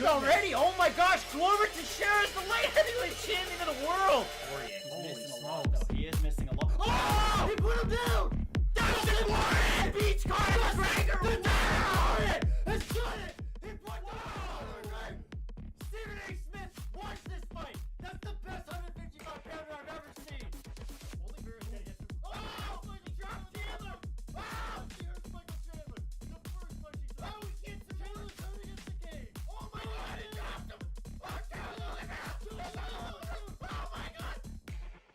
dropped already. Oh my gosh, Glover Teixeira is the light heavyweight champion of the world. He's missing a lot, though. He is missing a lot. Oh, he put him down. That's it, Warren. Beach Carter McGregor down. Has done it. He put down. Stephen A. Smith, watch this fight. That's the best 155 pounder I've ever seen. Oliveira's gonna hit him. Oh, Michael dropped Chandler. Oh, here's Michael Chandler. The first punch he's done. Oh, he gets the Chandler's out against the game. Oh my God, he dropped him. Oh, Charles Oliveira. Oh my God.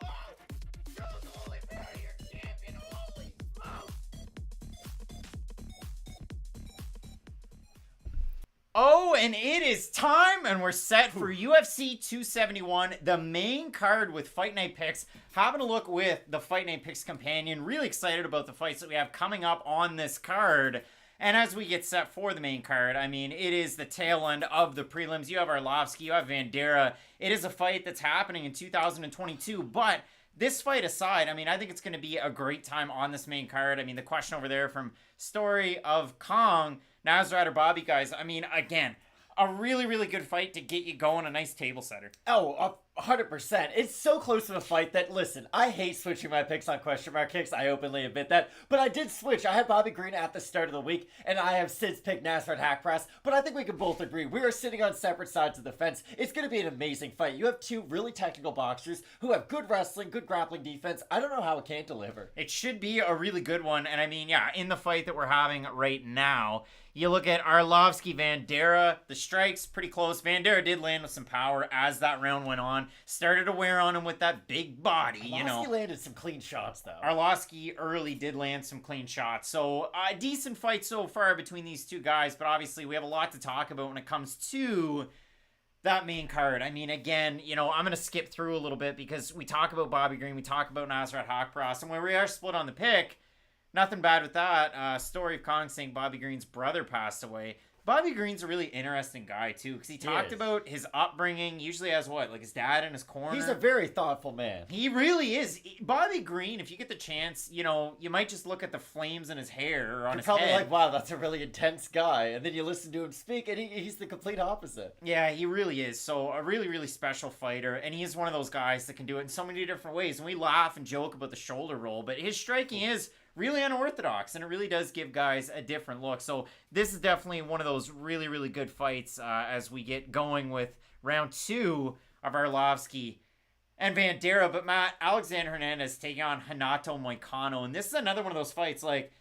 Oh, Charles Oliveira, your champion. Holy smokes. Oh, and it is time, and we're set for UFC 271, the main card with Fight Night Picks. Having a look with the Fight Night Picks companion. Really excited about the fights that we have coming up on this card. And as we get set for the main card, I mean, it is the tail end of the prelims. You have Arlovsky, you have Vandeira. It is a fight that's happening in 2022, but this fight aside, I mean, I think it's going to be a great time on this main card. I mean, the question over there from Story of Kong, Nasrat or Bobby, guys, I mean, again, a really, really good fight to get you going, a nice table setter. Oh, 100%. It's so close to a fight that, listen, I hate switching my picks on question mark kicks. I openly admit that. But I did switch. I had Bobby Green at the start of the week, and I have since picked Nasrat Haqparast. But I think we can both agree. We are sitting on separate sides of the fence. It's going to be an amazing fight. You have two really technical boxers who have good wrestling, good grappling defense. I don't know how it can't deliver. It should be a really good one. And I mean, yeah, in the fight that we're having right now, you look at Arlovsky, Vandeira, the strikes pretty close. Vandeira did land with some power as that round went on. Started to wear on him with that big body, you know. Arlovsky landed some clean shots, though. Arlovsky early did land some clean shots. So, a decent fight so far between these two guys. But obviously, we have a lot to talk about when it comes to that main card. I mean, again, you know, I'm going to skip through a little bit because we talk about Bobby Green, we talk about Nasrat Haqparast, and when we are split on the pick, nothing bad with that. Story of Kong saying Bobby Green's brother passed away. Bobby Green's a really interesting guy, too, because he talked about his upbringing. Usually has what? Like his dad in his corner? He's a very thoughtful man. He really is. Bobby Green, if you get the chance, you know, you might just look at the flames in his hair or on his head. You're probably like, wow, that's a really intense guy. And then you listen to him speak, and he's the complete opposite. Yeah, he really is. So, a really, really special fighter. And he is one of those guys that can do it in so many different ways. And we laugh and joke about the shoulder roll, but his striking is really unorthodox, and it really does give guys a different look. So this is definitely one of those really, really good fights as we get going with round two of Arlovsky and Vandeira. But Matt, Alexander Hernandez taking on Renato Moicano, and this is another one of those fights like,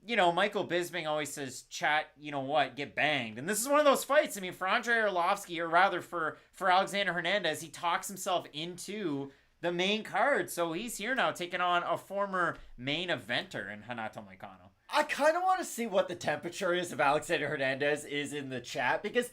you know, Michael Bisping always says, chat, you know what, get banged. And this is one of those fights. I mean, for Andrei Arlovsky, or rather for Alexander Hernandez, he talks himself into the main card. So he's here now taking on a former main eventer in Renato Moicano. I kind of want to see what the temperature is of Alexander Hernandez is in the chat, because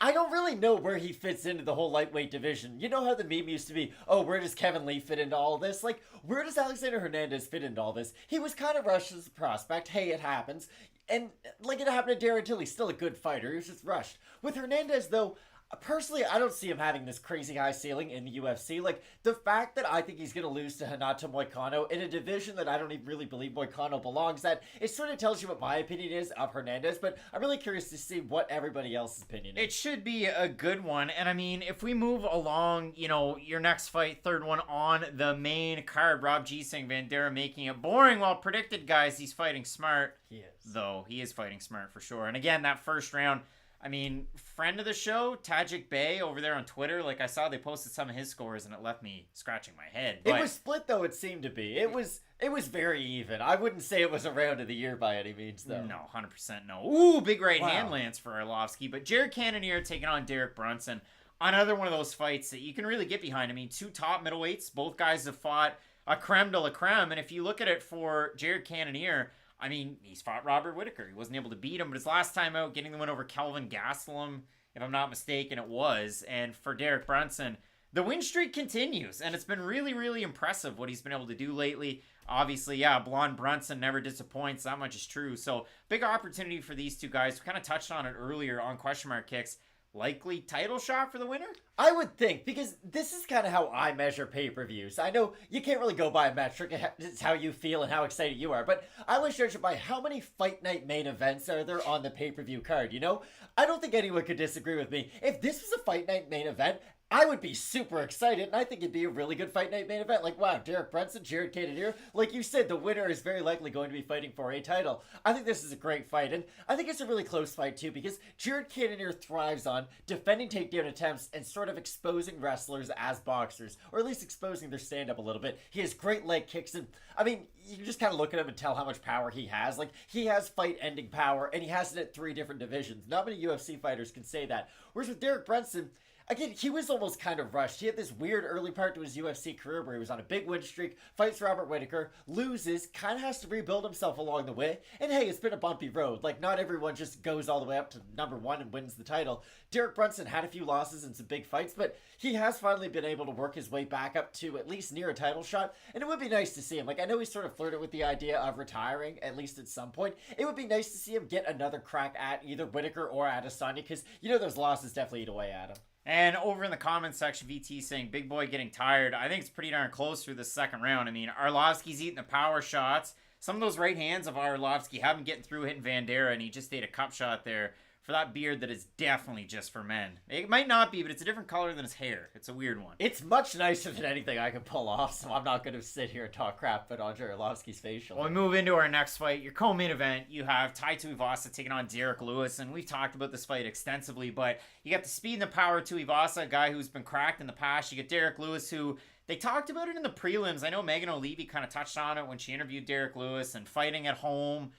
I don't really know where he fits into the whole lightweight division. You know how the meme used to be, oh, where does Kevin Lee fit into all this? Like, where does Alexander Hernandez fit into all this? He was kind of rushed as a prospect. Hey, it happens. And like it happened to Darren Till, he's still a good fighter. He was just rushed. With Hernandez, though, personally, I don't see him having this crazy high ceiling in the UFC. Like, the fact that I think he's going to lose to Renato Moicano in a division that I don't even really believe Moicano belongs at, it sort of tells you what my opinion is of Hernandez, but I'm really curious to see what everybody else's opinion is. It should be a good one. And I mean, if we move along, you know, your next fight, third one on the main card, Rob G saying Vandeira making it boring. Well predicted, guys. He's fighting smart. He is. Though, he is fighting smart for sure. And again, that first round, I mean, friend of the show, Tajik Bey over there on Twitter, like I saw they posted some of his scores and it left me scratching my head. But it was split, though, it seemed to be. It was very even. I wouldn't say it was a round of the year by any means, though. No, 100% no. Ooh, big right hand lance for Arlovsky. But Jared Cannonier taking on Derek Brunson. Another one of those fights that you can really get behind. I mean, two top middleweights. Both guys have fought a creme de la creme. And if you look at it for Jared Cannonier, I mean, he's fought Robert Whittaker. He wasn't able to beat him, but his last time out, getting the win over Kelvin Gastelum, if I'm not mistaken, it was. And for Derek Brunson, the win streak continues, and it's been really, really impressive what he's been able to do lately. Obviously, yeah, Blonde Brunson never disappoints. That much is true. So, big opportunity for these two guys. We kind of touched on it earlier on question mark kicks. likely title shot for the winner? I would think, because this is kind of how I measure pay-per-views. I know you can't really go by a metric, it's how you feel and how excited you are, but I always judge it by how many fight night main events are there on the pay-per-view card, you know? I don't think anyone could disagree with me. If this was a fight night main event, I would be super excited, and I think it'd be a really good fight night main event. Like, wow, Derek Brunson, Jared Cannonier. Like you said, the winner is very likely going to be fighting for a title. I think this is a great fight, and I think it's a really close fight, too, because Jared Cannonier thrives on defending takedown attempts and sort of exposing wrestlers as boxers, or at least exposing their stand-up a little bit. He has great leg kicks, and, I mean, you just kind of look at him and tell how much power he has. Like, he has fight-ending power, and he has it at 3 different divisions. Not many UFC fighters can say that. Whereas with Derek Brunson, again, he was almost kind of rushed. He had this weird early part to his UFC career where he was on a big win streak, fights Robert Whittaker, loses, kind of has to rebuild himself along the way. And hey, it's been a bumpy road. Like, not everyone just goes all the way up to number 1 and wins the title. Derek Brunson had a few losses and some big fights, but he has finally been able to work his way back up to at least near a title shot. And it would be nice to see him. Like, I know he sort of flirted with the idea of retiring, at least at some point. It would be nice to see him get another crack at either Whittaker or Adesanya, because, you know, those losses definitely eat away at him. And over in the comments section, VT saying, big boy getting tired. I think it's pretty darn close through the second round. I mean, Arlovsky's eating the power shots. Some of those right hands of Arlovsky have him getting through hitting Vandera, and he just ate a cup shot there for that beard that is definitely just for men. It might not be, but it's a different color than his hair. It's a weird one. It's much nicer than anything I can pull off, so I'm not going to sit here and talk crap about Andre Arlovsky's facial. When we move into our next fight, your co-main event, you have Tai Tuivasa taking on Derek Lewis, and we've talked about this fight extensively, but you got the speed and the power of Tuivasa, a guy who's been cracked in the past. You get Derek Lewis, who they talked about it in the prelims. I know Megan O'Leary kind of touched on it when she interviewed Derek Lewis, and fighting at home,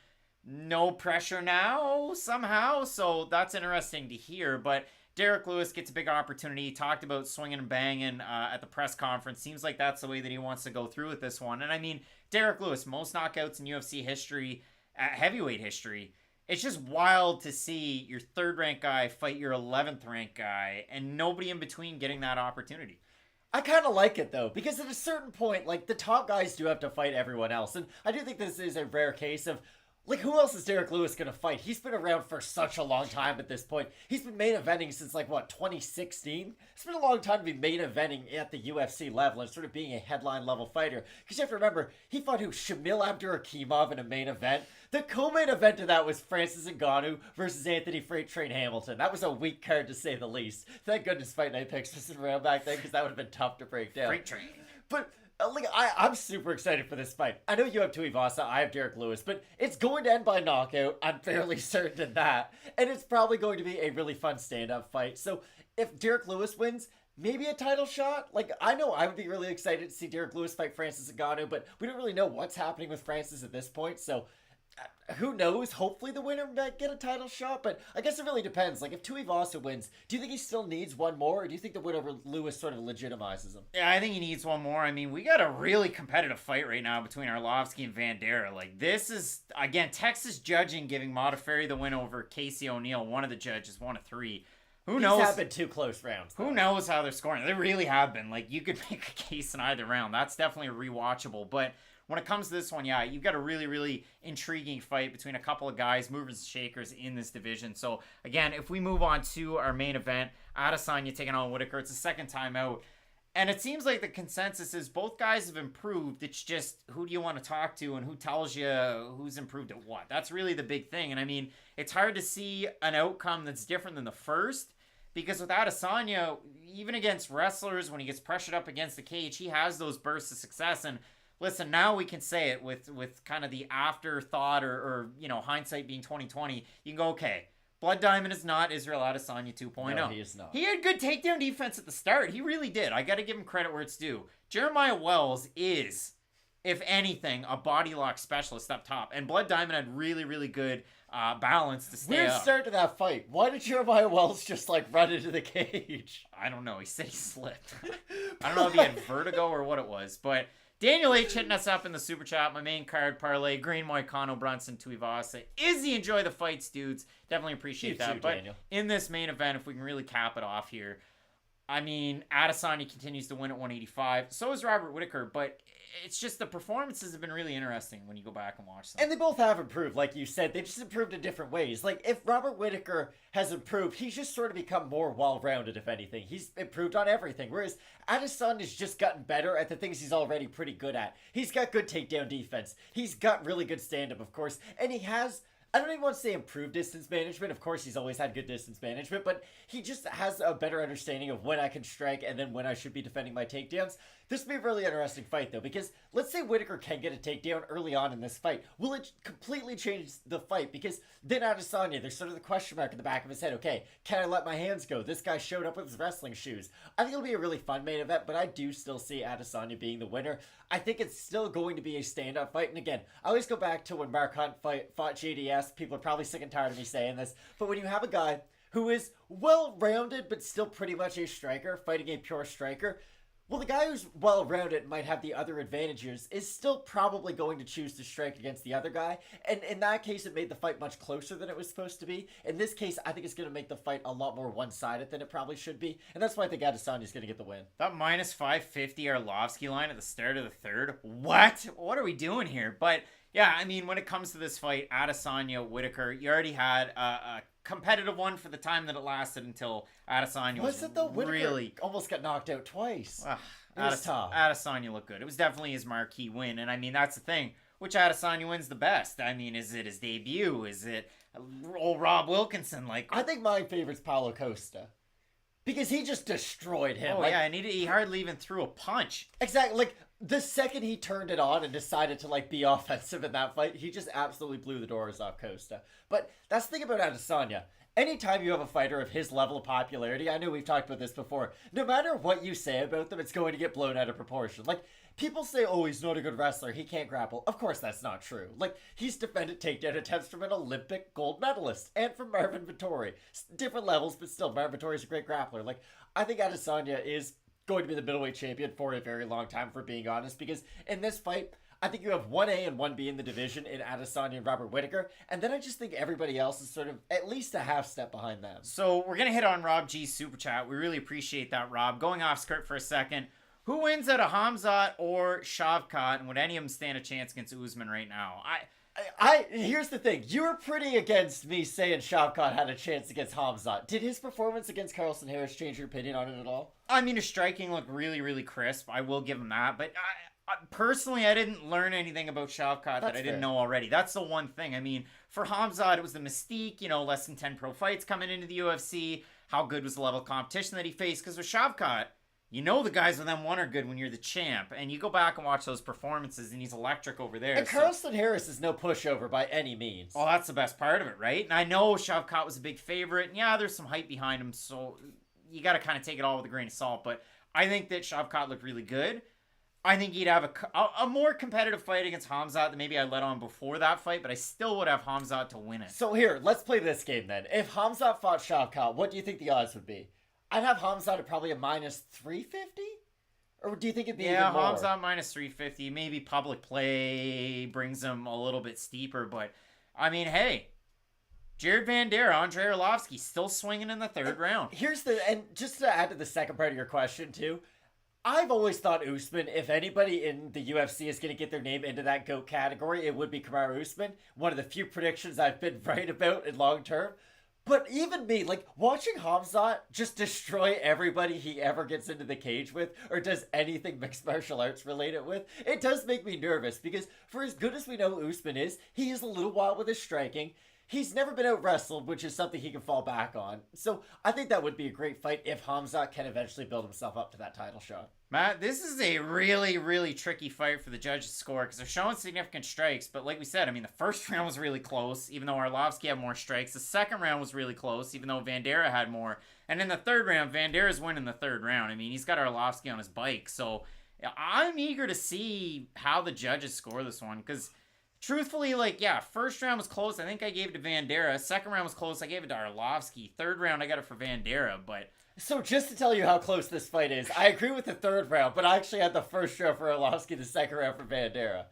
no pressure now somehow, so that's interesting to hear. But Derek Lewis gets a big opportunity. He talked about swinging and banging at the press conference. Seems like that's the way that he wants to go through with this one. And I mean, Derek Lewis, most knockouts in UFC history, heavyweight history. It's just wild to see your 3rd ranked guy fight your 11th ranked guy and nobody in between getting that opportunity. I kind of like it, though, because at a certain point, like, the top guys do have to fight everyone else. And I do think this is a rare case of, like, who else is Derek Lewis going to fight? He's been around for such a long time at this point. He's been main eventing since, like, what, 2016? It's been a long time to be main eventing at the UFC level and sort of being a headline-level fighter. Because you have to remember, he fought Shamil Abdurakhimov in a main event. The co-main event of that was Francis Ngannou versus Anthony Freight Train Hamilton. That was a weak card, to say the least. Thank goodness Fight Night Picks wasn't around back then, because that would have been tough to break down. Freight Train. But like, I'm super excited for this fight. I know you have Tuivasa, I have Derek Lewis, but it's going to end by knockout. I'm fairly certain of that. And it's probably going to be a really fun stand-up fight. So if Derek Lewis wins, maybe a title shot? Like, I know I would be really excited to see Derek Lewis fight Francis Ngannou, but we don't really know what's happening with Francis at this point, so who knows? Hopefully the winner might get a title shot, but I guess it really depends. Like, if Tuivasa wins, do you think he still needs one more, or do you think the win over Lewis sort of legitimizes him? Yeah, I think he needs one more. I mean, we got a really competitive fight right now between Arlovsky and Vandera. Like, this is, again, Texas judging giving Modafferi the win over Casey O'Neill, one of the judges, 1 of 3. Who knows? These have been 2 close rounds, though. Who knows how they're scoring? They really have been. Like, you could make a case in either round. That's definitely rewatchable, but when it comes to this one, yeah, you've got a really, really intriguing fight between a couple of guys, movers and shakers in this division. So, again, if we move on to our main event, Adesanya taking on Whittaker, it's the second time out. And it seems like the consensus is both guys have improved. It's just who do you want to talk to and who tells you who's improved at what. That's really the big thing. And, I mean, it's hard to see an outcome that's different than the first. Because with Adesanya, even against wrestlers, when he gets pressured up against the cage, he has those bursts of success. And listen, now we can say it with kind of the afterthought or you know, hindsight being 2020. You can go, okay, Blood Diamond is not Israel Adesanya 2.0. No, he is not. He had good takedown defense at the start. He really did. I got to give him credit where it's due. Jeremiah Wells is, if anything, a body lock specialist up top. And Blood Diamond had really, really good balance to stay Weird up. start to that fight. Why did Jeremiah Wells just, like, run into the cage? I don't know. He said he slipped. I don't know if he had vertigo or what it was, but Daniel H. hitting us up in the super chat. My main card parlay, Green Moicano, Brunson, Tuivasa. Izzy, enjoy the fights, dudes. Definitely appreciate You that. too, but Daniel. in this main event, if we can really cap it off here, I mean, Adesanya continues to win at 185. So is Robert Whittaker, but it's just the performances have been really interesting when you go back and watch them. And they both have improved, like you said. They've just improved in different ways. Like, if Robert Whittaker has improved, he's just sort of become more well-rounded, if anything. He's improved on everything. Whereas Adesanya's just gotten better at the things he's already pretty good at. He's got good takedown defense. He's got really good stand-up, of course. And he has... I don't even want to say improved distance management. Of course, he's always had good distance management, but he just has a better understanding of when I can strike and then when I should be defending my takedowns. This will be a really interesting fight, though, because let's say Whittaker can get a takedown early on in this fight. Will it completely change the fight? Because then Adesanya, there's sort of the question mark in the back of his head. Okay, can I let my hands go? This guy showed up with his wrestling shoes. I think it'll be a really fun main event, but I do still see Adesanya being the winner. I think it's still going to be a standout fight. And again, I always go back to when Mark Hunt fought JDS. People are probably sick and tired of me saying this, but when you have a guy who is well-rounded but still pretty much a striker fighting a pure striker, well, the guy who's well-rounded and might have the other advantages is still probably going to choose to strike against the other guy. And in that case, it made the fight much closer than it was supposed to be. In this case, I think it's going to make the fight a lot more one-sided than it probably should be. And that's why I think Adesanya's going to get the win. That minus 550 Arlovsky line at the start of the third. What? What are we doing here? But yeah, I mean, when it comes to this fight, Adesanya, Whittaker, you already had a competitive one for the time that it lasted until Adesanya was it though? Whittaker really almost got knocked out twice. It was tough. Adesanya looked good. It was definitely his marquee win, and I mean that's the thing. Which Adesanya wins the best? I mean, is it his debut? Is it old Rob Wilkinson? Like, I think my favorite's Paulo Costa. Because he just destroyed him. Oh, yeah, and he hardly even threw a punch. Exactly. Like, the second he turned it on and decided to, like, be offensive in that fight, he just absolutely blew the doors off Costa. But that's the thing about Adesanya. Anytime you have a fighter of his level of popularity, I know we've talked about this before, no matter what you say about them, it's going to get blown out of proportion. Like, people say, oh, he's not a good wrestler, he can't grapple. Of course that's not true. Like, he's defended takedown attempts from an Olympic gold medalist and from Marvin Vettori. Different levels, but still, Marvin Vettori's a great grappler. Like, I think Adesanya is going to be the middleweight champion for a very long time, for being honest, because in this fight, I think you have 1A and 1B in the division in Adesanya and Robert Whittaker, and then I just think everybody else is sort of at least a half step behind them. So we're going to hit on Rob G's super chat. We really appreciate that, Rob. Going off script for a second, who wins out of Khamzat or Shavkat, and would any of them stand a chance against Usman right now? Here's the thing. You were pretty against me saying Shavkat had a chance against Khamzat. Did his performance against Carlson Harris change your opinion on it at all? I mean, his striking looked really, really crisp. I will give him that, but personally, I didn't learn anything about Shavkat that I didn't know already. That's the one thing. I mean, for Khamzat, it was the mystique, less than 10 pro fights coming into the UFC. How good was the level of competition that he faced? Because with Shavkat, the guys with M1 are good when you're the champ. And you go back and watch those performances, and he's electric over there. And Carlson Harris is no pushover by any means. Oh, that's the best part of it, right? And I know Shavkat was a big favorite. And yeah, there's some hype behind him, so you got to kind of take it all with a grain of salt. But I think that Shavkat looked really good. I think he'd have a more competitive fight against Khamzat than maybe I let on before that fight, but I still would have Khamzat to win it. So here, let's play this game then. If Khamzat fought Shavkat, what do you think the odds would be? I'd have Khamzat at probably a minus 350? Or do you think it'd be even more? Yeah, Khamzat minus 350. Maybe public play brings him a little bit steeper, but I mean, hey, Jared Vanderaa, Andrei Arlovsky, still swinging in the third round. And just to add to the second part of your question too, I've always thought Usman, if anybody in the UFC is going to get their name into that GOAT category, it would be Kamaru Usman. One of the few predictions I've been right about in long term. But even me, like, watching Khamzat just destroy everybody he ever gets into the cage with, or does anything mixed martial arts related with, it does make me nervous, because for as good as we know Usman is, he is a little wild with his striking. He's never been out-wrestled, which is something he can fall back on. So I think that would be a great fight if Khamzat can eventually build himself up to that title shot. Matt, this is a really, really tricky fight for the judges to score because they're showing significant strikes. But like we said, I mean, the first round was really close, even though Arlovsky had more strikes. The second round was really close, even though Vanderaa had more. And in the third round, Vandeera's winning the third round. I mean, he's got Arlovsky on his bike. So I'm eager to see how the judges score this one because truthfully, first round was close. I think I gave it to Vanderaa. Second round was close. I gave it to Arlovsky. Third round, I got it for Vanderaa. But so just to tell you how close this fight is, I agree with the third round, but I actually had the first round for Arlovsky, the second round for Vanderaa.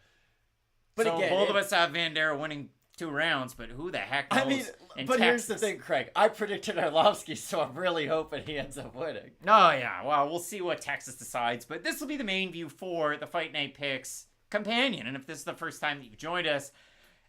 But so again, both of us have Vanderaa winning 2 rounds, but who the heck knows? I mean, in but here's the Texas? thing, Craig. I predicted Arlovsky, so I'm really hoping he ends up winning. Oh, yeah. Well, we'll see what Texas decides. But this will be the main view for the Fight Night Picks companion. And if this is the first time that you've joined us,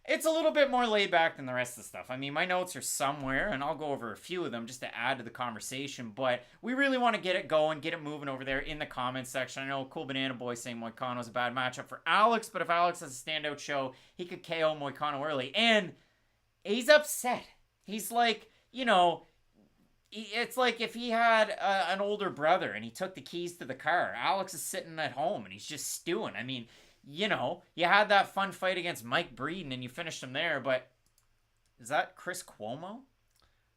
it's a little bit more laid back than the rest of the stuff. I mean, my notes are somewhere, and I'll go over a few of them just to add to the conversation. But we really want to get it going, get it moving over there in the comments section. I know Cool Banana Boy saying Moicano's a bad matchup for Alex, but if Alex has a standout show, he could KO Moicano early. And he's upset. He's like, it's like if he had an older brother and he took the keys to the car. Alex is sitting at home and he's just stewing. I mean, you had that fun fight against Mike Breeden and you finished him there, but is that Chris Cuomo?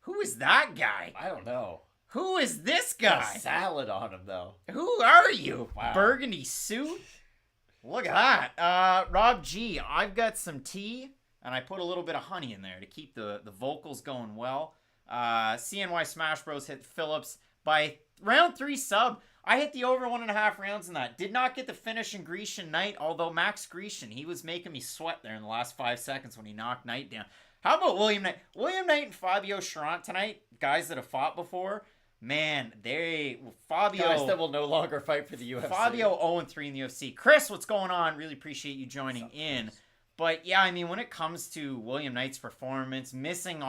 Who is that guy? I don't know. Who is this Got guy? a salad on him, though. Who are you? Wow. Burgundy suit? Look at that. Rob G, I've got some tea and I put a little bit of honey in there to keep the vocals going well. CNY Smash Bros hit Phillips by round 3 sub. I hit the over 1.5 rounds in that. Did not get the finish in Grecian Knight, although Max Grecian, he was making me sweat there in the last 5 seconds when he knocked Knight down. How about William Knight? William Knight and Fabio Charant tonight, guys that have fought before, man, Fabio... Guys that will no longer fight for the UFC. Fabio 0-3 in the UFC. Chris, what's going on? Really appreciate you joining in. But yeah, I mean, when it comes to William Knight's performance, missing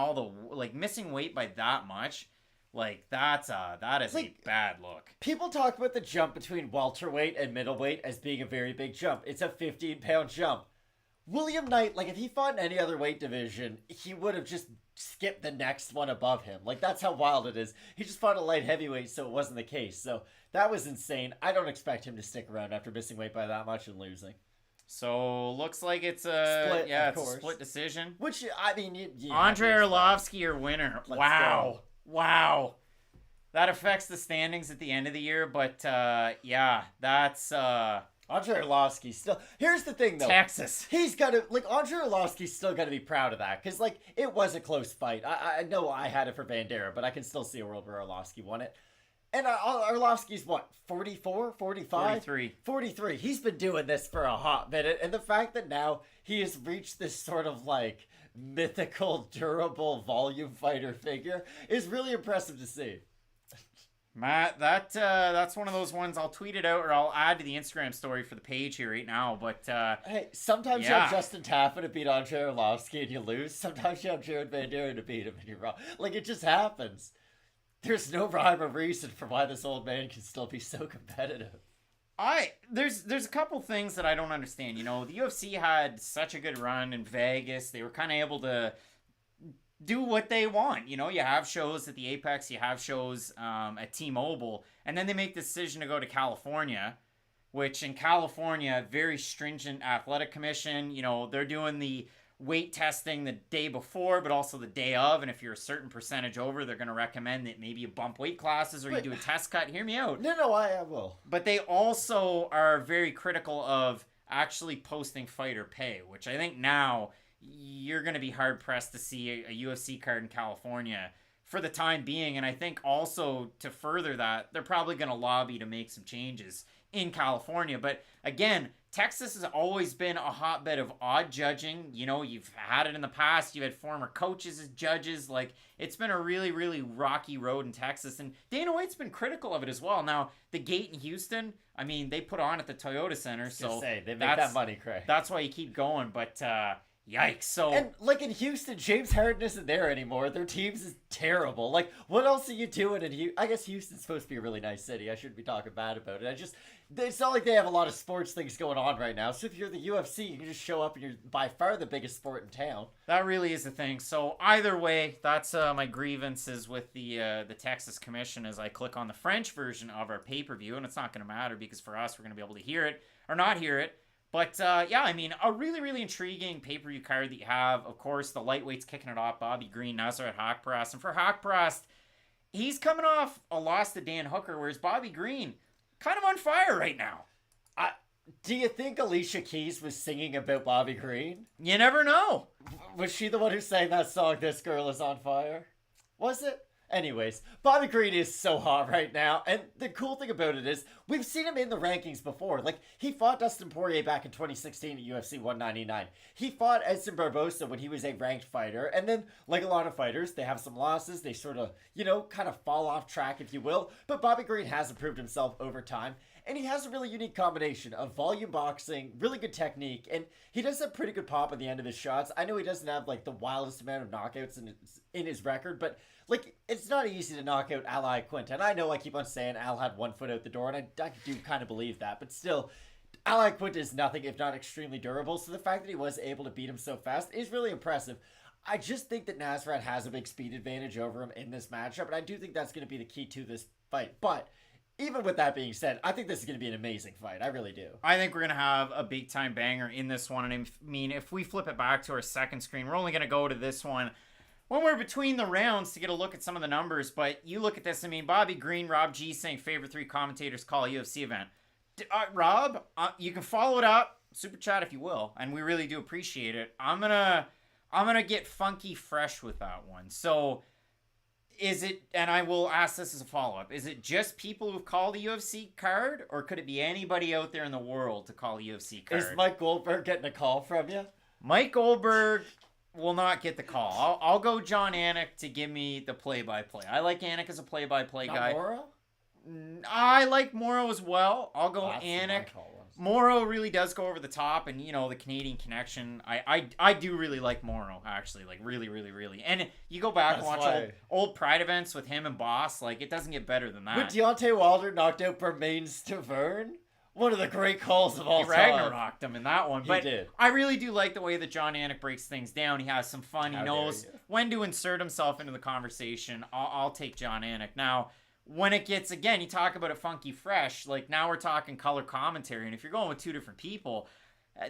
weight by that much, that is a bad look. People talk about the jump between welterweight and middleweight as being a very big jump. It's a 15-pound jump. William Knight, if he fought in any other weight division, he would have just skipped the next one above him. That's how wild it is. He just fought a light heavyweight, so it wasn't the case. So that was insane. I don't expect him to stick around after missing weight by that much and losing. So looks like it's a Split, a split decision. Which, I mean, Andre Arlovsky, your winner. Let's Wow. That affects the standings at the end of the year, but that's Andre Arlovsky still. Here's the thing, though. Texas. He's got to Andre Arlovsky's still got to be proud of that because it was a close fight. I know I had it for Bandera, but I can still see a world where Arlovsky won it. And Arlovsky's what, 44, 45? 43. He's been doing this for a hot minute, and the fact that now he has reached this sort of mythical, durable volume fighter figure is really impressive to see. Matt, that's one of those ones. I'll tweet it out or I'll add to the Instagram story for the page here right now. But hey, sometimes you have Justin Tafa to beat Andre Arlovsky and you lose. Sometimes you have Jared Bandera to beat him and you're wrong. It just happens. There's no rhyme or reason for why this old man can still be so competitive. There's a couple things that I don't understand. The UFC had such a good run in Vegas. They were kind of able to do what they want. You have shows at the Apex, you have shows at T-Mobile, and then they make the decision to go to California, which in California, very stringent athletic commission. They're doing the weight testing the day before, but also the day of, and if you're a certain percentage over, they're going to recommend that maybe you bump weight classes or you do a test cut. Hear me out. No, I will. But they also are very critical of actually posting fighter pay, which I think now you're going to be hard-pressed to see a UFC card in California for the time being, and I think also to further that, they're probably going to lobby to make some changes in California. But again, Texas has always been a hotbed of odd judging. You've had it in the past. You had former coaches as judges. It's been a really, really rocky road in Texas. And Dana White's been critical of it as well. Now, the gate in Houston, I mean, they put on at the Toyota Center. So they make that money, Craig. That's why you keep going. But yikes. So and in Houston, James Harden isn't there anymore. Their teams is terrible. What else are you doing in Houston? I guess Houston's supposed to be a really nice city. I shouldn't be talking bad about it. It's not like they have a lot of sports things going on right now. So if you're the UFC, you can just show up and you're by far the biggest sport in town. That really is the thing. So either way, that's my grievances with the Texas Commission as I click on the French version of our pay-per-view, and it's not going to matter because for us, we're going to be able to hear it or not hear it. But, I mean, a really, really intriguing pay-per-view card that you have. Of course, the lightweights kicking it off, Bobby Green, Nasrat, Haqparast. And for Haqparast, he's coming off a loss to Dan Hooker, whereas Bobby Green, kind of on fire right now. Do you think Alicia Keys was singing about Bobby Green? You never know. Was she the one who sang that song, This Girl Is on Fire? Was it? Anyways, Bobby Green is so hot right now, and the cool thing about it is we've seen him in the rankings before. Like, he fought Dustin Poirier back in 2016 at UFC 199. He fought Edson Barbosa when he was a ranked fighter, and then, like a lot of fighters, they have some losses. They sort of, kind of fall off track, if you will. But Bobby Green has improved himself over time. And he has a really unique combination of volume boxing, really good technique, and he does have pretty good pop at the end of his shots. I know he doesn't have, like, the wildest amount of knockouts in his record, but, like, it's not easy to knock out Al Iaquinta. And I know I keep on saying Al had 1 foot out the door, and I do kind of believe that, but still, Al Iaquinta is nothing if not extremely durable, so the fact that he was able to beat him so fast is really impressive. I just think that Nasrat has a big speed advantage over him in this matchup, and I do think that's going to be the key to this fight, but even with that being said, I think this is going to be an amazing fight. I really do. I think we're going to have a big-time banger in this one. And I mean, if we flip it back to our second screen, we're only going to go to this one when we're between the rounds to get a look at some of the numbers. But you look at this, I mean, Bobby Green, Rob G saying favorite 3 commentators call a UFC event. Rob, you can follow it up, super chat if you will, and we really do appreciate it. I'm gonna get funky fresh with that one. So is it, and I will ask this as a follow-up, is it just people who've called a UFC card, or could it be anybody out there in the world to call a UFC card? Is Mike Goldberg getting a call from you? Mike Goldberg will not get the call. I'll go John Anik to give me the play-by-play. I like Anik as a play-by-play guy. Moro? I like Moro as well. I'll go Anik. Moro really does go over the top, and the Canadian connection. I do really like Moro, actually, like really, really, really. And you go back and watch old Pride events with him and Boss, like it doesn't get better than that. When Deontay Wilder knocked out Bermain Stavern, one of the great calls of all time. Ragnarocked him in that one, but did. I really do like the way that John Anik breaks things down. He has some fun. He knows when to insert himself into the conversation. I'll take John Anik now. When it gets, again, you talk about it funky fresh, like now we're talking color commentary, and if you're going with 2 different people,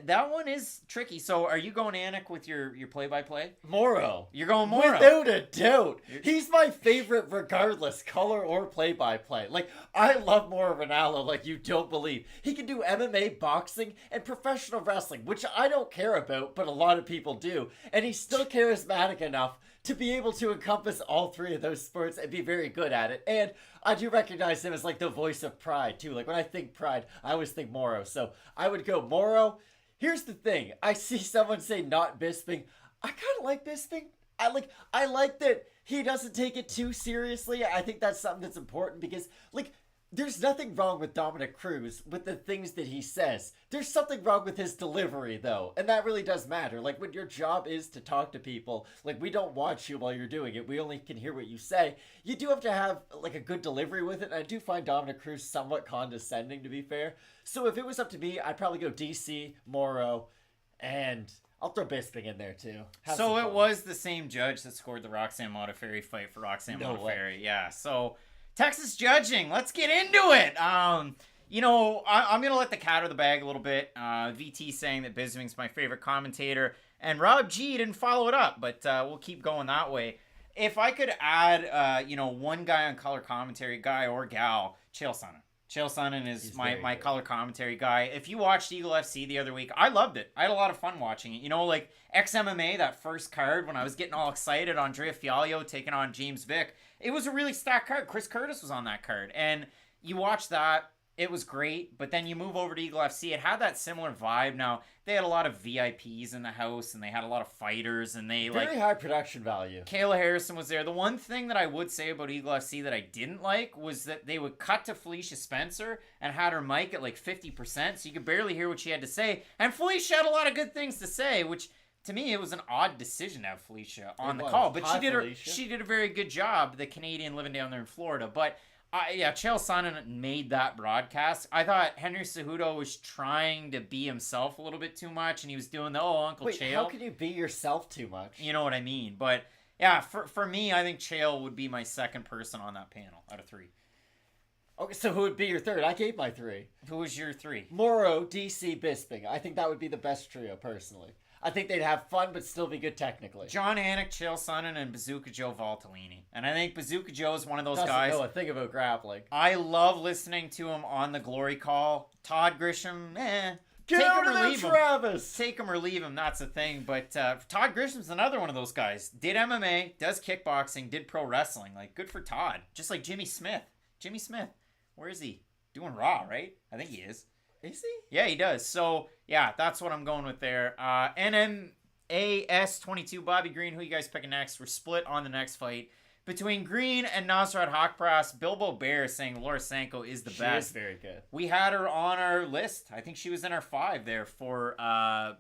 that one is tricky. So are you going Anik with your play-by-play? Moro. You're going Moro. Without a doubt. He's my favorite regardless, color or play-by-play. Like, I love Moro Ronaldo like you don't believe. He can do MMA, boxing, and professional wrestling, which I don't care about, but a lot of people do. And he's still charismatic enough to be able to encompass all 3 of those sports and be very good at it. And I do recognize him as like the voice of Pride too. Like when I think Pride, I always think Moro. So I would go Moro. Here's the thing. I see someone say not Bisping. I kind of like Bisping. I like that he doesn't take it too seriously. I think that's something that's important because like there's nothing wrong with Dominic Cruz with the things that he says. There's something wrong with his delivery, though. And that really does matter. Like, when your job is to talk to people, like, we don't watch you while you're doing it. We only can hear what you say. You do have to have, like, a good delivery with it. And I do find Dominic Cruz somewhat condescending, to be fair. So if it was up to me, I'd probably go DC, Moro, and I'll throw Bisping in there, too. So it was the same judge that scored the Roxanne Modafferi fight for Roxanne Modafferi. Yeah, so Texas judging. Let's get into it. I'm going to let the cat out of the bag a little bit. VT saying that Bisping's my favorite commentator. And Rob G didn't follow it up, but we'll keep going that way. If I could add, one guy on color commentary, guy or gal, Chael Sonnen. Chael Sonnen is my color commentary guy. If you watched Eagle FC the other week, I loved it. I had a lot of fun watching it. Like XMMA, that first card, when I was getting all excited, Andrea Fialio taking on James Vick, it was a really stacked card. Chris Curtis was on that card. And you watch that, it was great. But then you move over to Eagle FC, it had that similar vibe. Now, they had a lot of VIPs in the house, and they had a lot of fighters, and they very high production value. Kayla Harrison was there. The one thing that I would say about Eagle FC that I didn't like was that they would cut to Felicia Spencer and had her mic at like 50%, so you could barely hear what she had to say. And Felicia had a lot of good things to say, which to me it was an odd decision to have Felicia on the call. But she did a very good job, the Canadian living down there in Florida. But Chael Sonnen made that broadcast. I thought Henry Cejudo was trying to be himself a little bit too much, and he was doing the, Uncle Chael. How can you be yourself too much? You know what I mean. But, yeah, for me, I think Chael would be my second person on that panel out of 3. Okay, so who would be your third? I gave my 3. Who was your 3? Moro, DC, Bisping. I think that would be the best trio, personally. I think they'd have fun, but still be good technically. John Anik, Chael Sonnen, and Bazooka Joe Valtellini. And I think Bazooka Joe is one of those guys. Doesn't know a thing about grappling. I love listening to him on the Glory Call. Todd Grisham, Get out or now, leave him. Travis. Take him or leave him. That's the thing. But Todd Grisham's another one of those guys. Did MMA, does kickboxing, did pro wrestling. Like, good for Todd. Just like Jimmy Smith. Jimmy Smith. Where is he? Doing Raw, right? I think he is. Is he? Yeah, he does. So, yeah, that's what I'm going with there. NMAS22, Bobby Green. Who you guys picking next? We're split on the next fight. Between Green and Nasrat Haqparast, Bilbo Bear saying Laura Sanko is the best. She is very good. We had her on our list. I think she was in our 5 there for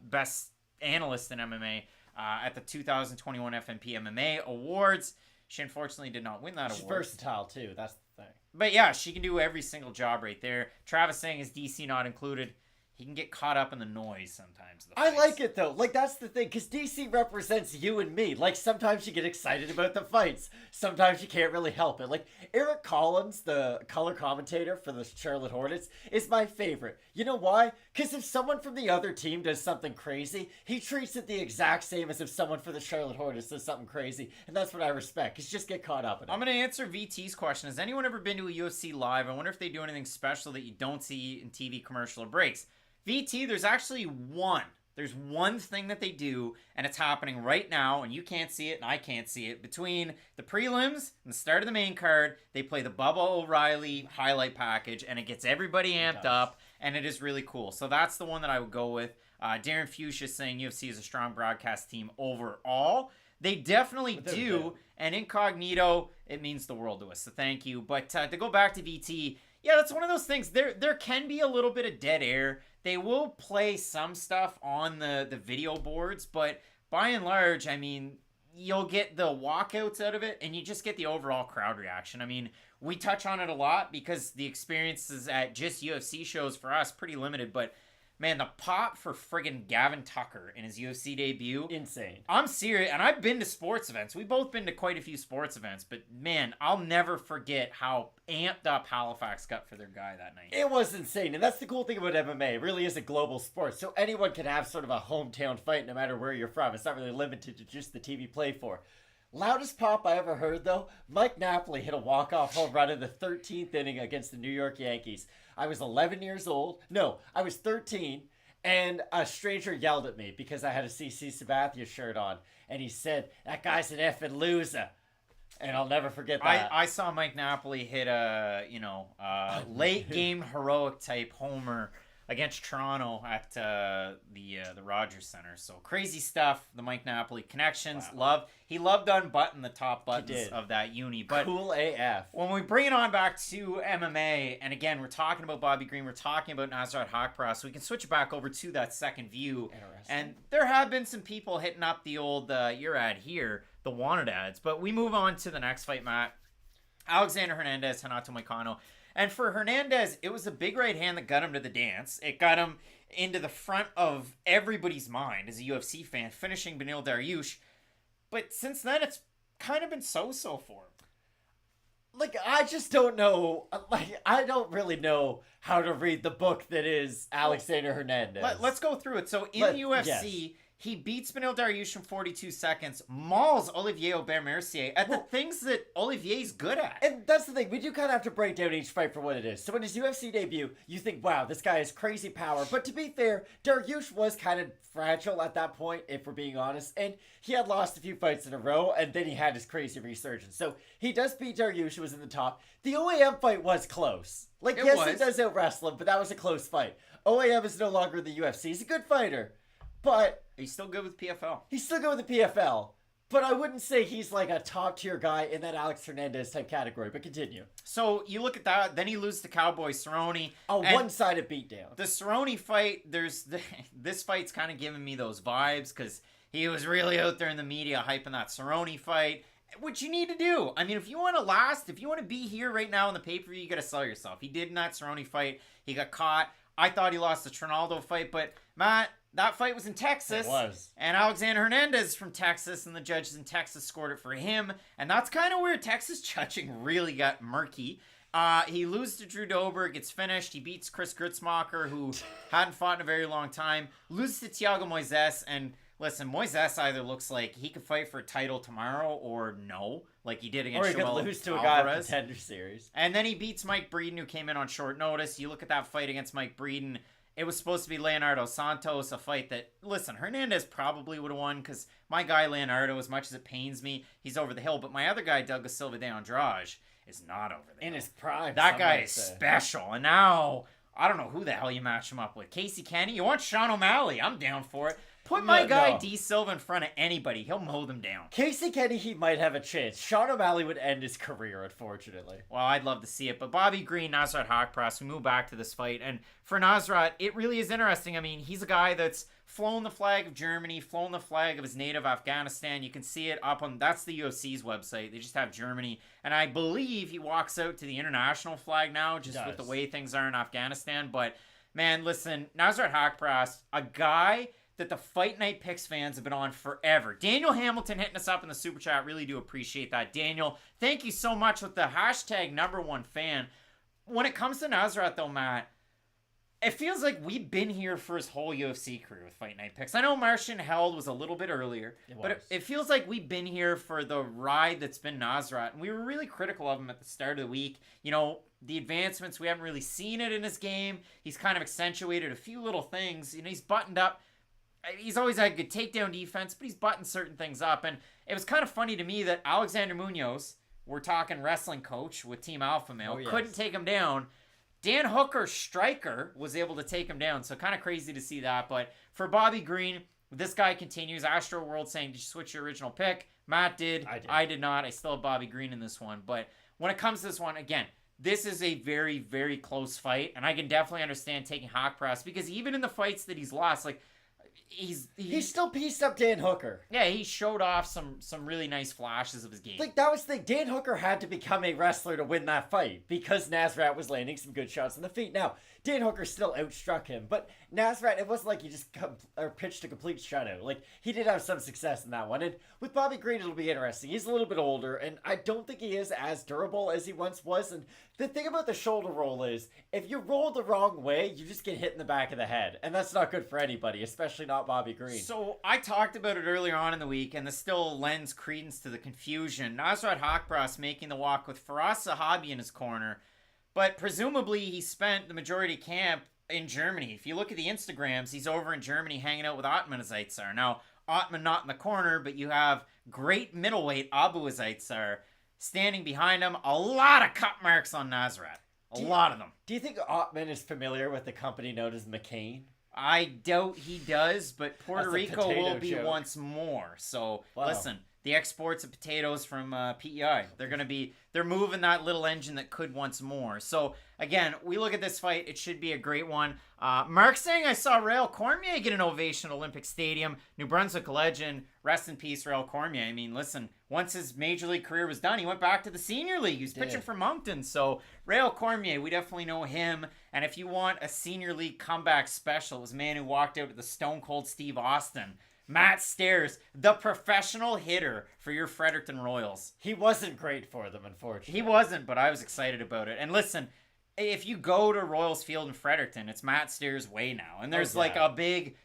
best analyst in MMA at the 2021 FNP MMA Awards. She unfortunately did not win that She's award. versatile, too. That's the thing. But yeah, she can do every single job right there. Travis saying is DC not included. He can get caught up in the noise sometimes. I like it, though. Like, that's the thing, because DC represents you and me. Like, sometimes you get excited about the fights. Sometimes you can't really help it. Like, Eric Collins, the color commentator for the Charlotte Hornets, is my favorite. You know why? Because if someone from the other team does something crazy, he treats it the exact same as if someone for the Charlotte Hornets does something crazy. And that's what I respect, because just get caught up in it. I'm going to answer VT's question. Has anyone ever been to a UFC live? I wonder if they do anything special that you don't see in TV commercial or breaks. VT, there's actually one. There's one thing that they do, and it's happening right now, and you can't see it, and I can't see it. Between the prelims and the start of the main card, they play the Bubba O'Reilly highlight package, and it gets everybody amped up, and it is really cool. So that's the one that I would go with. Darren Fuchsia saying UFC is a strong broadcast team overall. They definitely do, and incognito, it means the world to us, so thank you. But to go back to VT, yeah, that's one of those things. There can be a little bit of dead air. They will play some stuff on the video boards, but by and large, I mean, you'll get the walkouts out of it, and you just get the overall crowd reaction. I mean, we touch on it a lot because the experiences at just UFC shows for us pretty limited, but man, the pop for friggin' Gavin Tucker in his UFC debut. Insane. I'm serious, and I've been to sports events. We've both been to quite a few sports events, but man, I'll never forget how amped up Halifax got for their guy that night. It was insane, and that's the cool thing about MMA. It really is a global sport, so anyone can have sort of a hometown fight no matter where you're from. It's not really limited to just the team you play for. Loudest pop I ever heard, though, Mike Napoli hit a walk-off home run in the 13th inning against the New York Yankees. I was 11 years old. No, I was 13, and a stranger yelled at me because I had a CC Sabathia shirt on, and he said, "That guy's an effing loser." And I'll never forget that. I saw Mike Napoli hit a, late-game heroic-type homer against Toronto at the Rogers Center. So crazy stuff. The Mike Napoli connections. Wow. He loved to unbutton the top buttons of that uni. But cool AF. when we bring it on back to MMA, and again, we're talking about Bobby Green, we're talking about Nasrat Haqparast, so we can switch it back over to that second view. And there have been some people hitting up the old your ad here, the wanted ads. But we move on to the next fight, Matt. Alexander Hernandez, Renato Moicano. And for Hernandez, it was a big right hand that got him to the dance. It got him into the front of everybody's mind as a UFC fan, finishing Beneil Dariush. But since then, it's kind of been so-so for him. Like, I just don't know. Like, I don't really know how to read the book that is Alexander Hernandez. Let's go through it. So in UFC, he beats Beneil Dariush in 42 seconds, mauls Olivier Aubert-Mercier at the things that Olivier's good at. And that's the thing. We do kind of have to break down each fight for what it is. So in his UFC debut, you think, wow, this guy has crazy power. But to be fair, Dariush was kind of fragile at that point, if we're being honest. And he had lost a few fights in a row, and then he had his crazy resurgence. So he does beat Dariush, who was in the top. The OAM fight was close. Like, he does out-wrestle him, but that was a close fight. OAM is no longer in the UFC. He's a good fighter. But he's still good with PFL. He's still good with the PFL. But I wouldn't say he's like a top-tier guy in that Alex Hernandez type category. But continue. So you look at that. Then he loses to Cowboy Cerrone. A one-sided beatdown. The Cerrone fight, this fight's kind of giving me those vibes because he was really out there in the media hyping that Cerrone fight, which you need to do. I mean, if you want to last, if you want to be here right now in the pay-per-view, you got to sell yourself. He did in that Cerrone fight. He got caught. I thought he lost the Trinaldo fight, but Matt, that fight was in Texas. It was. And Alexander Hernandez is from Texas, and the judges in Texas scored it for him. And that's kind of where Texas judging really got murky. He loses to Drew Dober, gets finished. He beats Chris Grutzmacher, who hadn't fought in a very long time. Loses to Thiago Moises. And listen, Moises either looks like he could fight for a title tomorrow or no, like he did against Or he Joel could lose to a Alvarez. guy in the Contender Series. And then he beats Mike Breeden, who came in on short notice. You look at that fight against Mike Breeden, It was supposed to be Leonardo Santos, a fight that, listen, Hernandez probably would have won because my guy Leonardo, as much as it pains me, he's over the hill. But my other guy, Douglas Silva de Andrade, is not over the hill. In his prime. That guy is special. And now, I don't know who the hell you match him up with. Casey Kenny? You want Sean O'Malley? I'm down for it. Put my guy D Silva in front of anybody. He'll mow them down. Casey Kenny, he might have a chance. Sean O'Malley would end his career, unfortunately. Well, I'd love to see it. But Bobby Green, Nasrat Haqparast, we move back to this fight. And for Nasrat, it really is interesting. I mean, he's a guy that's flown the flag of Germany, flown the flag of his native Afghanistan. You can see it up on, that's the UFC's website. They just have Germany. And I believe he walks out to the international flag now, just with the way things are in Afghanistan. But, man, listen, Nasrat Haqparast, a guy that the Fight Night Picks fans have been on forever. Daniel Hamilton hitting us up in the super chat. Really do appreciate that. Daniel, thank you so much with the hashtag #1fan. When it comes to Nasrat, though, Matt, it feels like we've been here for his whole UFC career with Fight Night Picks. I know Martian Held was a little bit earlier, but it feels like we've been here for the ride that's been Nasrat. And we were really critical of him at the start of the week. You know, the advancements, we haven't really seen it in his game. He's kind of accentuated a few little things. You know, he's buttoned up. He's always had good takedown defense, but he's buttoned certain things up. And it was kind of funny to me that Alexander Munoz, we're talking wrestling coach with Team Alpha Male, couldn't take him down. Dan Hooker, striker, was able to take him down. So kind of crazy to see that. But for Bobby Green, this guy continues. Astro World saying, did you switch your original pick? Matt did. I did not. I still have Bobby Green in this one. But when it comes to this one, again, this is a very, very close fight. And I can definitely understand taking Haqparast because even in the fights that he's lost, like, He's still pieced up Dan Hooker. Yeah, he showed off some really nice flashes of his game. Like, that was the thing. Dan Hooker had to become a wrestler to win that fight because Nasrat was landing some good shots in the feet. Now, Dan Hooker still outstruck him, but Nasrat, it wasn't like he just pitched a complete shutout. Like, he did have some success in that one. And with Bobby Green, it'll be interesting. He's a little bit older, and I don't think he is as durable as he once was. And the thing about the shoulder roll is, if you roll the wrong way, you just get hit in the back of the head. And that's not good for anybody, especially not Bobby Green. So I talked about it earlier on in the week, and this still lends credence to the confusion. Nasrat Haqparast making the walk with Faraz Sahabi in his corner, but presumably he spent the majority of camp in Germany. If you look at the Instagrams, he's over in Germany hanging out with Otman Azaitzar. Now, Otman not in the corner, but you have great middleweight Abu Azaitzar standing behind him. A lot of cut marks on Nasrat. A lot of them. Do you think Otman is familiar with the company known as McCain? I doubt he does, but Puerto Rico will be joke. once more. So, listen, the exports of potatoes from PEI, they're moving that little engine that could once more. So, again, we look at this fight. It should be a great one. Mark saying I saw Rael Cormier get an ovation at Olympic Stadium. New Brunswick legend. Rest in peace, Rael Cormier. I mean, listen, once his major league career was done, he went back to the senior league. He was pitching for Moncton. So, Rael Cormier, we definitely know him. And if you want a senior league comeback special, it was a man who walked out to the Stone Cold Steve Austin. Matt Stairs, the professional hitter for your Fredericton Royals. He wasn't great for them, unfortunately. He wasn't, but I was excited about it. And listen, if you go to Royals Field in Fredericton, it's Matt Stairs' way now. And there's like a big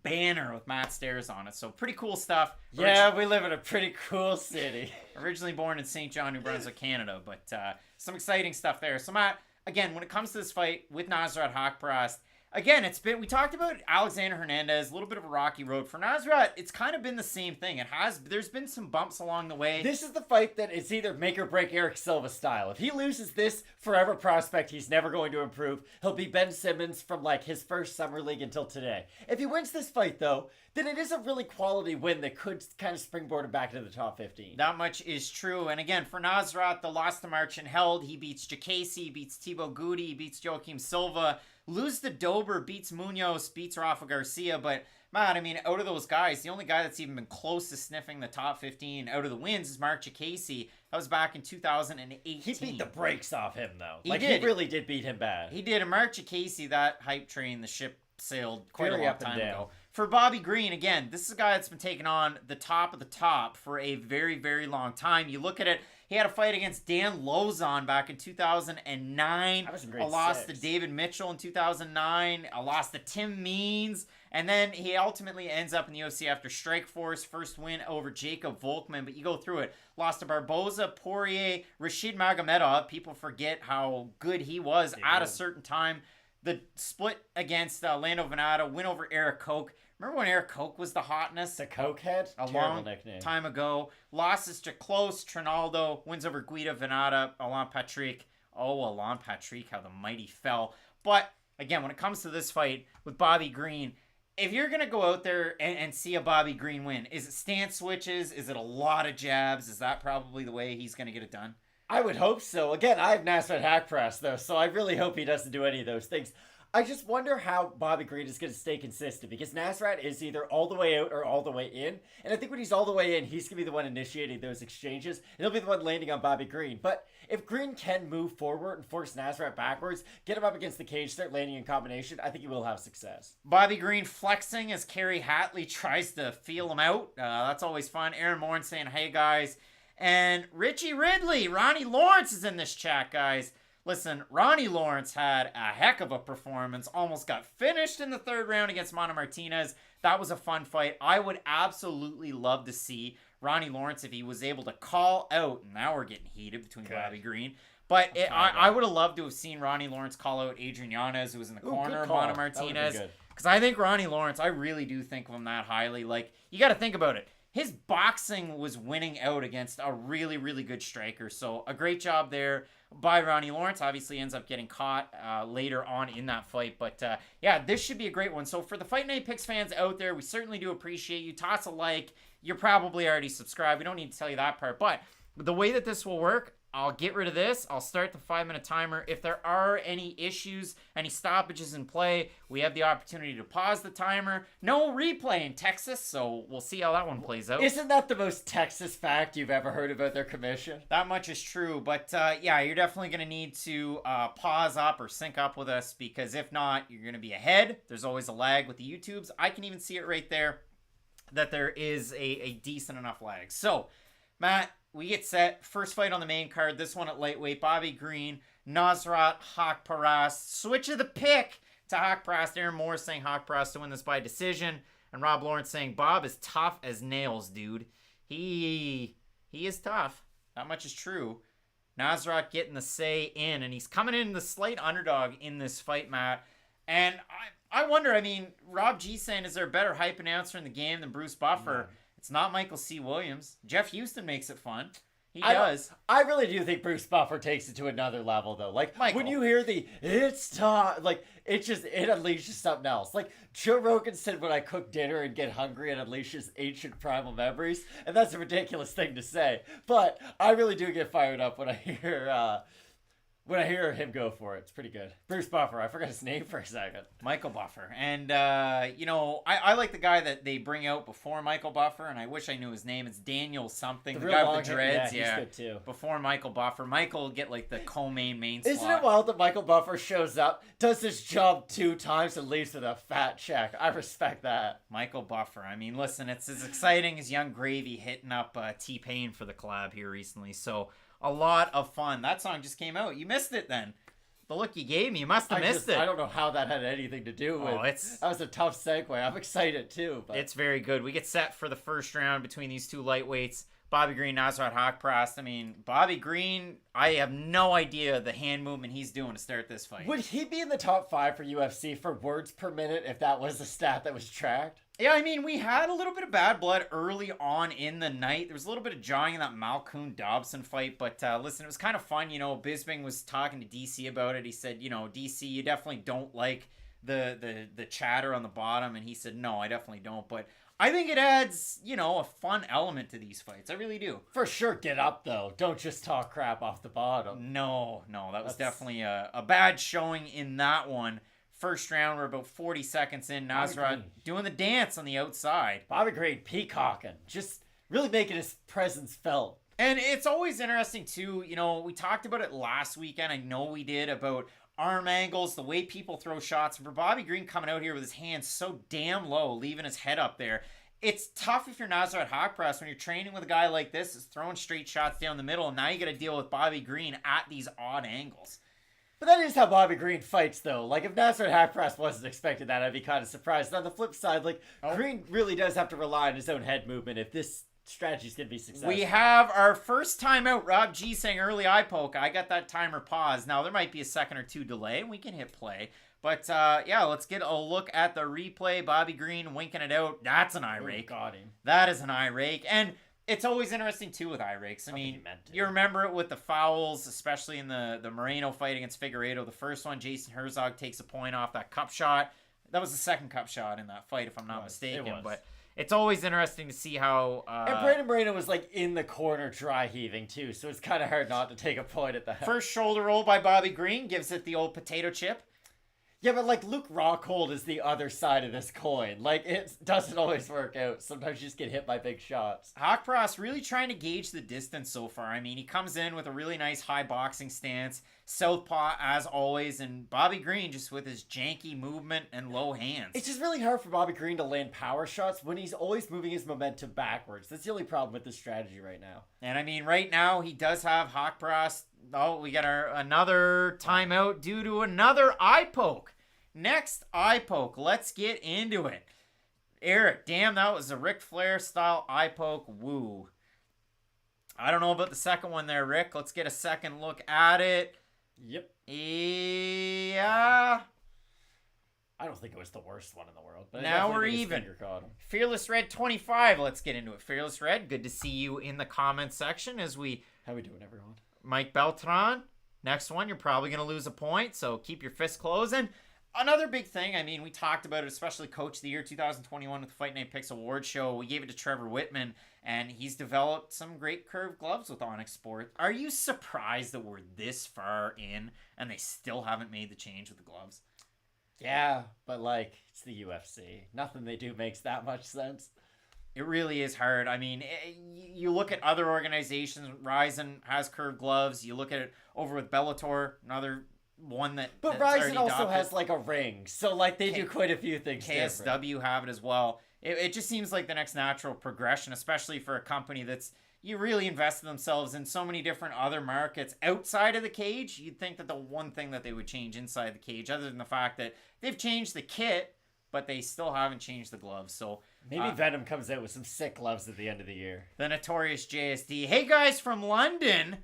banner with Matt Stairs on it. So pretty cool stuff. Yeah, we live in a pretty cool city. Originally born in St. John, New Brunswick, Canada. But some exciting stuff there. So Matt, again, when it comes to this fight with Nasrat Haqparast, again, we talked about Alexander Hernandez, a little bit of a rocky road. For Nasrat, it's kind of been the same thing. There's been some bumps along the way. This is the fight that is either make or break Eric Silva style. If he loses this, forever prospect, he's never going to improve. He'll be Ben Simmons from like his first summer league until today. If he wins this fight though, then it is a really quality win that could kind of springboard him back into the top 15. That much is true. And again, for Nasrat, the loss to Marchand Held, he beats Jacasey, beats Thibaut Goudy, beats Joaquim Silva. Lose to Dober, beats Munoz, beats Rafa Garcia. But, man, I mean, out of those guys, the only guy that's even been close to sniffing the top 15 out of the wins is Mark Jacasey. That was back in 2018. He beat the brakes off him, though. He really did beat him bad. He did. And Mark Jacasey, that hype train, the ship sailed quite Very a long up and time down. ago. For Bobby Green, again, this is a guy that's been taking on the top of the top for a very, very long time. You look at it, he had a fight against Dan Lozon back in 2009. That was a great a loss six. to David Mitchell in 2009. A loss to Tim Means. And then he ultimately ends up in the UFC after Strikeforce. First win over Jacob Volkman. But you go through it. Lost to Barboza, Poirier, Rashid Magomedov. People forget how good he was at a certain time. The split against Lando Venata, win over Eric Koch. Remember when Eric Koch was the hotness? The Cokehead? A Terrible long nickname. time ago. Losses to Close, Trinaldo, wins over Guida Venata, Alain Patrick. Oh, Alain Patrick, how the mighty fell. But, again, when it comes to this fight with Bobby Green, if you're going to go out there and see a Bobby Green win, is it stance switches? Is it a lot of jabs? Is that probably the way he's going to get it done? I would hope so. Again, I have Nasrat Haqparast, though, so I really hope he doesn't do any of those things. I just wonder how Bobby Green is going to stay consistent, because Nasrat is either all the way out or all the way in. And I think when he's all the way in, he's going to be the one initiating those exchanges. And he'll be the one landing on Bobby Green. But if Green can move forward and force Nasrat backwards, get him up against the cage, start landing in combination, I think he will have success. Bobby Green flexing as Kerry Hatley tries to feel him out. That's always fun. Aaron Morin saying, hey, guys. And Richie Ridley, Ronnie Lawrence is in this chat, guys. Listen, Ronnie Lawrence had a heck of a performance. Almost got finished in the third round against Mana Martinez. That was a fun fight. I would absolutely love to see Ronnie Lawrence if he was able to call out. Now we're getting heated between Bobby Green. But I would have loved to have seen Ronnie Lawrence call out Adrian Yanez, who was in the corner of Mana Martinez. Because I think Ronnie Lawrence, I really do think of him that highly. Like, you got to think about it. His boxing was winning out against a really, really good striker. So a great job there by Ronnie Lawrence. Obviously ends up getting caught later on in that fight. But yeah, this should be a great one. So for the Fight Night Picks fans out there, we certainly do appreciate you. Toss a like. You're probably already subscribed. We don't need to tell you that part. But the way that this will work, I'll get rid of this. I'll start the 5-minute timer. If there are any issues, any stoppages in play, we have the opportunity to pause the timer. No replay in Texas, so we'll see how that one plays out. Isn't that the most Texas fact you've ever heard about their commission? That much is true, but yeah, you're definitely going to need to pause up or sync up with us, because if not, you're going to be ahead. There's always a lag with the YouTubes. I can even see it right there that there is a decent enough lag. So, Matt, we get set. First fight on the main card. This one at lightweight. Bobby Green, Nasrat Haqparast. Switch of the pick to Haqparast. Aaron Moore saying Haqparast to win this by decision. And Rob Lawrence saying Bob is tough as nails, dude. He is tough. That much is true. Nasrat getting the say in. And he's coming in the slight underdog in this fight, Matt. And I wonder, I mean, Rob G saying, is there a better hype announcer in the game than Bruce Buffer? No. It's not Michael C. Williams. Jeff Houston makes it fun. He does. I really do think Bruce Buffer takes it to another level, though. Like, Michael, when you hear the, it's time, like, it unleashes something else. Like, Joe Rogan said, when I cook dinner and get hungry, it unleashes ancient primal memories. And that's a ridiculous thing to say. But I really do get fired up when I hear him go for it. It's pretty good. Bruce Buffer. I forgot his name for a second. Michael Buffer. And, you know, I like the guy that they bring out before Michael Buffer, and I wish I knew his name. It's Daniel something. The guy with the dreads. Yeah, he's good too. Before Michael Buffer. Michael will get, like, the co-main Isn't slot. it wild that Michael Buffer shows up, does his job 2 times, and leaves with a fat check? I respect that. Michael Buffer. I mean, listen, it's as exciting as Young Gravy hitting up T-Pain for the collab here recently. So, a lot of fun. That song just came out. You missed it then. The look you gave me, you must have missed it. I don't know how that had anything to do with that was a tough segue. I'm excited too. But. It's very good. We get set for the first round between these two lightweights. Bobby Green, Nasrat Haqparast. I mean, Bobby Green, I have no idea the hand movement he's doing to start this fight. Would he be in the top 5 for UFC for words per minute if that was a stat that was tracked? Yeah, I mean, we had a little bit of bad blood early on in the night. There was a little bit of jawing in that Malkoun-Dobson fight, but listen, it was kind of fun. You know, Bisping was talking to DC about it. He said, you know, DC, you definitely don't like the chatter on the bottom, and he said, no, I definitely don't, but I think it adds, you know, a fun element to these fights. I really do. For sure, get up, though. Don't just talk crap off the bottom. No, that was definitely a bad showing in that one. First round, we're about 40 seconds in. Nasrat doing the dance on the outside. Bobby Green peacocking. Just really making his presence felt. And it's always interesting, too. You know, we talked about it last weekend. I know we did, about arm angles, the way people throw shots. And for Bobby Green coming out here with his hands so damn low, leaving his head up there, it's tough if you're Nasrat Haqparast when you're training with a guy like this, is throwing straight shots down the middle, and now you got to deal with Bobby Green at these odd angles. But that is how Bobby Green fights, though. Like, if Nasrat Haqparast wasn't expecting that, I'd be kind of surprised. And on the flip side, like, Green really does have to rely on his own head movement if this strategy's going to be successful. We have our first timeout. Rob G saying early eye poke. I got that timer paused. Now, there might be a second or two delay, and we can hit play. But yeah, let's get a look at the replay. Bobby Green winking it out. That's an eye rake. Got him. That is an eye rake. And it's always interesting, too, with eye rakes. I mean, you remember it with the fouls, especially in the Moreno fight against Figueiredo. The first one, Jason Herzog takes a point off that cup shot. That was the second cup shot in that fight, if I'm not mistaken. But it's always interesting to see how... and Brandon Moreno was, like, in the corner dry heaving, too, so it's kind of hard not to take a point at that. First shoulder roll by Bobby Green gives it the old potato chip. Yeah, but, like, Luke Rockhold is the other side of this coin. Like, it doesn't always work out. Sometimes you just get hit by big shots. Haqparast really trying to gauge the distance so far. I mean, he comes in with a really nice high boxing stance. Southpaw, as always. And Bobby Green just with his janky movement and low hands. It's just really hard for Bobby Green to land power shots when he's always moving his momentum backwards. That's the only problem with this strategy right now. And, I mean, right now, he does have Haqparast. Oh, we got another timeout due to another eye poke. Next eye poke. Let's get into it. Eric, damn, that was a Ric Flair style eye poke. Woo. I don't know about the second one there, Rick. Let's get a second look at it. Yep. Yeah. I don't think it was the worst one in the world. But now we're even. Fearless Red 25. Let's get into it. Fearless Red, good to see you in the comments section as we... How we doing, everyone? Mike Beltran. Next one, you're probably going to lose a point, so keep your fist closed. And another big thing, I mean, we talked about it, especially Coach of the Year 2021 with the Fight Night Picks Award Show. We gave it to Trevor Whitman, and he's developed some great curved gloves with Onyx Sport. Are you surprised that we're this far in and they still haven't made the change with the gloves? Yeah, but, like, it's the UFC. Nothing they do makes that much sense. It really is hard. I mean, you look at other organizations. Ryzen has curved gloves. You look at it over with Bellator, another one that. But Ryzen also has like a ring, so like they do quite a few things. KSW different. have it as well. It just seems like the next natural progression, especially for a company that's really invested themselves in so many different other markets outside of the cage. You'd think that the one thing that they would change inside the cage, other than the fact that they've changed the kit, but they still haven't changed the gloves. So maybe Venom comes out with some sick gloves at the end of the year. The notorious JSD. Hey guys from London.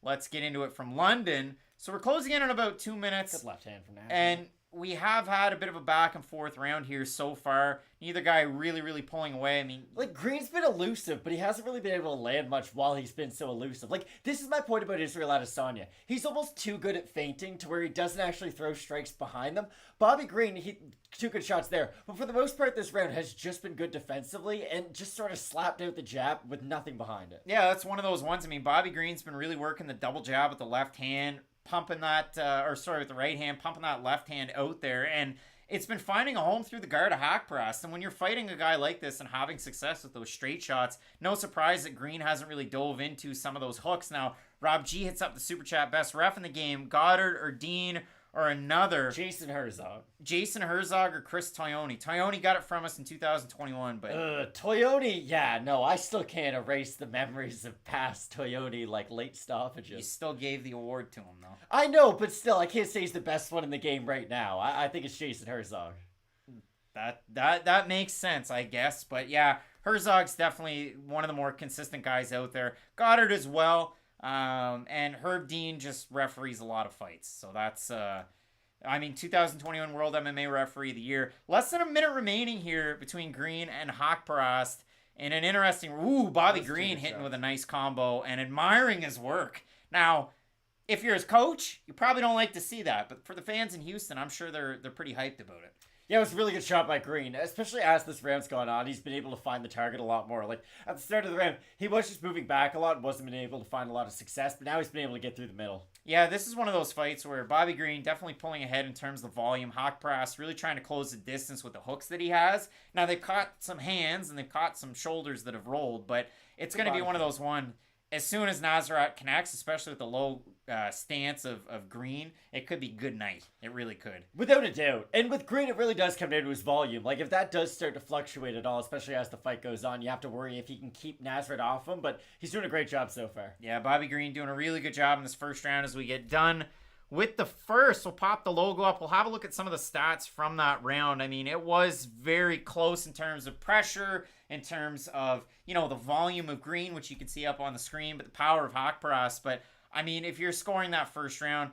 Let's get into it from London. So we're closing in about 2 minutes. Good left hand from now. And we have had a bit of a back and forth round here so far. Neither guy really pulling away. I mean, like, Green's been elusive, but he hasn't really been able to land much while he's been so elusive. Like, this is my point about Israel Adesanya. He's almost too good at feinting to where he doesn't actually throw strikes behind them. Bobby Green, he two good shots there, but for the most part this round has just been good defensively and just sort of slapped out the jab with nothing behind it. Yeah, that's one of those ones. I mean, Bobby Green's been really working the double jab with the left hand, pumping that, with the right hand, pumping that left hand out there, and it's been finding a home through the guard of Haqparast. And when you're fighting a guy like this and having success with those straight shots, no surprise that Green hasn't really dove into some of those hooks. Now, Rob G hits up the super chat, best ref in the game, Goddard or Dean or another. Jason Herzog or Chris Toyoni. Toyoni got it from us in 2021, but Toyoni, yeah, no, I still can't erase the memories of past Toyoni, like, late stoppages. You still gave the award to him, though. I know, but still, I can't say he's the best one in the game right now. I think it's Jason Herzog. That makes sense, I guess. But yeah, Herzog's definitely one of the more consistent guys out there. Goddard as well. And Herb Dean just referees a lot of fights. So that's, 2021 World MMA Referee of the Year. Less than a minute remaining here between Green and Haqparast. And an interesting, Bobby Green hitting with a nice combo and admiring his work. Now, if you're his coach, you probably don't like to see that. But for the fans in Houston, I'm sure they're pretty hyped about it. Yeah, it was a really good shot by Green, especially as this round's gone on. He's been able to find the target a lot more. Like, at the start of the round, he was just moving back a lot and wasn't been able to find a lot of success, but now he's been able to get through the middle. Yeah, this is one of those fights where Bobby Green definitely pulling ahead in terms of the volume. Haqparast really trying to close the distance with the hooks that he has. Now, they've caught some hands and they've caught some shoulders that have rolled, but it's going to be one of those as soon as Nasrat connects, especially with the low stance of Green, it could be good night. It really could. Without a doubt. And with Green, it really does come down to his volume. Like, if that does start to fluctuate at all, especially as the fight goes on, you have to worry if he can keep Nasrat off him, but he's doing a great job so far. Yeah, Bobby Green doing a really good job in this first round. As we get done with the first, we'll pop the logo up. We'll have a look at some of the stats from that round. I mean, it was very close in terms of pressure, in terms of, the volume of Green, which you can see up on the screen, but the power of Haqparast. But, I mean, if you're scoring that first round,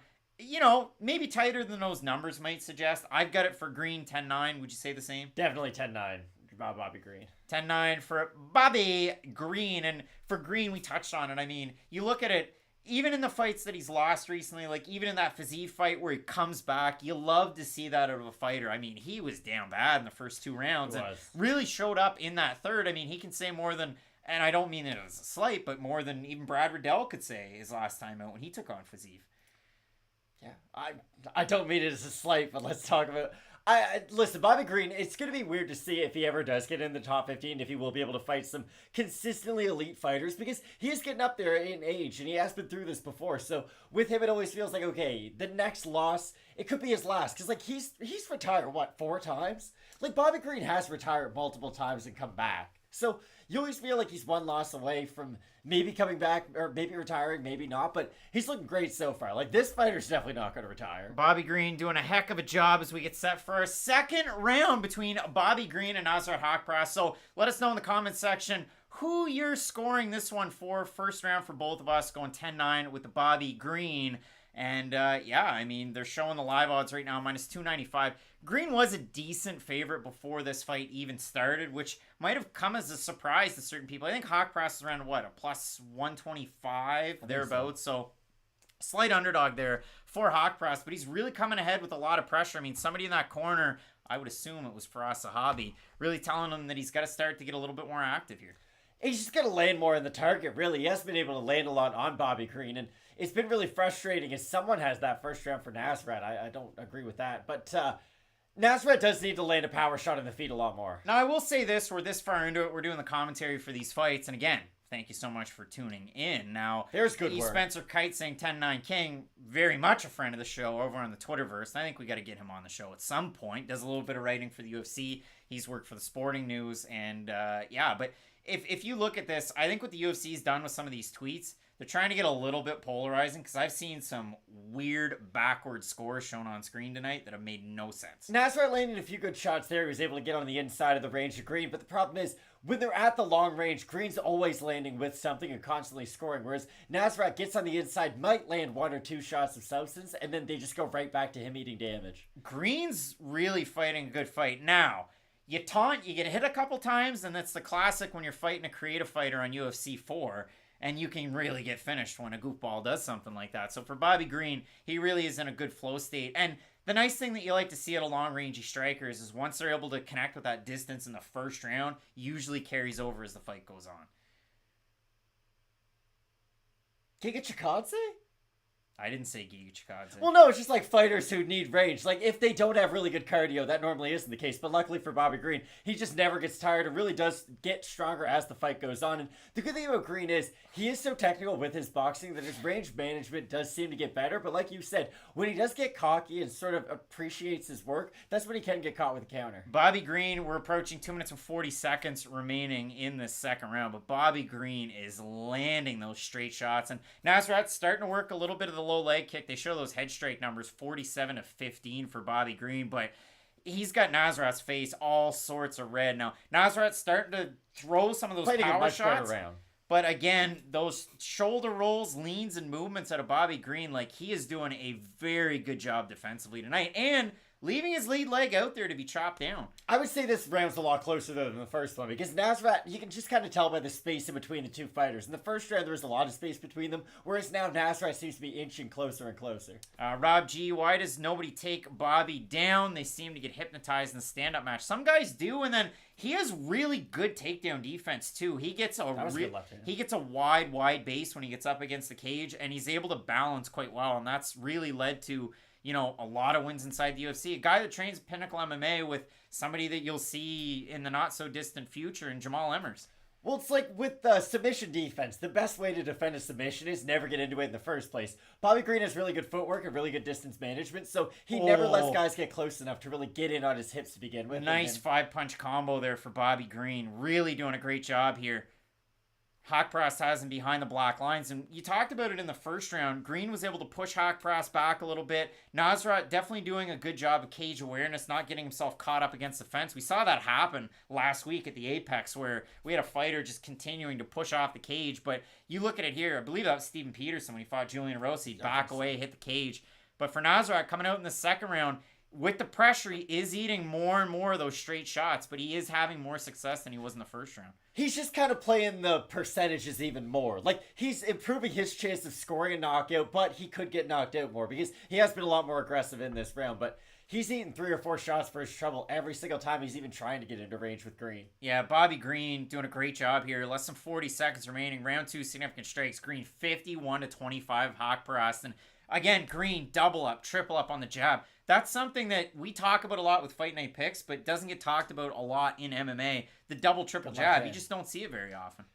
maybe tighter than those numbers might suggest. I've got it for Green 10-9. Would you say the same? Definitely 10-9. Bobby Green. 10-9 for Bobby Green. And for Green, we touched on it. I mean, you look at it, even in the fights that he's lost recently, like even in that Fiziev fight where he comes back, you love to see that out of a fighter. I mean, he was down bad in the first 2 rounds and really showed up in that third. I mean, he can say more than, and I don't mean it as a slight, but more than even Brad Riddell could say his last time out when he took on Fiziev. Yeah, I don't mean it as a slight, but let's talk about. Listen, Bobby Green. It's gonna be weird to see if he ever does get in the top 15, if he will be able to fight some consistently elite fighters, because he is getting up there in age and he has been through this before. So with him, it always feels like, okay, the next loss, it could be his last, because like he's retired 4 times. Like Bobby Green has retired multiple times and come back. So you always feel like he's 1 loss away from maybe coming back or maybe retiring, maybe not, but he's looking great so far. Like, this fighter's definitely not going to retire. Bobby Green doing a heck of a job as we get set for a second round between Bobby Green and Nasrat Haqparast. So let us know in the comments section who you're scoring this one for. First round for both of us, going 10-9 with the Bobby Green. And yeah, I mean, they're showing the live odds right now, minus 295. Green was a decent favorite before this fight even started, which might have come as a surprise to certain people. I think Haqparast is around, a plus 125, thereabouts. So slight underdog there for Haqparast, but he's really coming ahead with a lot of pressure. I mean, somebody in that corner, I would assume it was Firas Zahabi, really telling him that he's got to start to get a little bit more active here. He's just going to land more in the target, really. He hasn't been able to land a lot on Bobby Green, and it's been really frustrating as someone has that first round for Nasrat. I don't agree with that, but Nasrat does need to land a power shot in the feet a lot more. Now, I will say this, we're this far into it, we're doing the commentary for these fights, and again, thank you so much for tuning in. Now, there's good work. Spencer Kite saying 10-9 King, very much a friend of the show over on the Twitterverse. I think we got to get him on the show at some point. Does a little bit of writing for the UFC. He's worked for the Sporting News, and yeah, but if you look at this, I think what the UFC's done with some of these tweets, they're trying to get a little bit polarizing, because I've seen some weird backward scores shown on screen tonight that have made no sense. Nasrat landed a few good shots there. He was able to get on the inside of the range of Green, but the problem is, when they're at the long range, Green's always landing with something and constantly scoring, whereas Nasrat gets on the inside, might land 1 or 2 shots of substance, and then they just go right back to him eating damage. Green's really fighting a good fight. Now, you taunt, you get hit a couple times, and that's the classic when you're fighting a creative fighter on UFC 4, and you can really get finished when a goofball does something like that. So for Bobby Green, he really is in a good flow state. And the nice thing that you like to see at a long-rangey striker is once they're able to connect with that distance in the first round, usually carries over as the fight goes on. Giga Chikadze? I didn't say Giga Chikadze. Well, no, it's just like fighters who need range. Like, if they don't have really good cardio, that normally isn't the case. But luckily for Bobby Green, he just never gets tired and really does get stronger as the fight goes on. And the good thing about Green is he is so technical with his boxing that his range management does seem to get better. But like you said, when he does get cocky and sort of appreciates his work, that's when he can get caught with a counter. Bobby Green, we're approaching 2 minutes and 40 seconds remaining in this second round. But Bobby Green is landing those straight shots. And Nasrat's starting to work a little bit of the low leg kick. They show those head strike numbers, 47 of 15 for Bobby Green, but he's got Nasrat's face all sorts of red. Now, Nasrat's starting to throw some of those power shots, but again, those shoulder rolls, leans, and movements out of Bobby Green, like, he is doing a very good job defensively tonight, and leaving his lead leg out there to be chopped down. I would say this round's a lot closer, though, than the first one, because Nasrat, you can just kind of tell by the space in between the two fighters. In the first round, there was a lot of space between them, whereas now Nasrat seems to be inching closer and closer. Rob G, why does nobody take Bobby down? They seem to get hypnotized in the stand-up match. Some guys do, and then he has really good takedown defense, too. He gets a wide base when he gets up against the cage, and he's able to balance quite well, and that's really led to, you know, a lot of wins inside the UFC. A guy that trains Pinnacle MMA with somebody that you'll see in the not-so-distant future in Jamal Emmers. Well, it's like with submission defense, the best way to defend a submission is never get into it in the first place. Bobby Green has really good footwork and really good distance management, so he never lets guys get close enough to really get in on his hips to begin with. Nice 5-punch combo there for Bobby Green. Really doing a great job here. Haqparast has him behind the black lines, and you talked about it in the first round. Green was able to push Haqparast back a little bit. Nasrat definitely doing a good job of cage awareness, not getting himself caught up against the fence. We saw that happen last week at the Apex, where we had a fighter just continuing to push off the cage, but you look at it here, I believe that was Steven Peterson when he fought Julian Rossi, back away, hit the cage. But for Nasrat coming out in the second round, with the pressure, he is eating more and more of those straight shots, but he is having more success than he was in the first round. He's just kind of playing the percentages even more. Like, he's improving his chance of scoring a knockout, but he could get knocked out more because he has been a lot more aggressive in this round. But he's eating 3 or 4 shots for his trouble every single time he's even trying to get into range with Green. Yeah, Bobby Green doing a great job here. Less than 40 seconds remaining. Round 2, significant strikes. Green 51-25, Haqparast. And again, Green double up, triple up on the jab. That's something that we talk about a lot with Fight Night Picks, but doesn't get talked about a lot in MMA. The double, triple jab. You just don't see it very often.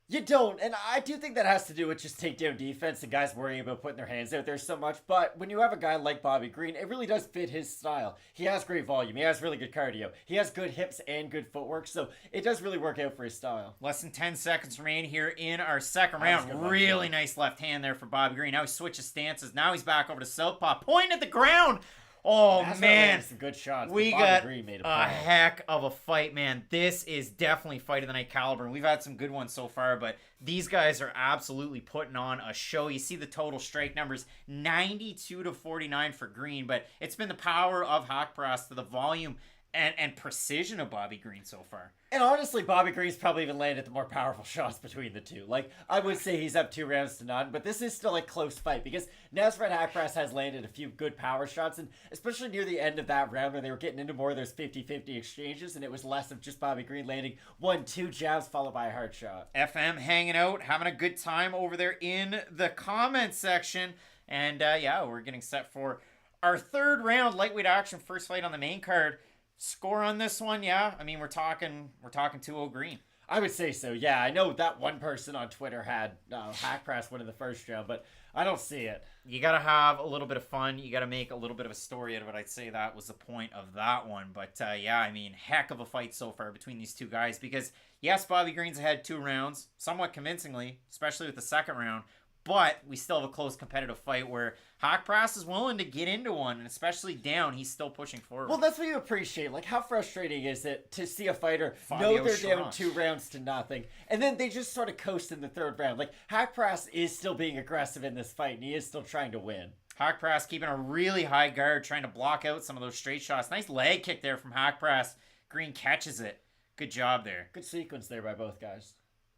You don't, and I do think that has to do with just takedown defense and guys worrying about putting their hands out there so much, but when you have a guy like Bobby Green, it really does fit his style. He has great volume, he has really good cardio, he has good hips and good footwork, so it does really work out for his style. Less than 10 seconds remain here in our second round. Really nice left hand there for Bobby Green. Now he switches stances. Now he's back over to southpaw, pointing at the ground. Oh, man. Some good shots. We got a heck of a fight, man. This is definitely fight of the night caliber. And we've had some good ones so far, but these guys are absolutely putting on a show. You see the total strike numbers, 92-49 for Green, but it's been the power of Haqparast to the volume and precision of Bobby Green so far. And honestly, Bobby Green's probably even landed the more powerful shots between the two. Like, I would say he's up 2-0, but this is still a close fight because Nasrat Haqparast has landed a few good power shots, and especially near the end of that round where they were getting into more of those 50-50 exchanges, and it was less of just Bobby Green landing 1-2 jabs followed by a hard shot. FM hanging out, having a good time over there in the comment section. And yeah, we're getting set for our third round lightweight action, first fight on the main card. Score on this one, yeah. I mean, we're talking 2-0 Green. I would say so, yeah. I know that one person on Twitter had Haqparast winning the first round, but I don't see it. You got to have a little bit of fun. You got to make a little bit of a story out of it. I'd say that was the point of that one. But yeah, I mean, heck of a fight so far between these two guys because, yes, Bobby Green's ahead 2 rounds, somewhat convincingly, especially with the second round. But we still have a close competitive fight where Haqparast is willing to get into one, and especially down, he's still pushing forward. Well, that's what you appreciate. Like, how frustrating is it to see a fighter know they're down 2-0, and then they just sort of coast in the third round? Like, Haqparast is still being aggressive in this fight, and he is still trying to win. Haqparast keeping a really high guard, trying to block out some of those straight shots. Nice leg kick there from Haqparast. Green catches it. Good job there. Good sequence there by both guys.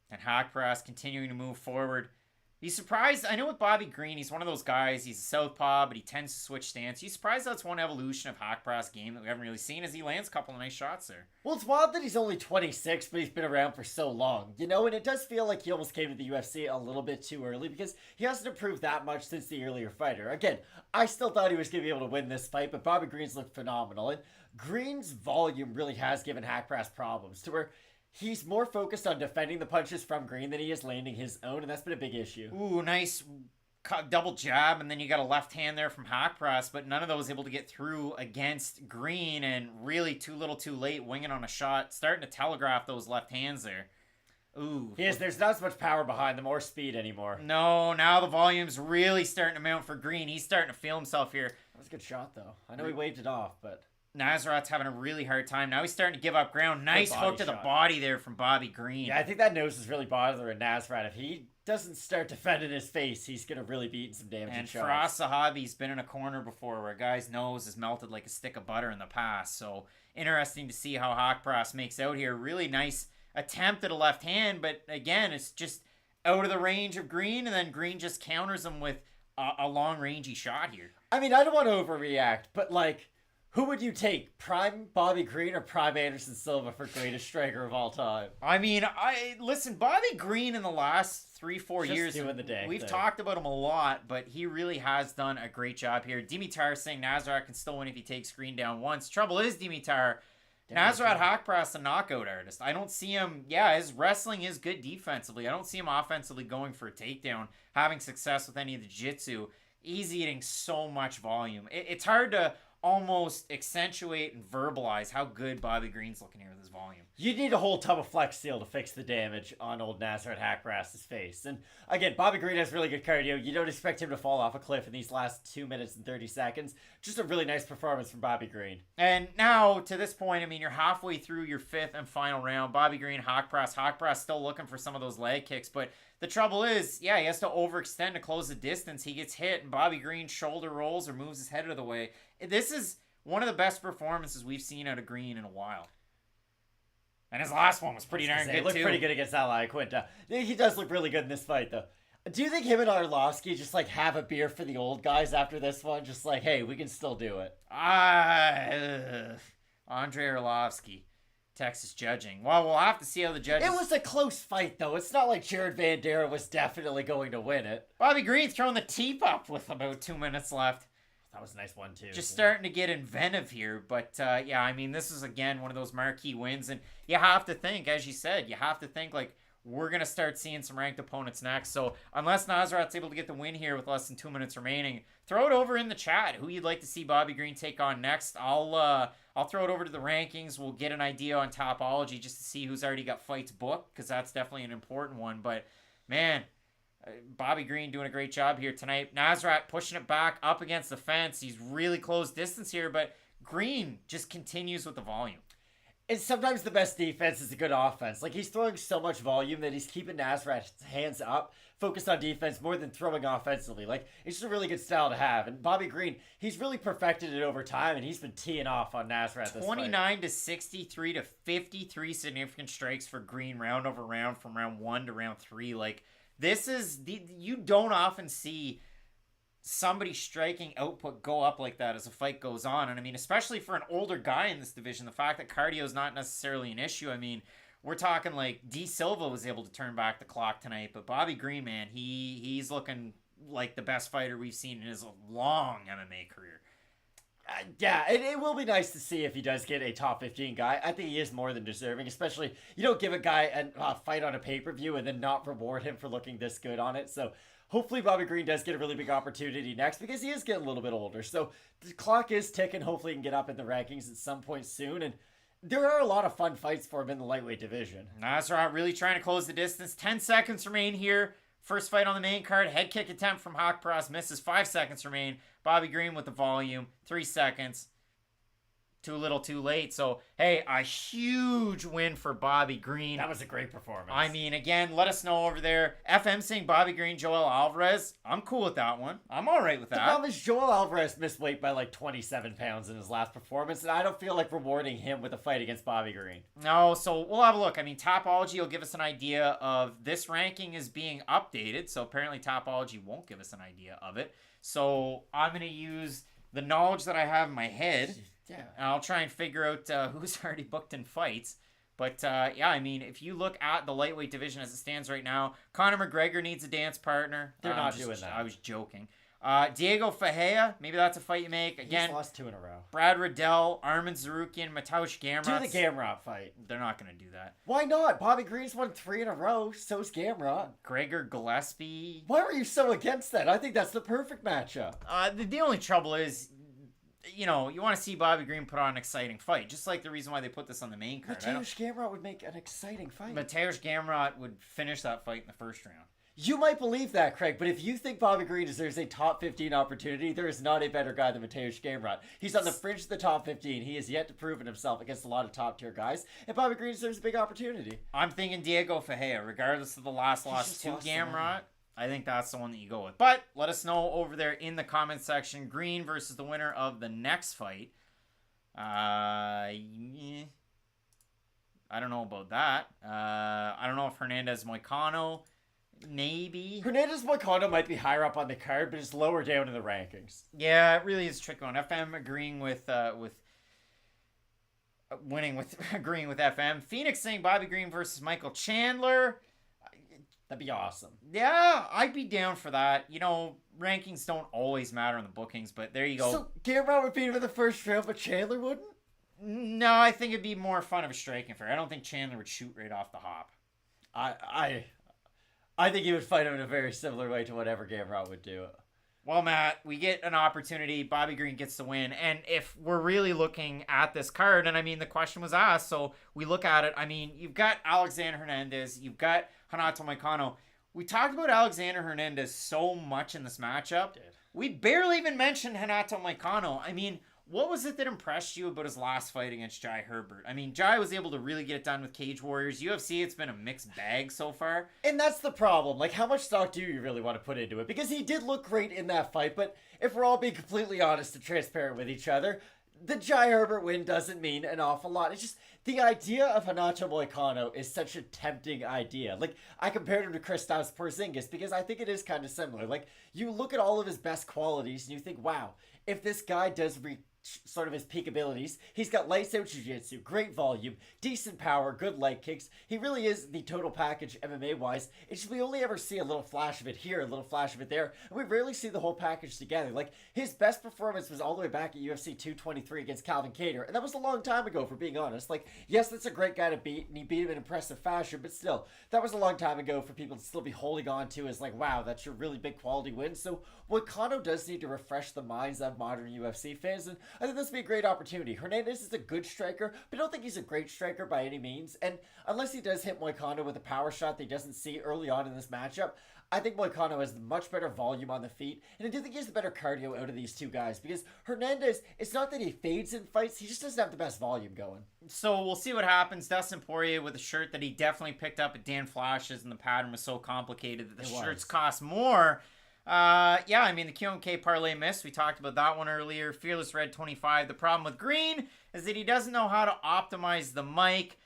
And Haqparast continuing to move forward. He's surprised. I know with Bobby Green, he's one of those guys. He's a southpaw, but he tends to switch stance. He's surprised that's one evolution of Haqparast's game that we haven't really seen as he lands a couple of nice shots there. Well, it's wild that he's only 26, but he's been around for so long. You know, and it does feel like he almost came to the UFC a little bit too early because he hasn't improved that much since the earlier fighter. Again, I still thought he was going to be able to win this fight, but Bobby Green's looked phenomenal. And Green's volume really has given Haqparast problems to where he's more focused on defending the punches from Green than he is landing his own, and that's been a big issue. Ooh, nice double jab, and then you got a left hand there from Haqparast, but none of those able to get through against Green, and really too little too late, winging on a shot, starting to telegraph those left hands there. Ooh. Yes, there's not as much power behind them or speed anymore. No, now the volume's really starting to mount for Green. He's starting to feel himself here. That was a good shot, though. I know he waved it off, but Nasrat's having a really hard time. Now he's starting to give up ground. Nice hook to the body there from Bobby Green. Yeah, I think that nose is really bothering Nasrat. If he doesn't start defending his face, he's going to really be eating some damage. And Firas Zahabi's been in a corner before where a guy's nose is melted like a stick of butter in the past. So interesting to see how Haqparast makes out here. Really nice attempt at a left hand, but again, it's just out of the range of Green, and then Green just counters him with a long-rangey shot here. I mean, I don't want to overreact, but like, who would you take, prime Bobby Green or prime Anderson Silva for greatest striker of all time? I mean, listen, Bobby Green in the last 3-4 years, doing the dang we've thing. talked about him a lot, but he really has done a great job here. Dimitar saying Nasrat can still win if he takes Green down once. Trouble is, Dimitar, Nasrat Haqparast a knockout artist. I don't see him, his wrestling is good defensively. I don't see him offensively going for a takedown, having success with any of the jiu-jitsu. He's eating so much volume. It's hard to almost accentuate and verbalize how good Bobby Green's looking here with his volume. You need a whole tub of Flex Seal to fix the damage on old Nasrat Haqparast's face. And again, Bobby Green has really good cardio. You don't expect him to fall off a cliff in these last 2 minutes and 30 seconds. Just a really nice performance from Bobby Green. And now, to this point, I mean, you're halfway through your fifth and final round. Bobby Green, Haqparast still looking for some of those leg kicks, but The trouble is, yeah, he has to overextend to close the distance. He gets hit, and Bobby Green shoulder rolls or moves his head out of the way. This is one of the best performances we've seen out of Green in a while. And his last one was pretty darn good, He looked too. pretty good against Ally Quinta. He does look really good in this fight, though. Do you think him and Arlovsky just, like, have a beer for the old guys after this one? Just like, hey, we can still do it. Andre Arlovsky. Texas judging. Well, we'll have to see how the judges... It was a close fight, though. It's not like Jared Vanderaa was definitely going to win it. Bobby Green throwing the teep up with about 2 minutes left. That was a nice one, too. Just starting to get inventive here. But, yeah, I mean, this is, again, one of those marquee wins. And you have to think, as you said, like, we're going to start seeing some ranked opponents next. So, unless Nasrat's able to get the win here with less than 2 minutes remaining, throw it over in the chat. Who you'd like to see Bobby Green take on next. I'll throw it over to the rankings. We'll get an idea on Topology just to see who's already got fights booked, because that's definitely an important one. But, man, Bobby Green doing a great job here tonight. Nasrat pushing it back up against the fence. He's really close distance here, but Green just continues with the volume. And sometimes the best defense is a good offense. Like, he's throwing so much volume that he's keeping Nasrat's hands up, focused on defense more than throwing offensively. Like, it's just a really good style to have. And Bobby Green, he's really perfected it over time, and he's been teeing off on Nasrat this 29 to 63 to 53 significant strikes for Green round over round from round 1 to round 3. Like, this is... You don't often see somebody striking output go up like that as the fight goes on. And I mean, especially for an older guy in this division, the fact that cardio is not necessarily an issue. I mean, we're talking like D Silva was able to turn back the clock tonight, but Bobby Green, man, he's looking like the best fighter we've seen in his long MMA career. Yeah, it will be nice to see if he does get a top 15 guy. I think he is more than deserving, especially you don't give a guy a fight on a pay-per-view and then not reward him for looking this good on it. So hopefully Bobby Green does get a really big opportunity next, because he is getting a little bit older. So the clock is ticking. Hopefully he can get up in the rankings at some point soon. And there are a lot of fun fights for him in the lightweight division. Nasrat really trying to close the distance. 10 seconds remain here. First fight on the main card. Head kick attempt from Haqparast misses. 5 seconds remain. Bobby Green with the volume. 3 seconds. Too little, too late. So, hey, a huge win for Bobby Green. That was a great performance. I mean, again, let us know over there. FM saying Bobby Green, Joel Alvarez. I'm cool with that one. I'm all right with that. The problem is Joel Alvarez missed weight by like 27 pounds in his last performance, and I don't feel like rewarding him with a fight against Bobby Green. No, so we'll have a look. I mean, Topology will give us an idea of this ranking is being updated, so apparently Topology won't give us an idea of it. So I'm going to use the knowledge that I have in my head. Yeah. And I'll try and figure out who's already booked in fights. But, yeah, I mean, if you look at the lightweight division as it stands right now, Conor McGregor needs a dance partner. They're not doing that. I was joking. Diego Ferreira, maybe that's a fight you make. Again, he's lost 2 in a row. Brad Riddell, Armin Zarukian, Mateusz Gamrot. Do the Gamrot fight. They're not going to do that. Why not? Bobby Green's won 3 in a row. So's Gamrot. Gregor Gillespie. Why were you so against that? I think that's the perfect matchup. The only trouble is, you know, you want to see Bobby Green put on an exciting fight, just like the reason why they put this on the main card. Mateusz Gamrot would make an exciting fight. Mateusz Gamrot would finish that fight in the first round. You might believe that, Craig, but if you think Bobby Green deserves a top 15 opportunity, there is not a better guy than Mateusz Gamrot. He's on the fringe of the top 15. He has yet to prove himself against a lot of top-tier guys, and Bobby Green deserves a big opportunity. I'm thinking Diego Ferreira, regardless of the last loss to lost Gamrot. I think that's the one that you go with. But let us know over there in the comment section. Green versus the winner of the next fight. I don't know about that. I don't know if Hernandez Moicano, maybe. Hernandez Moicano might be higher up on the card, but it's lower down in the rankings. Yeah, it really is a tricky one. FM agreeing with agreeing with FM. Phoenix saying Bobby Green versus Michael Chandler. That'd be awesome. Yeah, I'd be down for that. You know, rankings don't always matter in the bookings, but there you go. So Gamrot would beat him in the first round, but Chandler wouldn't? No, I think it'd be more fun of a striking affair. I don't think Chandler would shoot right off the hop. I think he would fight him in a very similar way to whatever Gamrot would do. Well, Matt, we get an opportunity. Bobby Green gets the win. And if we're really looking at this card, and I mean, the question was asked, so we look at it. I mean, you've got Alexander Hernandez. You've got Renato Moicano. We talked about Alexander Hernandez so much in this matchup. We barely even mentioned Renato Moicano. I mean, What was it that impressed you about his last fight against Jai Herbert? I mean, Jai was able to really get it done with Cage Warriors. UFC, it's been a mixed bag so far. And that's the problem. Like, how much stock do you really want to put into it? Because he did look great in that fight, but if we're all being completely honest and transparent with each other, the Jai Herbert win doesn't mean an awful lot. It's just the idea of Renato Moicano is such a tempting idea. Like, I compared him to Kristaps Porzingis because I think it is kind of similar. Like, you look at all of his best qualities and you think, wow, if this guy does reach sort of his peak abilities, he's got lights out jiu-jitsu, great volume, decent power, good leg kicks. He really is the total package MMA-wise. It's just we only ever see a little flash of it here, a little flash of it there, and we rarely see the whole package together. Like, his best performance was all the way back at UFC 223 against Calvin Kattar, and that was a long time ago, for being honest. Like, yes, that's a great guy to beat, and he beat him in impressive fashion, but still, that was a long time ago for people to still be holding on to as like, wow, that's your really big quality win. So Moicano does need to refresh the minds of modern UFC fans, and I think this would be a great opportunity. Hernandez is a good striker, but I don't think he's a great striker by any means. And unless he does hit Moicano with a power shot that he doesn't see early on in this matchup, I think Moicano has much better volume on the feet. And I do think he has the better cardio out of these two guys. Because Hernandez, it's not that he fades in fights, he just doesn't have the best volume going. So we'll see what happens. Dustin Poirier with a shirt that he definitely picked up at Dan Flash's, and the pattern was so complicated that the shirts cost more. Yeah, I mean, the QMK parlay missed. We talked about that one earlier. Fearless Red 25. The problem with Green is that he doesn't know how to optimize the mic.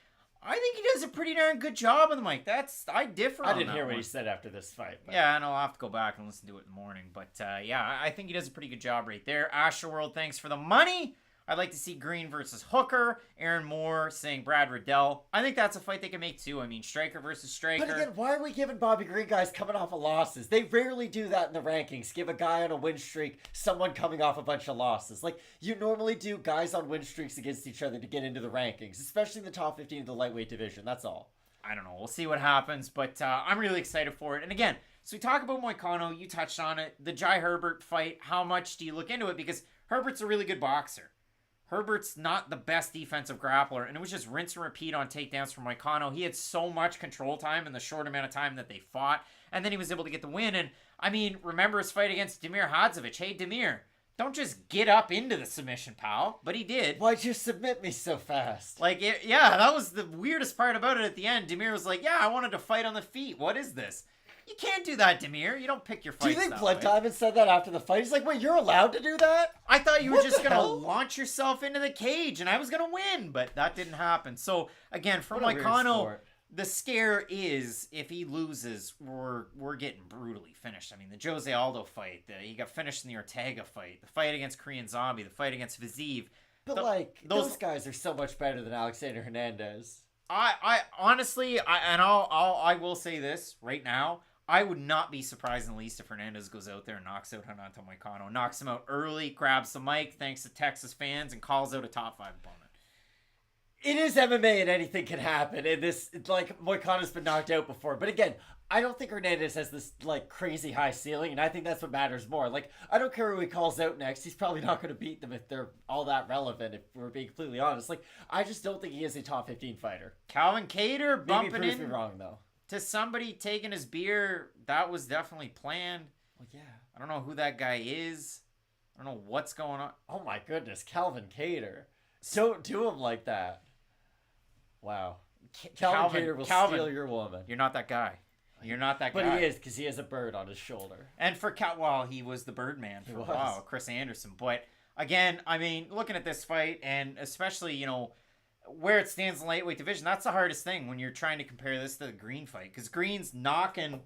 I think he does a pretty darn good job on the mic. I differ on that. I didn't hear what he said after this fight. But... yeah, and I'll have to go back and listen to it in the morning. But yeah, I think he does a pretty good job right there. Astroworld, thanks for the money. I'd like to see Green versus Hooker. Aaron Moore saying Brad Riddell. I think that's a fight they can make too. I mean, striker versus striker. But again, why are we giving Bobby Green guys coming off of losses? They rarely do that in the rankings. Give a guy on a win streak someone coming off a bunch of losses. Like, you normally do guys on win streaks against each other to get into the rankings, especially in the top 15 of the lightweight division. That's all. I don't know. We'll see what happens, but I'm really excited for it. And again, so we talk about Moicano. You touched on it. The Jai Herbert fight. How much do you look into it? Because Herbert's a really good boxer. Herbert's not the best defensive grappler, and it was just rinse and repeat on takedowns from Moicano. He had so much control time in the short amount of time that they fought, and then he was able to get the win. And, I mean, remember his fight against Damir Hadzovic. Hey, Damir, don't just get up into the submission, pal. But he did. Why'd you submit me so fast? Like, yeah, that was the weirdest part about it at the end. Damir was like, yeah, I wanted to fight on the feet. What is this? You can't do that, Damir. You don't pick your fights. Do you think Blood Diamond said that after the fight? He's like, wait, you're allowed to do that? I thought you were just going to launch yourself into the cage and I was going to win, but that didn't happen. So, again, for Moicano, the scare is if he loses, we're getting brutally finished. I mean, the Jose Aldo fight, he got finished in the Ortega fight, the fight against Korean Zombie, the fight against Viziev. But, those guys are so much better than Alexander Hernandez. I honestly, I will say this right now. I would not be surprised in the least if Hernandez goes out there and knocks out Renato Moicano. Knocks him out early, grabs the mic, thanks to Texas fans, and calls out a top 5 opponent. It is MMA and anything can happen. And this, like, Moicano's been knocked out before. But again, I don't think Hernandez has this, like, crazy high ceiling. And I think that's what matters more. Like, I don't care who he calls out next. He's probably not going to beat them if they're all that relevant, if we're being completely honest. Like, I just don't think he is a top 15 fighter. Calvin Kattar bumping in. Maybe proves me wrong, though. To somebody taking his beer, that was definitely planned. Well, yeah. I don't know who that guy is. I don't know what's going on. Oh my goodness, Calvin Kattar. Don't do him like that. Wow. Calvin Kattar will steal your woman. You're not that guy. You're not that guy. But he is, because he has a bird on his shoulder. And for he was the Birdman for a while, Chris Anderson. But again, I mean, looking at this fight, and especially, you know, where it stands in the lightweight division, that's the hardest thing when you're trying to compare this to the Green fight. Because Green's knocking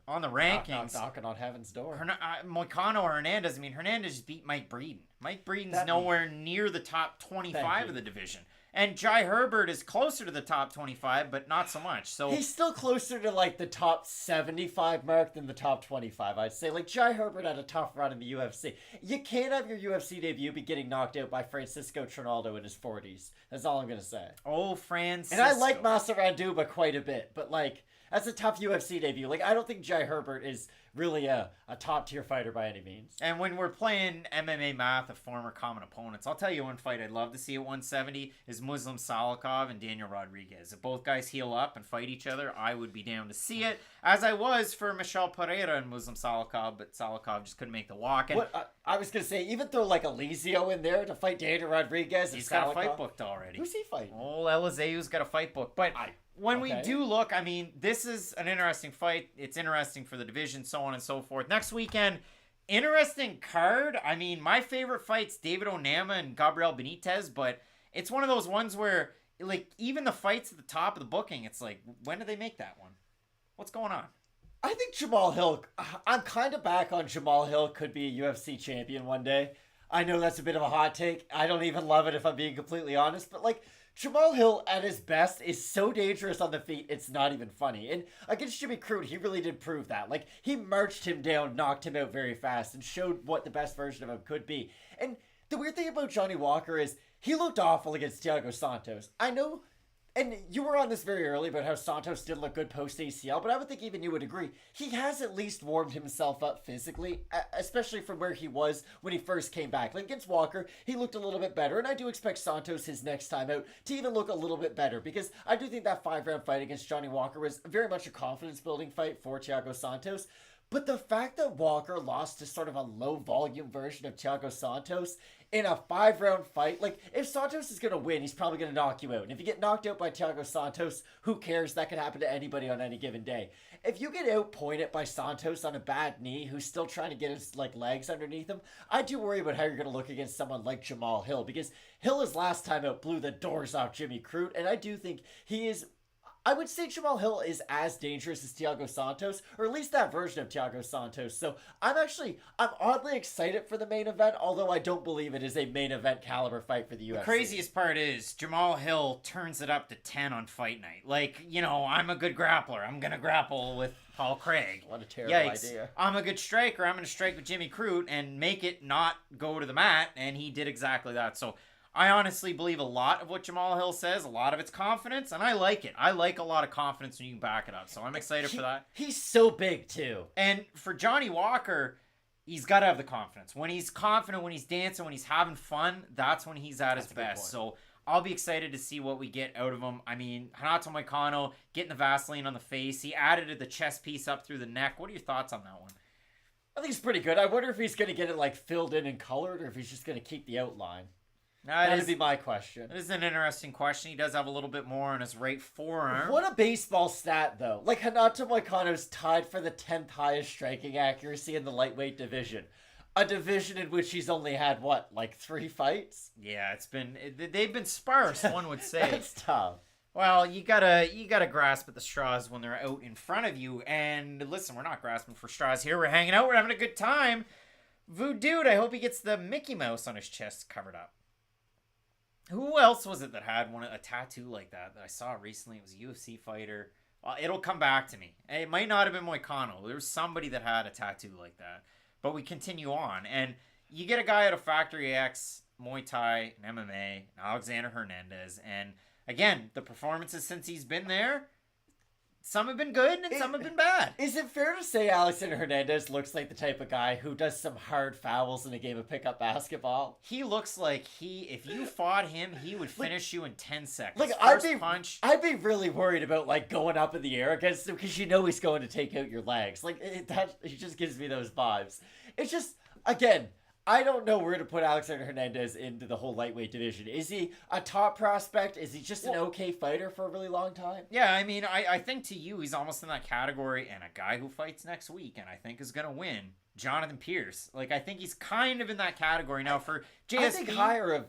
on the rankings. Knocking on heaven's door. Moicano or Hernandez. I mean, Hernandez just beat Mike Breeden. Mike Breeden's nowhere near the top 25 of the division. And Jai Herbert is closer to the top 25, but not so much. So he's still closer to, like, the top 75 mark than the top 25, I'd say. Like, Jai Herbert had a tough run in the UFC. You can't have your UFC debut be getting knocked out by Francisco Trinaldo in his 40s. That's all I'm going to say. Oh, Francisco. And I like Masa Randuba quite a bit, but, like, that's a tough UFC debut. Like, I don't think Jai Herbert is really a top-tier fighter by any means. And when we're playing MMA math of former common opponents, I'll tell you one fight I'd love to see at 170 is Muslim Salikov and Daniel Rodriguez. If both guys heal up and fight each other, I would be down to see it, as I was for Michel Pereira and Muslim Salikov, but Salikov just couldn't make the walk. And I was going to say, even throw like Alizio in there to fight Daniel Rodriguez. He's got a fight booked already. Who's he fighting? Oh, Elizeu's got a fight booked. But when we do look, I mean, this is an interesting fight. It's interesting for the division, so on and so forth. Next weekend, interesting card. I mean, my favorite fight's David Onama and Gabriel Benitez, but it's one of those ones where, like, even the fights at the top of the booking, it's like, when did they make that one? What's going on? I think Jamal Hill, I'm kind of back on Jamal Hill could be a UFC champion one day. I know that's a bit of a hot take. I don't even love it if I'm being completely honest, but like, Jamal Hill at his best is so dangerous on the feet, it's not even funny. And against Jimmy Crute, he really did prove that. Like, he marched him down, knocked him out very fast, and showed what the best version of him could be. And the weird thing about Johnny Walker is he looked awful against Thiago Santos. I know, and you were on this very early about how Santos didn't look good post-ACL, but I would think even you would agree. He has at least warmed himself up physically, especially from where he was when he first came back. Like against Walker, he looked a little bit better, and I do expect Santos his next time out to even look a little bit better, because I do think that 5-round fight against Johnny Walker was very much a confidence-building fight for Thiago Santos. But the fact that Walker lost to sort of a low-volume version of Thiago Santos in a 5-round fight, like, if Santos is going to win, he's probably going to knock you out. And if you get knocked out by Thiago Santos, who cares? That could happen to anybody on any given day. If you get outpointed by Santos on a bad knee, who's still trying to get his, like, legs underneath him, I do worry about how you're going to look against someone like Jamal Hill, because Hill, his last time out, blew the doors off Jimmy Crute, and I do think he is... I would say Jamal Hill is as dangerous as Thiago Santos, or at least that version of Thiago Santos. So I'm oddly excited for the main event, although I don't believe it is a main event caliber fight for the UFC. The craziest part is Jamal Hill turns it up to 10 on fight night. Like, you know, I'm a good grappler. I'm going to grapple with Paul Craig. What a terrible idea. I'm a good striker. I'm going to strike with Jimmy Crute and make it not go to the mat, and he did exactly that. So I honestly believe a lot of what Jamal Hill says. A lot of it's confidence, and I like it. I like a lot of confidence when you can back it up, so I'm excited for that. He's so big, too. And for Johnny Walker, he's got to have the confidence. When he's confident, when he's dancing, when he's having fun, that's when he's at his best. So I'll be excited to see what we get out of him. I mean, Renato Moicano getting the Vaseline on the face. He added the chest piece up through the neck. What are your thoughts on that one? I think it's pretty good. I wonder if he's going to get it, like, filled in and colored, or if he's just going to keep the outline. That'd be my question. It is an interesting question. He does have a little bit more on his right forearm. What a baseball stat, though. Like, Renato Moicano's tied for the 10th highest striking accuracy in the lightweight division. A division in which he's only had, what, like 3 fights? Yeah, they've been sparse, one would say. That's tough. Well, you gotta grasp at the straws when they're out in front of you. And listen, we're not grasping for straws here. We're hanging out. We're having a good time. Dude, I hope he gets the Mickey Mouse on his chest covered up. Who else was it that had a tattoo like that I saw recently? It was a UFC fighter. Well, it'll come back to me. It might not have been Moicano. There was somebody that had a tattoo like that. But we continue on. And you get a guy out of Factory X, Muay Thai, and MMA, and Alexander Hernandez. And again, the performances since he's been there, some have been good and some have been bad. Is it fair to say Alexander Hernandez looks like the type of guy who does some hard fouls in a game of pickup basketball? He looks like if you fought him, he would finish you in 10 seconds. Like, punch. I'd be really worried about, like, going up in the air against him, because you know he's going to take out your legs. Like, he just gives me those vibes. It's just, again, I don't know where to put Alexander Hernandez into the whole lightweight division. Is he a top prospect? Is he just an okay fighter for a really long time? Yeah, I mean, I think to you, he's almost in that category, and a guy who fights next week and I think is going to win, Jonathan Pierce. Like, I think he's kind of in that category now for JSP. I think higher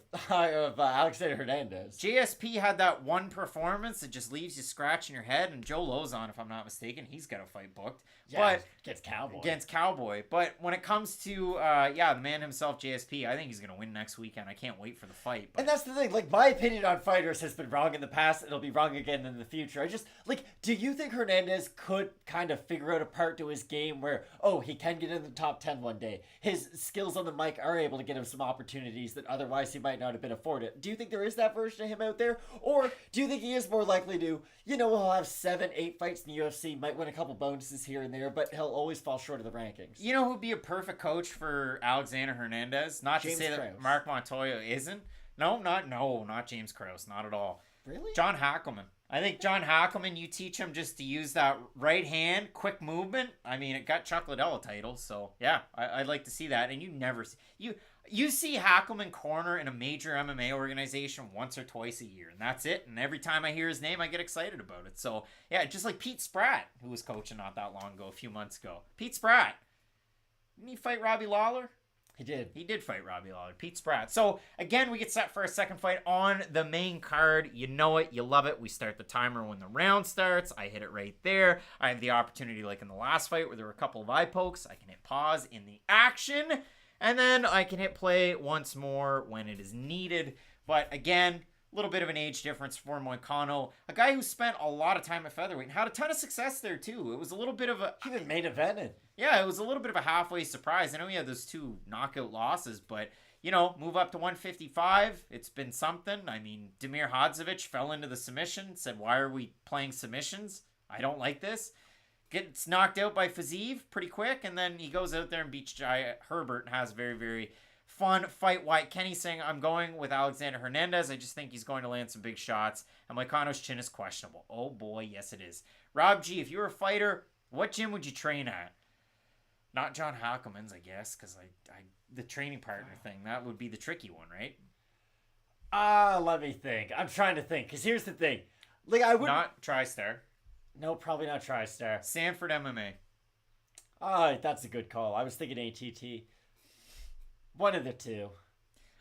of Alexander Hernandez. JSP had that one performance that just leaves you scratching your head, and Joe Lozon, if I'm not mistaken, he's got a fight booked. Yeah, but against Cowboy. But when it comes to, the man himself, JSP, I think he's going to win next weekend. I can't wait for the fight. And that's the thing. Like, my opinion on fighters has been wrong in the past. It'll be wrong again in the future. I just, like, do you think Hernandez could kind of figure out a part to his game where, he can get in the top 10 one day? His skills on the mic are able to get him some opportunities that otherwise he might not have been afforded. Do you think there is that version of him out there? Or do you think he is more likely to, he'll have 7-8 fights in the UFC, might win a couple bonuses here and there, but he'll always fall short of the rankings? You know who'd be a perfect coach for Alexander Hernandez? Not James to say Krause. that Mark Montoya isn't, Not James Krause, not at all. Really? John Hackelman. I think John Hackelman, you teach him just to use that right hand, quick movement. I mean, it got Chuck Liddell a title, so yeah, I'd like to see that. And you see Hackelman corner in a major MMA organization once or twice a year, and that's it. And every time I hear his name, I get excited about it. So yeah, just like Pete Spratt, who was coaching not that long ago, a few months ago. Pete Spratt, didn't he fight Robbie Lawler? He did. He did fight Robbie Lawler. Pete Spratt. So, again, we get set for a second fight on the main card. You know it. You love it. We start the timer when the round starts. I hit it right there. I have the opportunity, like in the last fight where there were a couple of eye pokes. I can hit pause in the action. And then I can hit play once more when it is needed. But, again, a little bit of an age difference for Moicano. A guy who spent a lot of time at featherweight and had a ton of success there, too. It was a little bit of a... He even main evented. Yeah, it was a little bit of a halfway surprise. I know he had those 2 knockout losses, but, move up to 155. It's been something. I mean, Damir Hadzovic fell into the submission, said, why are we playing submissions? I don't like this. Gets knocked out by Fiziev pretty quick, and then he goes out there and beats Jai Herbert and has a very, very fun fight. Wyatt Kenny saying, I'm going with Alexander Hernandez. I just think he's going to land some big shots, and Moicano's chin is questionable. Oh, boy, yes, it is. Rob G., if you were a fighter, what gym would you train at? Not John Hackelman's, I guess, because the training partner thing, that would be the tricky one, right? Let me think. I'm trying to think, because here's the thing. Like, I would Not TriStar. No, probably not TriStar. Sanford MMA. That's a good call. I was thinking ATT. One of the two.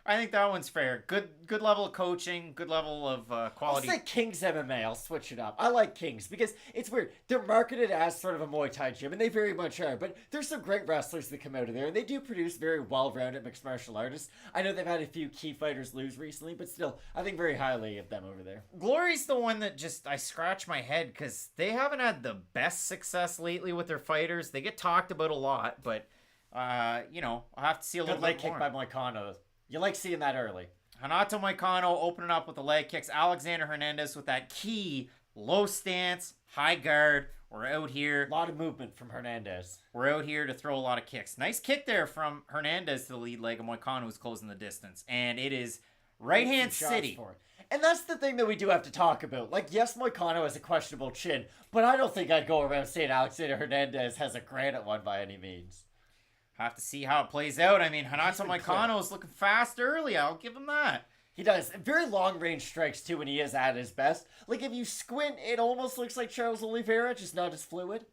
I think that one's fair. Good level of coaching, good level of quality. I'll say King's MMA. I'll switch it up. I like King's because it's weird. They're marketed as sort of a Muay Thai gym, and they very much are. But there's some great wrestlers that come out of there, and they do produce very well-rounded mixed martial artists. I know they've had a few key fighters lose recently, but still, I think very highly of them over there. Glory's the one that I scratch my head because they haven't had the best success lately with their fighters. They get talked about a lot, but, I'll have to see a little Good leg bit more. kick by Moicano. You like seeing that early. Renato Moicano opening up with the leg kicks. Alexander Hernandez with that key low stance, high guard. We're out here. A lot of movement from Hernandez. We're out here to throw a lot of kicks. Nice kick there from Hernandez to the lead leg, and Moicano who's closing the distance. And it is right hand city. And that's the thing that we do have to talk about. Like, yes, Moicano has a questionable chin, but I don't think I'd go around saying Alexander Hernandez has a granite one by any means. Have to see how it plays out. I mean, Renato Moicano is looking fast early. I'll give him that. He does. Very long-range strikes, too, when he is at his best. Like, if you squint, it almost looks like Charles Oliveira, just not as fluid.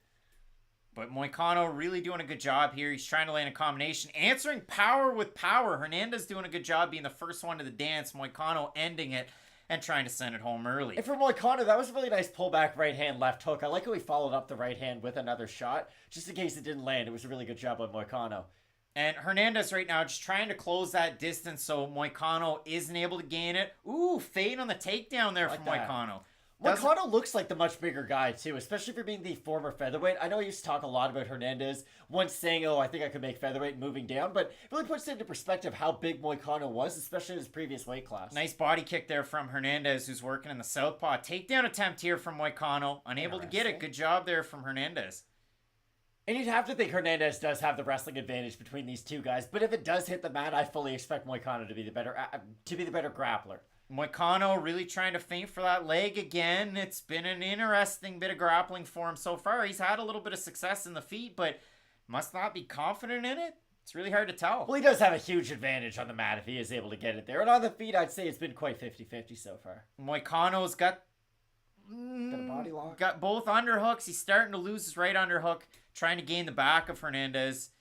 But Moicano really doing a good job here. He's trying to land a combination. Answering power with power. Hernandez doing a good job being the first one to the dance. Moicano ending it and trying to send it home early. And for Moicano, that was a really nice pullback right hand, left hook. I like how he followed up the right hand with another shot. Just in case it didn't land, it was a really good job by Moicano. And Hernandez right now just trying to close that distance so Moicano isn't able to gain it. Ooh, fade on the takedown there from Moicano. Moicano looks like the much bigger guy, too, especially for being the former featherweight. I know he used to talk a lot about Hernandez, once saying, I think I could make featherweight moving down, but it really puts into perspective how big Moicano was, especially in his previous weight class. Nice body kick there from Hernandez, who's working in the southpaw. Takedown attempt here from Moicano. Unable to get it. Good job there from Hernandez. And you'd have to think Hernandez does have the wrestling advantage between these two guys, but if it does hit the mat, I fully expect Moicano to be the better grappler. Moicano really trying to feint for that leg again. It's been an interesting bit of grappling for him so far. He's had a little bit of success in the feet, but must not be confident in it. It's really hard to tell. Well, he does have a huge advantage on the mat if he is able to get it there. And on the feet, I'd say it's been quite 50-50 so far. Moicano's got body lock. Got both underhooks. He's starting to lose his right underhook, trying to gain the back of Hernandez.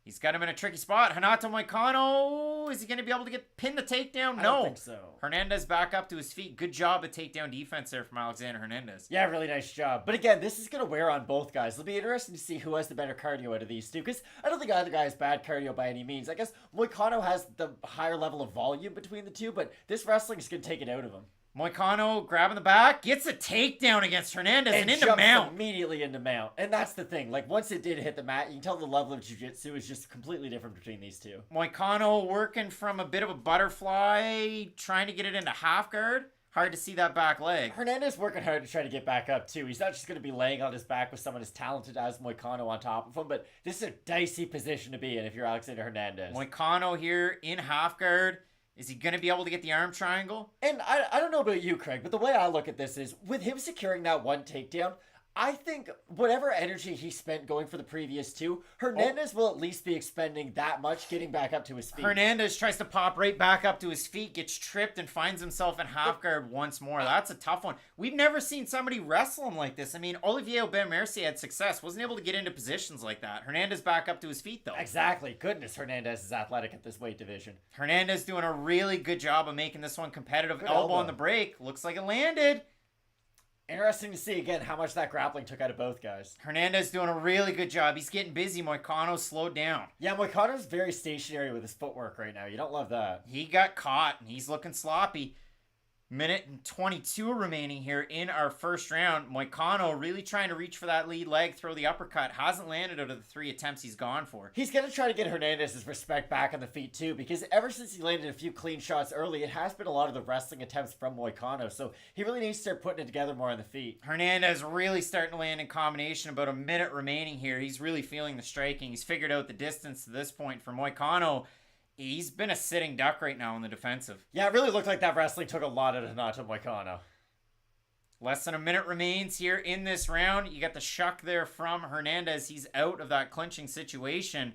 He's got him in a tricky spot. Renato Moicano, is he going to be able to pinned the takedown? No. I don't think so. Hernandez back up to his feet. Good job at takedown defense there from Alexander Hernandez. Yeah, really nice job. But again, this is going to wear on both guys. It'll be interesting to see who has the better cardio out of these two, because I don't think either guy has bad cardio by any means. I guess Moicano has the higher level of volume between the two, but this wrestling is going to take it out of him. Moicano grabbing the back, gets a takedown against Hernandez and into mount. Immediately into mount. And that's the thing. Like, once it did hit the mat, you can tell the level of jiu-jitsu is just completely different between these two. Moicano working from a bit of a butterfly, trying to get it into half guard. Hard to see that back leg. Hernandez working hard to try to get back up, too. He's not just going to be laying on his back with someone as talented as Moicano on top of him, but this is a dicey position to be in if you're Alexander Hernandez. Moicano here in half guard. Is he going to be able to get the arm triangle? And I don't know about you, Craig, but the way I look at this is, with him securing that one takedown, I think whatever energy he spent going for the previous two, Hernandez will at least be expending that much getting back up to his feet. Hernandez tries to pop right back up to his feet, gets tripped, and finds himself in half guard once more. That's a tough one. We've never seen somebody wrestle him like this. I mean, Olivier Aubin-Mercier had success. Wasn't able to get into positions like that. Hernandez back up to his feet, though. Exactly. Goodness, Hernandez is athletic at this weight division. Hernandez doing a really good job of making this one competitive. Good Elbow elbow. on the break. Looks like it landed. Interesting to see, again, how much that grappling took out of both guys. Hernandez doing a really good job. He's getting busy. Moicano slowed down. Yeah, Moicano's very stationary with his footwork right now. You don't love that. He got caught, and he's looking sloppy. Minute and 22 remaining here in our first round. Moicano really trying to reach for that lead leg, throw the uppercut. Hasn't landed out of the 3 attempts he's gone for. He's going to try to get Hernandez's respect back on the feet, too, because ever since he landed a few clean shots early, it has been a lot of the wrestling attempts from Moicano, so he really needs to start putting it together more on the feet. Hernandez really starting to land in combination. About a minute remaining here. He's really feeling the striking. He's figured out the distance to this point. For Moicano, he's been a sitting duck right now in the defensive. Yeah, it really looked like that wrestling took a lot out of Renato Moicano. Less than a minute remains here in this round. You got the shuck there from Hernandez. He's out of that clinching situation.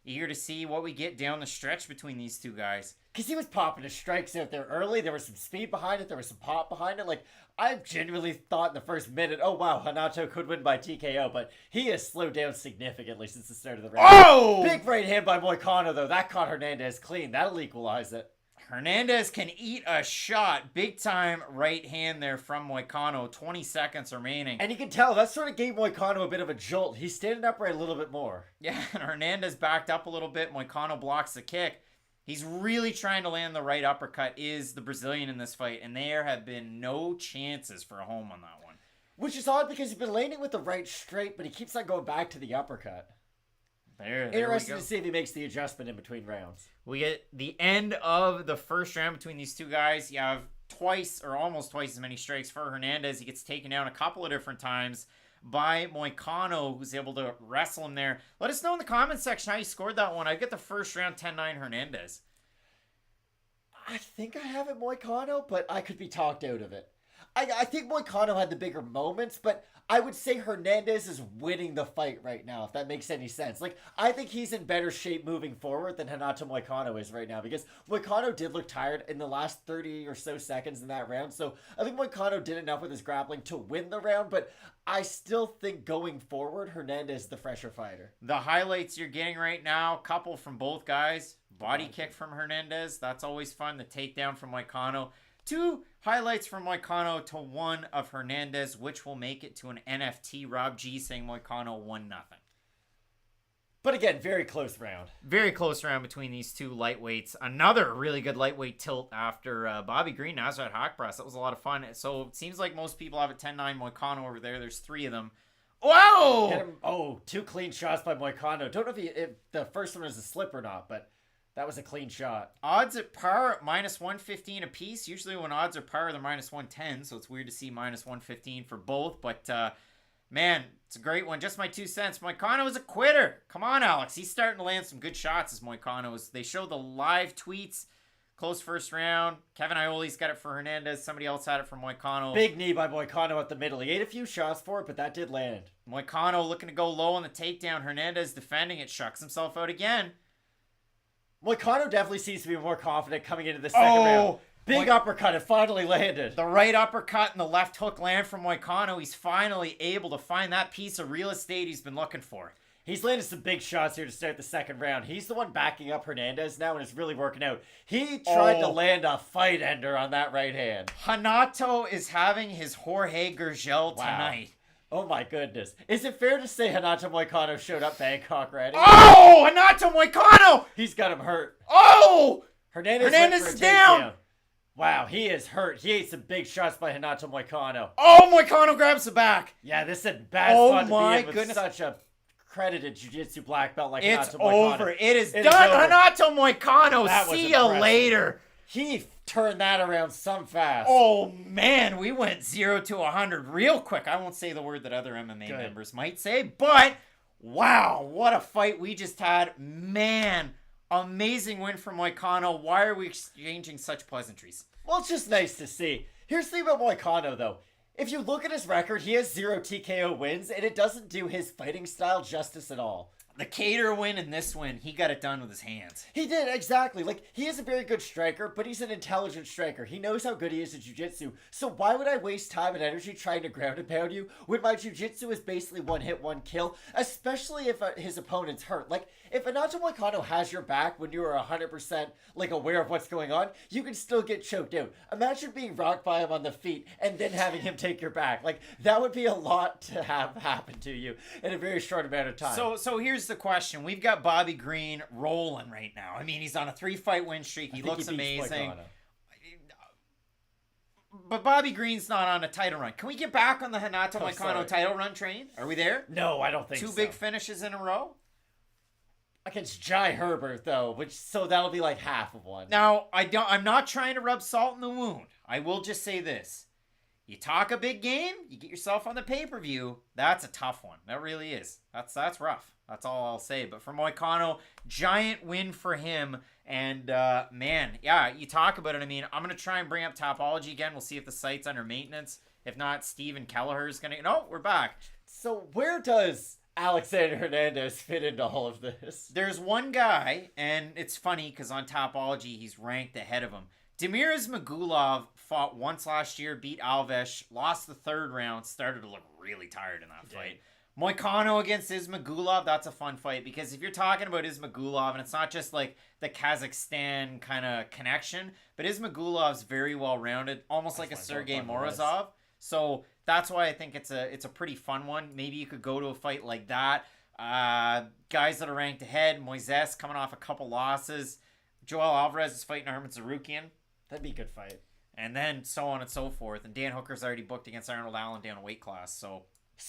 Eager to see what we get down the stretch between these two guys. Because he was popping his strikes out there early. There was some speed behind it. There was some pop behind it. Like, I genuinely thought in the first minute, oh, wow, Renato could win by TKO. But he has slowed down significantly since the start of the round. Oh! Big right hand by Moicano, though. That caught Hernandez clean. That'll equalize it. Hernandez can eat a shot. Big time right hand there from Moicano. 20 seconds remaining. And you can tell that sort of gave Moicano a bit of a jolt. He's standing upright a little bit more. Yeah, and Hernandez backed up a little bit. Moicano blocks the kick. He's really trying to land the right uppercut, is the Brazilian in this fight, and there have been no chances for a home on that one. Which is odd because he's been landing with the right straight, but he keeps on going back to the uppercut. There Interesting we go. to see if he makes the adjustment in between rounds. We get the end of the first round between these two guys. You have twice or almost twice as many strikes for Hernandez. He gets taken down a couple of different times by Moicano, who's able to wrestle him there. Let us know in the comments section how you scored that one. I get the first round 10-9 Hernandez. I think I have it Moicano, but I could be talked out of it. I think Moicano had the bigger moments, but I would say Hernandez is winning the fight right now, if that makes any sense. Like, I think he's in better shape moving forward than Renato Moicano is right now, because Moicano did look tired in the last 30 or so seconds in that round, so I think Moicano did enough with his grappling to win the round, but I still think going forward, Hernandez is the fresher fighter. The highlights you're getting right now, couple from both guys. Body kick from Hernandez, that's always fun. The takedown from Moicano. 2 highlights from Moicano to 1 of Hernandez, which will make it to an NFT. Rob G saying Moicano 1-0. But again, very close round. Very close round between these two lightweights. Another really good lightweight tilt after Bobby Green, Nasrat, Haqparast. That was a lot of fun. So it seems like most people have a 10-9 Moicano over there. There's 3 of them. Whoa! Hit him. Oh, 2 clean shots by Moicano. Don't know if the first one was a slip or not, but that was a clean shot. Odds at par at -115 apiece. Usually when odds are par, they're -110. So it's weird to see -115 for both. But, man, it's a great one. Just my 2 cents. Moicano is a quitter. Come on, Alex. He's starting to land some good shots as Moicano is. They show the live tweets. Close first round. Kevin Ioli's got it for Hernandez. Somebody else had it for Moicano. Big knee by Moicano at the middle. He ate a few shots for it, but that did land. Moicano looking to go low on the takedown. Hernandez defending it. Shucks himself out again. Moicano definitely seems to be more confident coming into the second round. Big uppercut. It finally landed. The right uppercut and the left hook land from Moicano. He's finally able to find that piece of real estate he's been looking for. He's landed some big shots here to start the second round. He's the one backing up Hernandez now, and it's really working out. He tried to land a fight ender on that right hand. Renato is having his Jorge Gurgel tonight. Oh my goodness. Is it fair to say Renato Moicano showed up Bangkok ready? Oh! Renato Moicano! He's got him hurt. Oh! Hernandez is down! Wow, he is hurt. He ate some big shots by Renato Moicano. Oh, Moicano grabs the back. Yeah, this is a bad spot to be in with goodness. such a credited jiu-jitsu black belt like It's Renato Moicano. over. It is done. over. Renato Moicano. That was See you impressive. later. He turned that around some fast. Oh, man. We went 0 to 100 real quick. I won't say the word that other MMA members might say, but wow, what a fight we just had. Man, Amazing win for Moicano. Why are we exchanging such pleasantries? Well, it's just nice to see. Here's the thing about Moicano, though. If you look at his record, he has 0 TKO wins, and it doesn't do his fighting style justice at all. The Cater win and this win, he got it done with his hands. He did, exactly. Like, he is a very good striker, but he's an intelligent striker. He knows how good he is at jiu-jitsu. So why would I waste time and energy trying to ground and pound you when my jiu-jitsu is basically one hit, one kill, especially if his opponent's hurt? Like, if Renato Moicano has your back when you are 100% like aware of what's going on, you can still get choked out. Imagine being rocked by him on the feet and then having him take your back. Like, that would be a lot to have happen to you in a very short amount of time. So here's the question. We've got Bobby Green rolling right now. I mean, he's on a 3-fight win streak. He looks amazing. But Bobby Green's not on a title run. Can we get back on the Renato Moicano title run train? Are we there? No, I don't think so. Two big finishes in a row? Against Jai Herbert, though, so that'll be like half of one. Now, I'm not trying to rub salt in the wound. I will just say this. You talk a big game, you get yourself on the pay-per-view. That's a tough one. That really is. That's rough. That's all I'll say. But for Moicano, giant win for him. And, man, yeah, you talk about it. I mean, I'm going to try and bring up Topology again. We'll see if the site's under maintenance. If not, Steven Kelleher's going to... No, we're back. So where does Alexander Hernandez fit into all of this? There's one guy, and it's funny because on Topology, he's ranked ahead of him. Demiraz Magulov fought once last year, beat Alves, lost the 3rd round, started to look really tired in that fight. Moicano against Ismagulov, that's a fun fight because if you're talking about Ismagulov, and it's not just like the Kazakhstan kind of connection, but Ismagulov's very well-rounded, almost like a Sergey Morozov. So that's why I think it's a pretty fun one. Maybe you could go to a fight like that. Guys that are ranked ahead, Moises coming off a couple losses. Joel Alvarez is fighting Herman Zarukian. That'd be a good fight. And then so on and so forth. And Dan Hooker's already booked against Arnold Allen down a weight class. So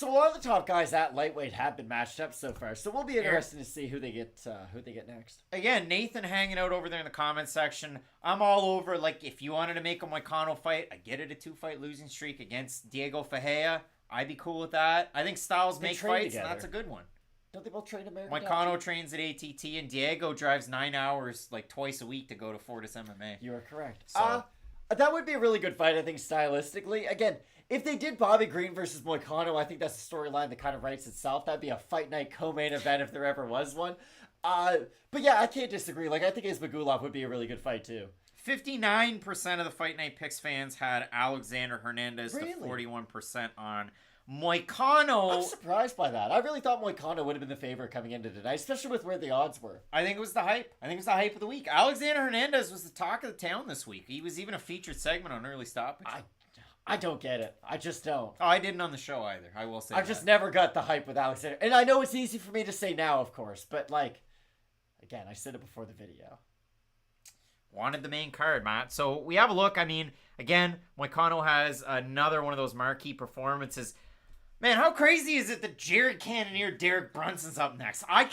a lot of the top guys at lightweight have been matched up so far. So we'll be interested to see who they get next. Again, Nathan hanging out over there in the comments section. I'm all over. Like, if you wanted to make a Moicano fight, I get it, a 2-fight losing streak against Diego Ferreira. I'd be cool with that. I think styles make fights, and that's a good one. Don't they both train American? Moicano trains at ATT, and Diego drives 9 hours like twice a week to go to Fortis MMA. You are correct. So, that would be a really good fight, I think, stylistically. Again, if they did Bobby Green versus Moicano, I think that's a storyline that kind of writes itself. That'd be a fight night co-main event if there ever was one. But yeah, I can't disagree. Like, I think Ismagulov would be a really good fight too. 59% of the Fight Night Picks fans had Alexander Hernandez to 41% on Moicano. I'm surprised by that. I really thought Moicano would have been the favorite coming into tonight, especially with where the odds were. I think it was the hype. I think it was the hype of the week. Alexander Hernandez was the talk of the town this week. He was even a featured segment on Early Stoppage. I don't get it. I just don't. Oh, I didn't on the show either. I will say I've just never got the hype with Alexander. And I know it's easy for me to say now, of course, but like, again, I said it before the video. Wanted the main card, Matt. So we have a look. I mean, again, Moicano has another one of those marquee performances. Man, how crazy is it that Jared Cannonier, Derek Brunson's up next? I'm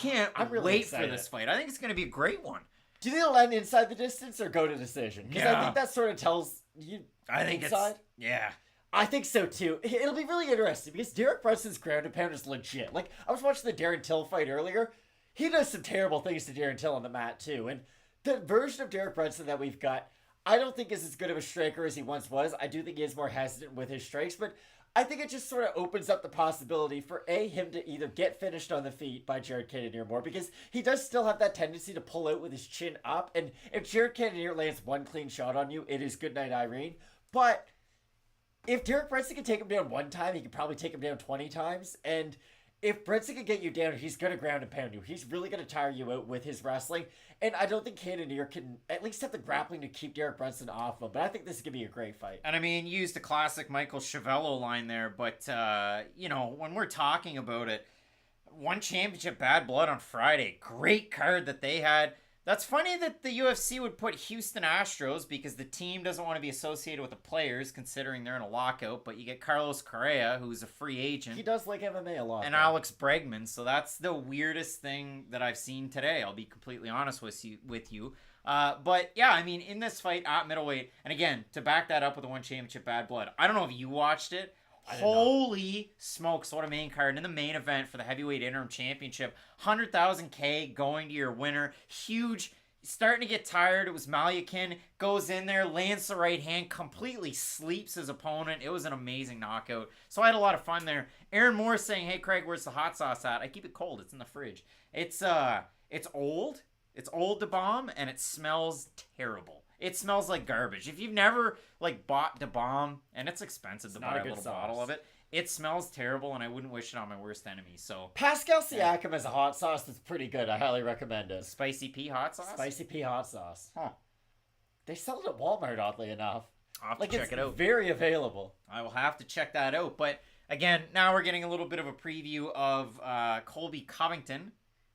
really wait excited for this fight. I think it's going to be a great one. Do you think it'll end inside the distance or go to decision? Because I think that sort of tells you. I think inside. Yeah. I think so too. It'll be really interesting because Derek Brunson's ground and pound is legit. Like, I was watching the Darren Till fight earlier. He does some terrible things to Darren Till on the mat too. And the version of Derek Brunson that we've got, I don't think is as good of a striker as he once was. I do think he is more hesitant with his strikes, but I think it just sort of opens up the possibility for him to either get finished on the feet by Jared Cannonier more, because he does still have that tendency to pull out with his chin up, and if Jared Cannonier lands one clean shot on you, it is good night, Irene. But if Derek Brunson can take him down one time, he can probably take him down 20 times, and if Brunson can get you down, he's going to ground and pound you. He's really going to tire you out with his wrestling. And I don't think Cannonier can at least have the grappling to keep Derek Brunson off him. But I think this is going to be a great fight. And I mean, you used the classic Michael Chiavello line there. But, you know, when we're talking about it, one championship Bad Blood on Friday. Great card that they had. That's funny that the UFC would put Houston Astros because the team doesn't want to be associated with the players, considering they're in a lockout. But you get Carlos Correa, who's a free agent. He does like MMA a lot. And Alex Bregman. So that's the weirdest thing that I've seen today. I'll be completely honest with you. But yeah, I mean, in this fight at middleweight, and again, to back that up with the one championship Bad Blood, I don't know if you watched it. Holy smokes, what a main card. In the main event for the heavyweight interim championship, 100,000 K going to your winner. Huge. Starting to get tired. It was Malyakin. Goes in there, lands the right hand, completely sleeps his opponent. It was an amazing knockout. So I had a lot of fun there. Aaron Moore saying, hey, Craig, where's the hot sauce at? I keep it cold. It's in the fridge. It's old. It's old to bomb, and it smells terrible. It smells like garbage. If you've never bought Da Bomb, and it's expensive to buy a little bottle of it, it smells terrible, and I wouldn't wish it on my worst enemy. So Pascal Siakam has a hot sauce that's pretty good. I highly recommend it. Spicy pea hot sauce. Spicy pea hot sauce. Huh. They sell it at Walmart, oddly enough. I'll have to check it out. Very available. I will have to check that out. But again, now we're getting a little bit of a preview of Colby Covington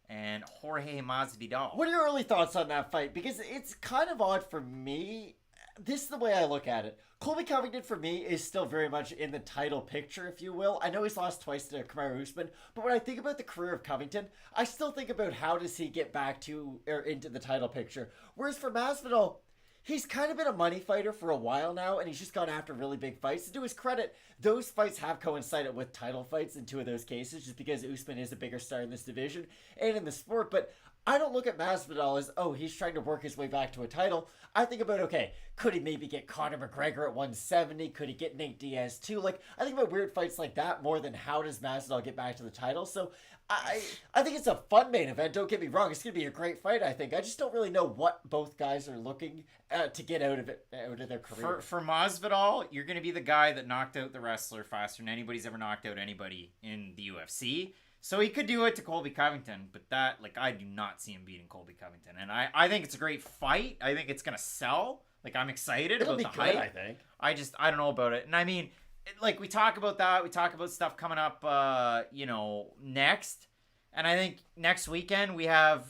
and Jorge Masvidal. What are your early thoughts on that fight? Because it's kind of odd for me. This is the way I look at it. Colby Covington, for me, is still very much in the title picture, if you will. I know he's lost twice to Kamaru Usman, but when I think about the career of Covington, I still think about how does he get back to or into the title picture. Whereas for Masvidal, he's kind of been a money fighter for a while now, and he's just gone after really big fights. To his credit, those fights have coincided with title fights in two of those cases, just because Usman is a bigger star in this division and in the sport. But I don't look at Masvidal as, oh, he's trying to work his way back to a title. I think about, okay, could he maybe get Conor McGregor at 170? Could he get Nate Diaz too? I think about weird fights like that more than how does Masvidal get back to the title. So I think it's a fun main event. Don't get me wrong. It's going to be a great fight, I think. I just don't really know what both guys are looking to get out of their career. For Masvidal, you're going to be the guy that knocked out the wrestler faster than anybody's ever knocked out anybody in the UFC. So he could do it to Colby Covington, but I do not see him beating Colby Covington. And I think it's a great fight. I think it's going to sell. I'm excited about the hype. I think. I don't know about it. And I mean, we talk about that. We talk about stuff coming up, next. And I think next weekend we have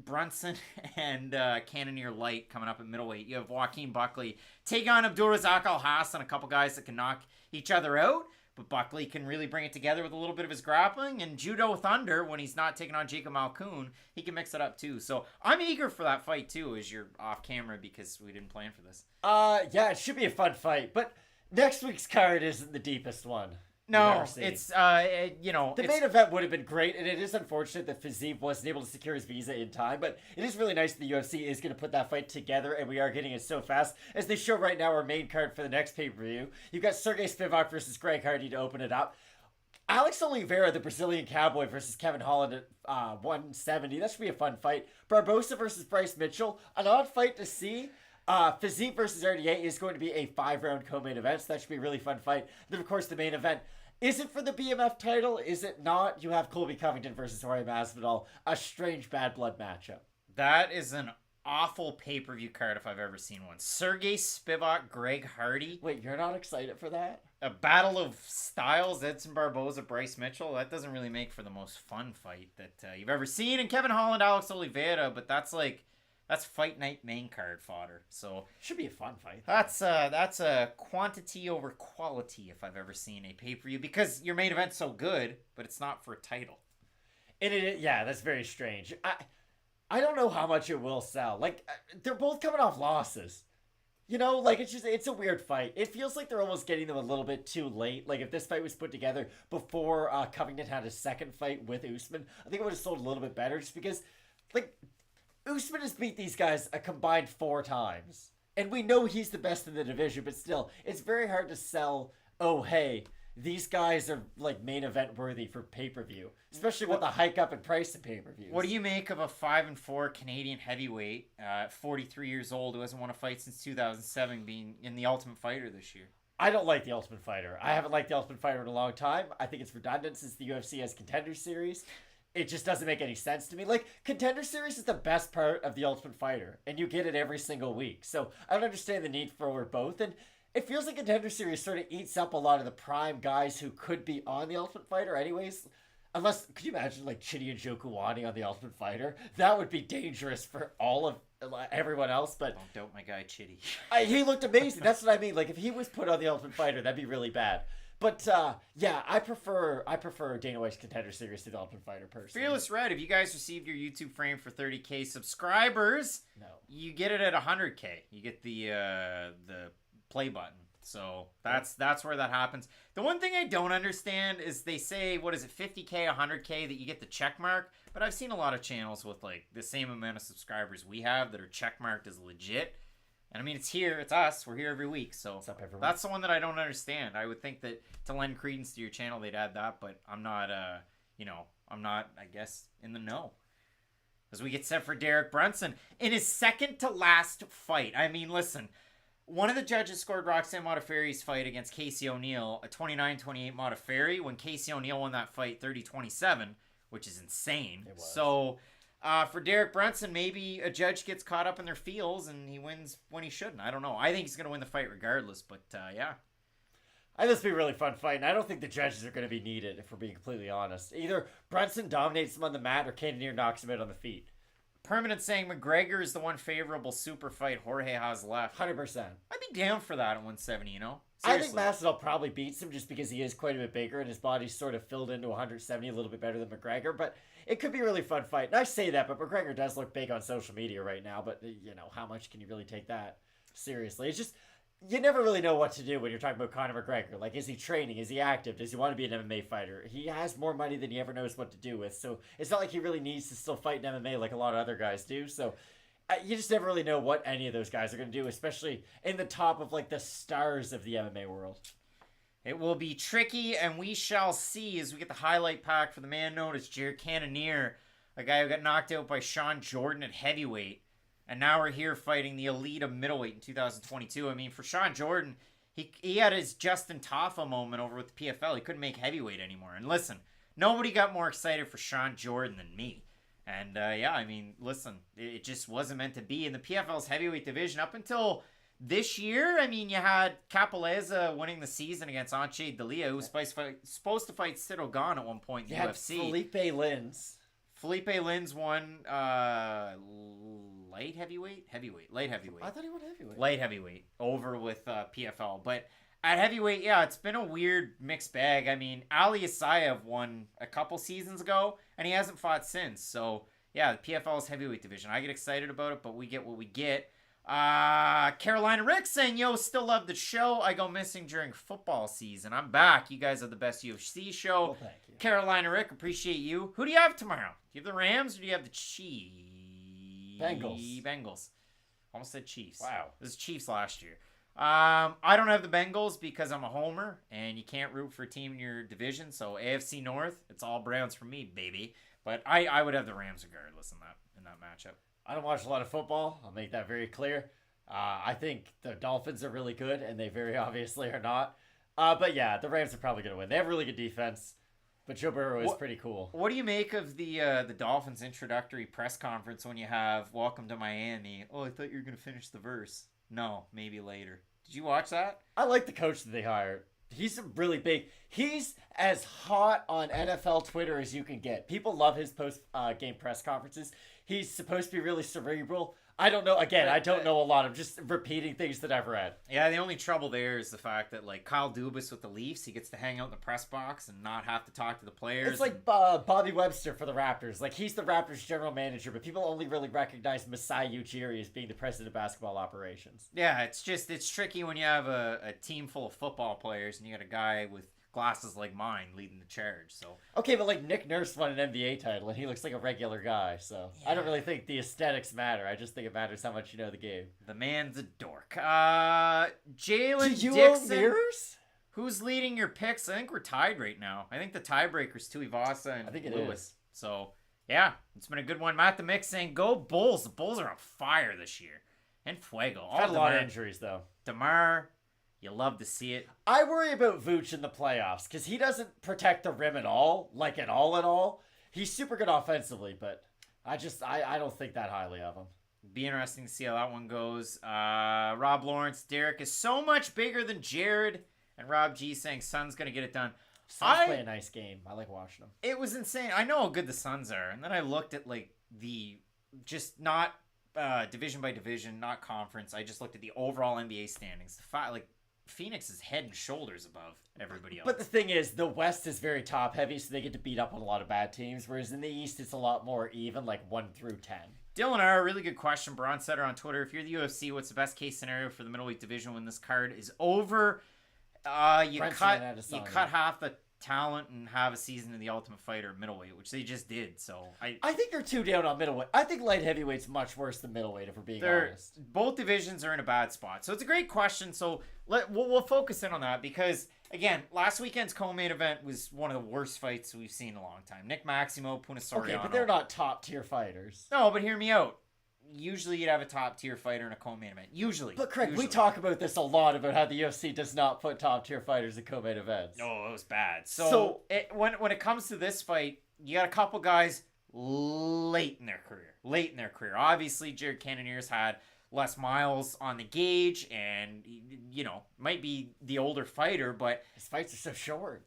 Brunson and Cannonier Light coming up at middleweight. You have Joaquin Buckley take on Abdulrazak Alhassan, a couple guys that can knock each other out. But Buckley can really bring it together with a little bit of his grappling. And Judo Thunder, when he's not taking on Jacob Malkoon, he can mix it up too. So I'm eager for that fight too, as you're off camera because we didn't plan for this. Yeah, it should be a fun fight. But next week's card isn't the deepest one. No, it's the main event would have been great, and it is unfortunate that Fiziev wasn't able to secure his visa in time, but it is really nice that the UFC is going to put that fight together, and we are getting it so fast. As they show right now our main card for the next pay-per-view, you've got Sergey Spivak versus Greg Hardy to open it up. Alex Oliveira, the Brazilian Cowboy, versus Kevin Holland at 170. That should be a fun fight. Barbosa versus Bryce Mitchell, an odd fight to see. Fiziev versus RDA is going to be a 5-round co-main event, so that should be a really fun fight. Then, of course, the main event. Is it for the BMF title? Is it not? You have Colby Covington versus Jorge Masvidal. A strange bad blood matchup. That is an awful pay-per-view card if I've ever seen one. Sergey Spivak, Greg Hardy. Wait, you're not excited for that? A battle of styles, Edson Barboza, Bryce Mitchell. That doesn't really make for the most fun fight that you've ever seen. And Kevin Holland, Alex Oliveira, but that's fight night main card fodder. So should be a fun fight. That's a quantity over quality if I've ever seen a pay-per-view, because your main event's so good, but it's not for a title. Yeah, that's very strange. I don't know how much it will sell. They're both coming off losses. It's a weird fight. It feels like they're almost getting them a little bit too late. If this fight was put together before Covington had a second fight with Usman, I think it would have sold a little bit better, just because Usman has beat these guys a combined 4 times. And we know he's the best in the division, but still, it's very hard to sell, oh, hey, these guys are main event worthy for pay-per-view. Especially with the hike up in price of pay-per-views. What do you make of a 5-4 Canadian heavyweight, 43 years old, who hasn't won a fight since 2007, being in the Ultimate Fighter this year? I don't like the Ultimate Fighter. I haven't liked the Ultimate Fighter in a long time. I think it's redundant since the UFC has Contender Series. It just doesn't make any sense to me. Contender Series is the best part of the Ultimate Fighter, and you get it every single week. So I don't understand the need for both. And it feels like Contender Series sort of eats up a lot of the prime guys who could be on the Ultimate Fighter anyways. Unless, could you imagine Chidi and Njokuani on the Ultimate Fighter? That would be dangerous for all of everyone else. But don't doubt my guy Chidi. He looked amazing. That's what I mean. If he was put on the Ultimate Fighter, that'd be really bad. But, yeah, I prefer Dana White's Contender Series to the Ultimate Fighter personally. Fearless Red, if you guys received your YouTube frame for 30K subscribers, no, you get it at 100K. You get the play button So that's where that happens. The one thing I don't understand is they say, what is it, 50K, 100K that you get the check mark, but I've seen a lot of channels with like the same amount of subscribers we have that are check marked as legit. And I mean, it's here, it's us, we're here every week, so that's the one that I don't understand. I would think that to lend credence to your channel, they'd add that, but I'm not, I guess, in the know. As we get set for Derek Brunson in his second to last fight. I mean, listen, one of the judges scored Roxanne Modafferi's fight against Casey O'Neill, a 29-28 Modafferi, when Casey O'Neill won that fight 30-27, which is insane. So for Derek Brunson, maybe a judge gets caught up in their feels and he wins when he shouldn't. I don't know. I think he's going to win the fight regardless, but yeah. I think this will be a really fun fight, and I don't think the judges are going to be needed, if we're being completely honest. Either Brunson dominates him on the mat or Cannonier knocks him out on the feet. Permanent saying McGregor is the one favorable super fight Jorge has left. 100%. I'd be down for that at 170, you know? I Seriously. think Masvidal probably beats him just because he is quite a bit bigger and his body's sort of filled into 170 a little bit better than McGregor. But it could be a really fun fight. And I say that, but McGregor does look big on social media right now. But, how much can you really take that seriously? It's just, you never really know what to do when you're talking about Conor McGregor. Like, is he training? Is he active? Does he want to be an MMA fighter? He has more money than he ever knows what to do with. So it's not like he really needs to still fight in MMA like a lot of other guys do. So you just never really know what any of those guys are going to do, especially in the top of, like, the stars of the MMA world. It will be tricky, and we shall see as we get the highlight pack for the man known as Jared Cannonier, a guy who got knocked out by Sean Jordan at heavyweight. And now we're here fighting the elite of middleweight in 2022. I mean, for Sean Jordan, he had his Justin Taffa moment over with the PFL. He couldn't make heavyweight anymore. And listen, nobody got more excited for Sean Jordan than me. And yeah, I mean, listen, it just wasn't meant to be. In the PFL's heavyweight division up until this year, I mean, you had Capoleza winning the season against Anche Delia, who was supposed to fight Sid Ogan at one point in the UFC. Felipe Lins. Felipe Lins won light heavyweight? Light heavyweight. I thought he won heavyweight. Light heavyweight over with PFL. But at heavyweight, yeah, it's been a weird mixed bag. I mean, Ali Asayev won a couple seasons ago, and he hasn't fought since. So, yeah, the PFL's heavyweight division. I get excited about it, but we get what we get. Carolina Rick saying, yo, still love the show. I go missing during football season. I'm back. You guys are the best UFC show. Well, thank you. Carolina Rick, appreciate you. Who do you have tomorrow? Do you have the Rams or do you have the Bengals. Almost said Chiefs. Wow. This is Chiefs last year. I don't have the Bengals because I'm a homer, and you can't root for a team in your division. So AFC North, it's all Browns for me, baby. But I would have the Rams regardless in that matchup. I don't watch a lot of football. I'll make that very clear. I think the Dolphins are really good, and they very obviously are not. But yeah, the Rams are probably going to win. They have really good defense, but Joe Burrow is pretty cool. What do you make of the Dolphins introductory press conference when you have "Welcome to Miami"? Oh, I thought you were going to finish the verse. No, maybe later. Did you watch that? I like the coach that they hired. He's really big. He's as hot on NFL Twitter as you can get. People love his post-game press conferences. He's supposed to be really cerebral. I don't know. Again, I don't know a lot. I'm just repeating things that I've read. Yeah, the only trouble there is the fact that, like, Kyle Dubas with the Leafs, he gets to hang out in the press box and not have to talk to the players. It's like Bobby Webster for the Raptors. Like, he's the Raptors general manager, but people only really recognize Masai Ujiri as being the president of basketball operations. Yeah, it's tricky when you have a team full of football players and you got a guy with glasses like mine leading the charge. So okay, but like Nick Nurse won an NBA title and he looks like a regular guy, so yeah. I don't really think the aesthetics matter. I just think it matters how much you know the game. The man's a dork. Jalen Dixon, who's leading your picks? I think we're tied right now. I think the tiebreaker's Tuivasa and Lewis. So yeah, it's been a good one. Matt the Mix saying go Bulls. The Bulls are on fire this year. And Fuego. Had a lot of injuries though. DeMar. You love to see it. I worry about Vooch in the playoffs because he doesn't protect the rim at all. Like at all. He's super good offensively, but I don't think that highly of him. Be interesting to see how that one goes. Rob Lawrence, Derek is so much bigger than Jared. And Rob G saying Suns going to get it done. Suns play a nice game. I like watching them. It was insane. I know how good the Suns are. And then I looked at like the just not division by division, not conference. I just looked at the overall NBA standings. Phoenix is head and shoulders above everybody else. But the thing is, the West is very top heavy, so they get to beat up on a lot of bad teams, whereas in the East, it's a lot more even, like 1 through 10. Dylan R, really good question. Bronzesetter on Twitter. If you're the UFC, what's the best case scenario for the middleweight division when this card is over? You cut half the talent and have a season of the Ultimate Fighter middleweight, which they just did. So I think they're too down on middleweight. I think light heavyweight's much worse than middleweight, if we're being honest. Both divisions are in a bad spot. So it's a great question. So we'll focus in on that because, again, last weekend's co-main event was one of the worst fights we've seen in a long time. Nick Maximo, Puna Soriano. Okay, but they're not top-tier fighters. No, but hear me out. Usually you'd have a top-tier fighter in a co-main event. Usually. But Craig, we talk about this a lot, about how the UFC does not put top-tier fighters in co-main events. No, it was bad. So when it comes to this fight, you got a couple guys late in their career. Obviously, Jared Cannonier's had less miles on the gauge and, might be the older fighter, but his fights are so short.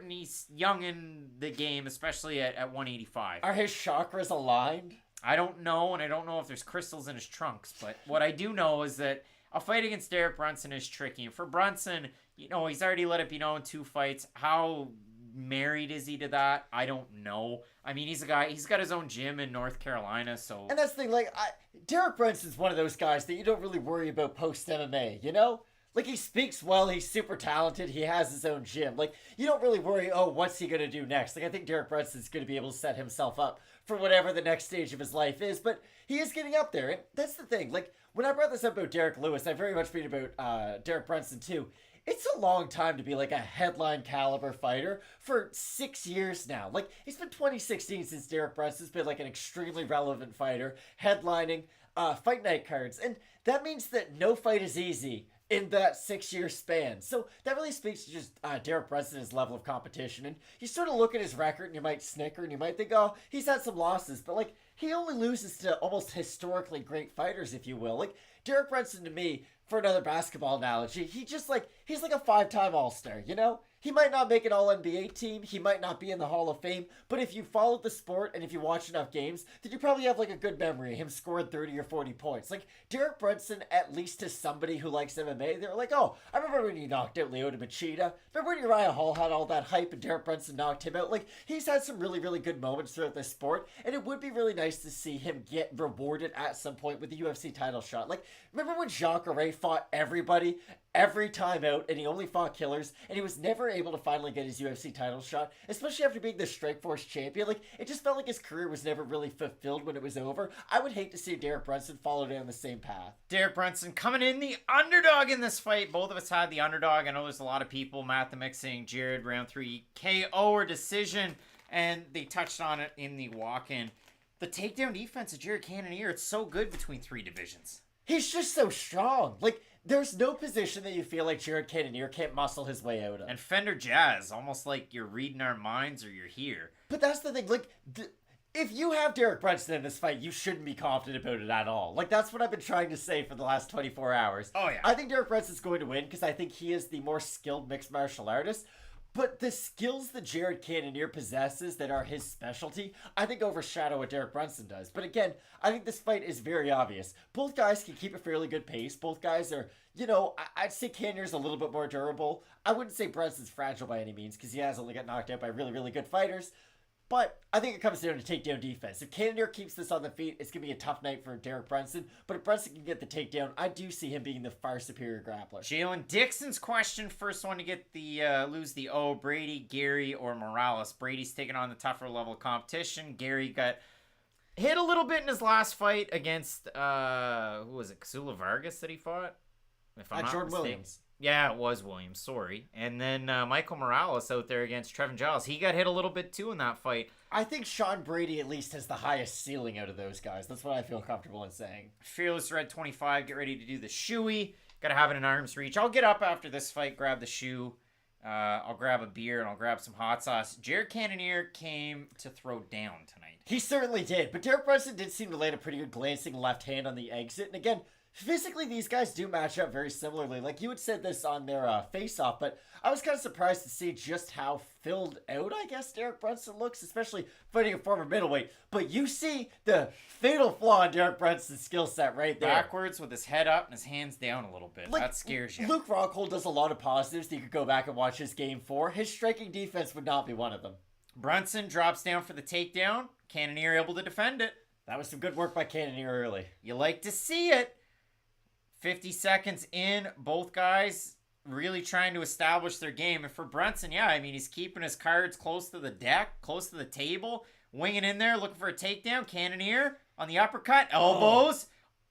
And he's young in the game, especially at 185. Are his chakras aligned? I don't know, and I don't know if there's crystals in his trunks, but what I do know is that a fight against Derek Brunson is tricky. And for Brunson, he's already let it be known 2 fights. How married is he to that? I don't know. I mean, he's a guy, he's got his own gym in North Carolina, so... And that's the thing, Derek Brunson's one of those guys that you don't really worry about post-MMA, Like, he speaks well, he's super talented, he has his own gym. Like, you don't really worry, what's he going to do next? Like, I think Derek Brunson's going to be able to set himself up for whatever the next stage of his life is, but he is getting up there. And that's the thing. Like, when I brought this up about Derek Lewis, I've very much been about Derek Brunson too. It's a long time to be like a headline caliber fighter for 6 years now. Like, it's been 2016 since Derek Brunson's been like an extremely relevant fighter, headlining fight night cards. And that means that no fight is easy in that 6-year span. So that really speaks to just Derek Brunson and his level of competition. And you sort of look at his record and you might snicker and you might think, he's had some losses. But, like, he only loses to almost historically great fighters, if you will. Like, Derek Brunson, to me, for another basketball analogy, he's like a 5-time All-Star, He might not make an All-NBA team, he might not be in the Hall of Fame, but if you followed the sport and if you watch enough games, then you probably have like a good memory of him scoring 30 or 40 points. Like, Derek Brunson, at least to somebody who likes MMA, they're like, I remember when he knocked out Lyoto Machida. Remember when Uriah Hall had all that hype and Derek Brunson knocked him out? Like, he's had some really, really good moments throughout this sport, and it would be really nice to see him get rewarded at some point with the UFC title shot. Like, remember when Jacare fought everybody every time out, and he only fought killers, and he was never able to finally get his UFC title shot, especially after being the Strikeforce champion? Like, it just felt like his career was never really fulfilled when it was over. I would hate to see Derek Brunson follow down the same path. Derek Brunson coming in the underdog in this fight. Both of us had the underdog. I know there's a lot of people, Matt the Mixing, Jared, round 3 KO or decision, and they touched on it in the walk-in. The takedown defense of Jared Cannonier, it's so good between 3 divisions. He's just so strong. Like, there's no position that you feel like Jared Cannonier can't muscle his way out of. And Fender Jazz, almost like you're reading our minds or you're here. But that's the thing. Like, if you have Derek Brunson in this fight, you shouldn't be confident about it at all. Like, that's what I've been trying to say for the last 24 hours. Oh, yeah. I think Derek Brunson's going to win because I think he is the more skilled mixed martial artist. But the skills that Jared Cannonier possesses that are his specialty, I think overshadow what Derek Brunson does. But again, I think this fight is very obvious. Both guys can keep a fairly good pace. Both guys are, I'd say Cannonier's a little bit more durable. I wouldn't say Brunson's fragile by any means because he has only got knocked out by really, really good fighters. But I think it comes down to takedown defense. If Cannonier keeps this on the feet, it's going to be a tough night for Derek Brunson. But if Brunson can get the takedown, I do see him being the far superior grappler. Jalen Dixon's question, first one to get the lose the O, Brady, Gary, or Morales. Brady's taking on the tougher level of competition. Gary got hit a little bit in his last fight against, who was it, Casula Vargas that he fought? If I'm not Jordan mistaken. Williams. Yeah, it was Williams, sorry. And then Michael Morales out there against Trevin Giles. He got hit a little bit too in that fight. I think Sean Brady at least has the highest ceiling out of those guys. That's what I feel comfortable in saying. Fearless Red 25, get ready to do the shoey. Gotta have it in arm's reach. I'll get up after this fight, grab the shoe. I'll grab a beer and I'll grab some hot sauce. Jared Cannonier came to throw down tonight. He certainly did. But Derek Brunson did seem to land a pretty good glancing left hand on the exit. And again, physically, these guys do match up very similarly. Like, you had said this on their face-off, but I was kind of surprised to see just how filled out, I guess, Derek Brunson looks, especially fighting a former middleweight. But you see the fatal flaw in Derek Brunson's skill set right there. Backwards with his head up and his hands down a little bit. Like, that scares you. Luke Rockhold does a lot of positives that you could go back and watch his game for. His striking defense would not be one of them. Brunson drops down for the takedown. Cannonier able to defend it. That was some good work by Cannonier early. You like to see it. 50 seconds in, both guys really trying to establish their game. And for Brunson, yeah, I mean, he's keeping his cards close to the deck, close to the table, winging in there, looking for a takedown. Cannonier on the uppercut, elbows.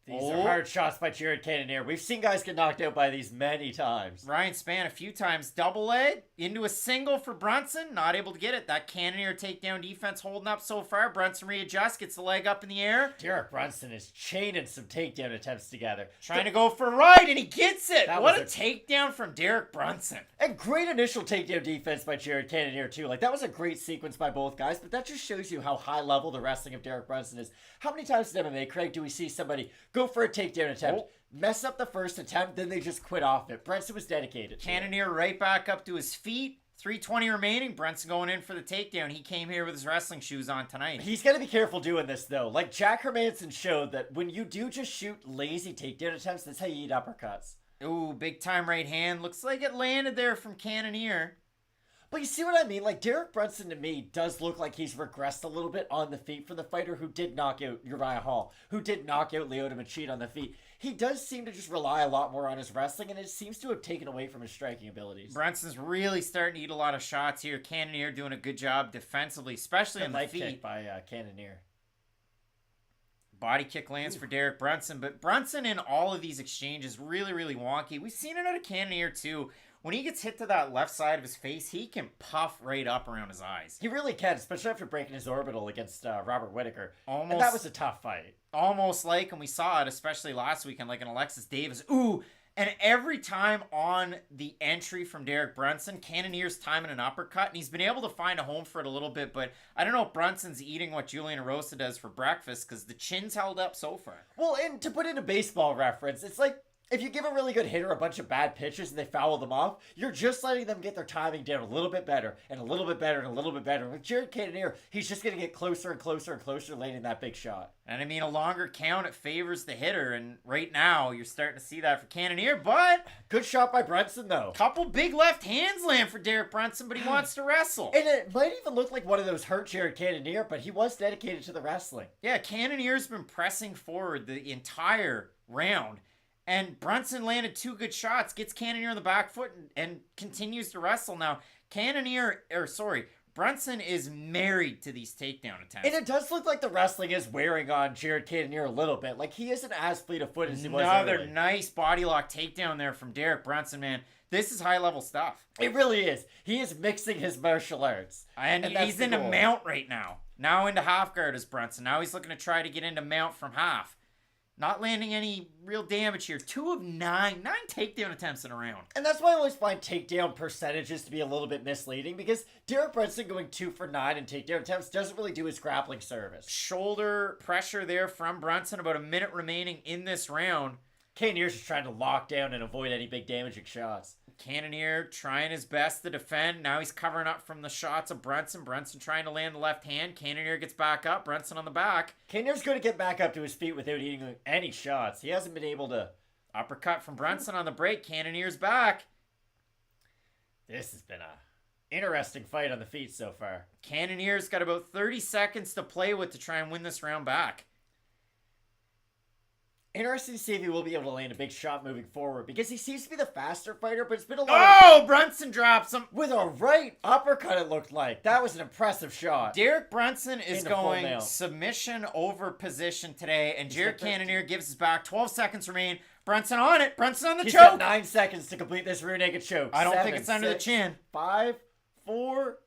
These are hard shots by Jared Cannonier. We've seen guys get knocked out by these many times. Ryan Spann a few times. Double leg into a single for Brunson. Not able to get it. That Cannonier takedown defense holding up so far. Brunson readjusts, gets the leg up in the air. Derek Brunson is chaining some takedown attempts together. Trying to go for a right, and he gets it. That What a was takedown from Derek Brunson. And great initial takedown defense by Jared Cannonier, too. Like, that was a great sequence by both guys, but that just shows you how high level the wrestling of Derek Brunson is. How many times in MMA, Craig, do we see somebody go for a takedown attempt, mess up the first attempt, then they just quit off it? Brunson was dedicated. Cannonier right back up to his feet. 3:20 remaining. Brunson going in for the takedown. He came here with his wrestling shoes on tonight. He's got to be careful doing this, though. Like, Jack Hermanson showed that when you do just shoot lazy takedown attempts, that's how you eat uppercuts. Ooh, big time right hand. Looks like it landed there from Cannonier. But you see what I mean? Like, Derek Brunson to me does look like he's regressed a little bit on the feet from the fighter who did knock out Uriah Hall, who did knock out Lyoto Machida on the feet. He does seem to just rely a lot more on his wrestling, and it seems to have taken away from his striking abilities. Brunson's really starting to eat a lot of shots here. Cannonier doing a good job defensively, especially on the feet. Kick by Cannonier. Body kick lands for Derek Brunson, but Brunson in all of these exchanges really, really wonky. We've seen it out of Cannonier too. When he gets hit to that left side of his face, he can puff right up around his eyes. He really can, especially after breaking his orbital against Robert Whittaker. Almost, and that was a tough fight. Almost like, and we saw it, especially last weekend, like an Alexis Davis. Ooh, and every time on the entry from Derek Brunson, Cannonier's timing an uppercut, and he's been able to find a home for it a little bit, but I don't know if Brunson's eating what Julian Erosa does for breakfast, because the chin's held up so far. Well, and to put in a baseball reference, it's like, if you give a really good hitter a bunch of bad pitches and they foul them off, you're just letting them get their timing down a little bit better, and a little bit better, and a little bit better. With Jared Cannonier, he's just going to get closer and closer and closer landing that big shot. And I mean, a longer count, it favors the hitter, and right now, you're starting to see that for Cannonier, but... Good shot by Brunson, though. Couple big left hands land for Derek Brunson, but he wants to wrestle. And it might even look like one of those hurt Jared Cannonier, but he was dedicated to the wrestling. Yeah, Cannonier's been pressing forward the entire round. And Brunson landed two good shots, gets Cannonier on the back foot, and continues to wrestle. Now, Brunson is married to these takedown attempts. And it does look like the wrestling is wearing on Jared Cannonier a little bit. Like, he isn't as fleet of foot as he was Another early. nice body lock takedown there from Derek Brunson, man. This is high-level stuff. It really is. He is mixing his martial arts. And he's into mount right now. Now into half guard is Brunson. Now he's looking to try to get into mount from half. Not landing any real damage here. 2 of 9 takedown attempts in a round. And that's why I always find takedown percentages to be a little bit misleading, because Derek Brunson going 2 for 9 in takedown attempts doesn't really do his grappling service. Shoulder pressure there from Brunson. About a minute remaining in this round. Cannonier's just trying to lock down and avoid any big damaging shots. Cannonier trying his best to defend. Now he's covering up from the shots of Brunson. Brunson trying to land the left hand. Cannonier gets back up. Brunson on the back. Cannonier's going to get back up to his feet without eating any shots. He hasn't been able to... Uppercut from Brunson on the break. Cannonier's back. This has been a interesting fight on the feet so far. Cannonier's got about 30 seconds to play with to try and win this round back. Interesting to see if he will be able to land a big shot moving forward, because he seems to be the faster fighter, but it's been a lot Brunson drops him. With a right uppercut, it looked like. That was an impressive shot. Derek Brunson is going nail. submission over position today, and Jared Cannonier gives his back. 12 seconds remain. Brunson on it. Brunson on the He's choke. got 9 seconds to complete this rear naked choke. I don't 7, think it's under 6, the chin. 5, 4,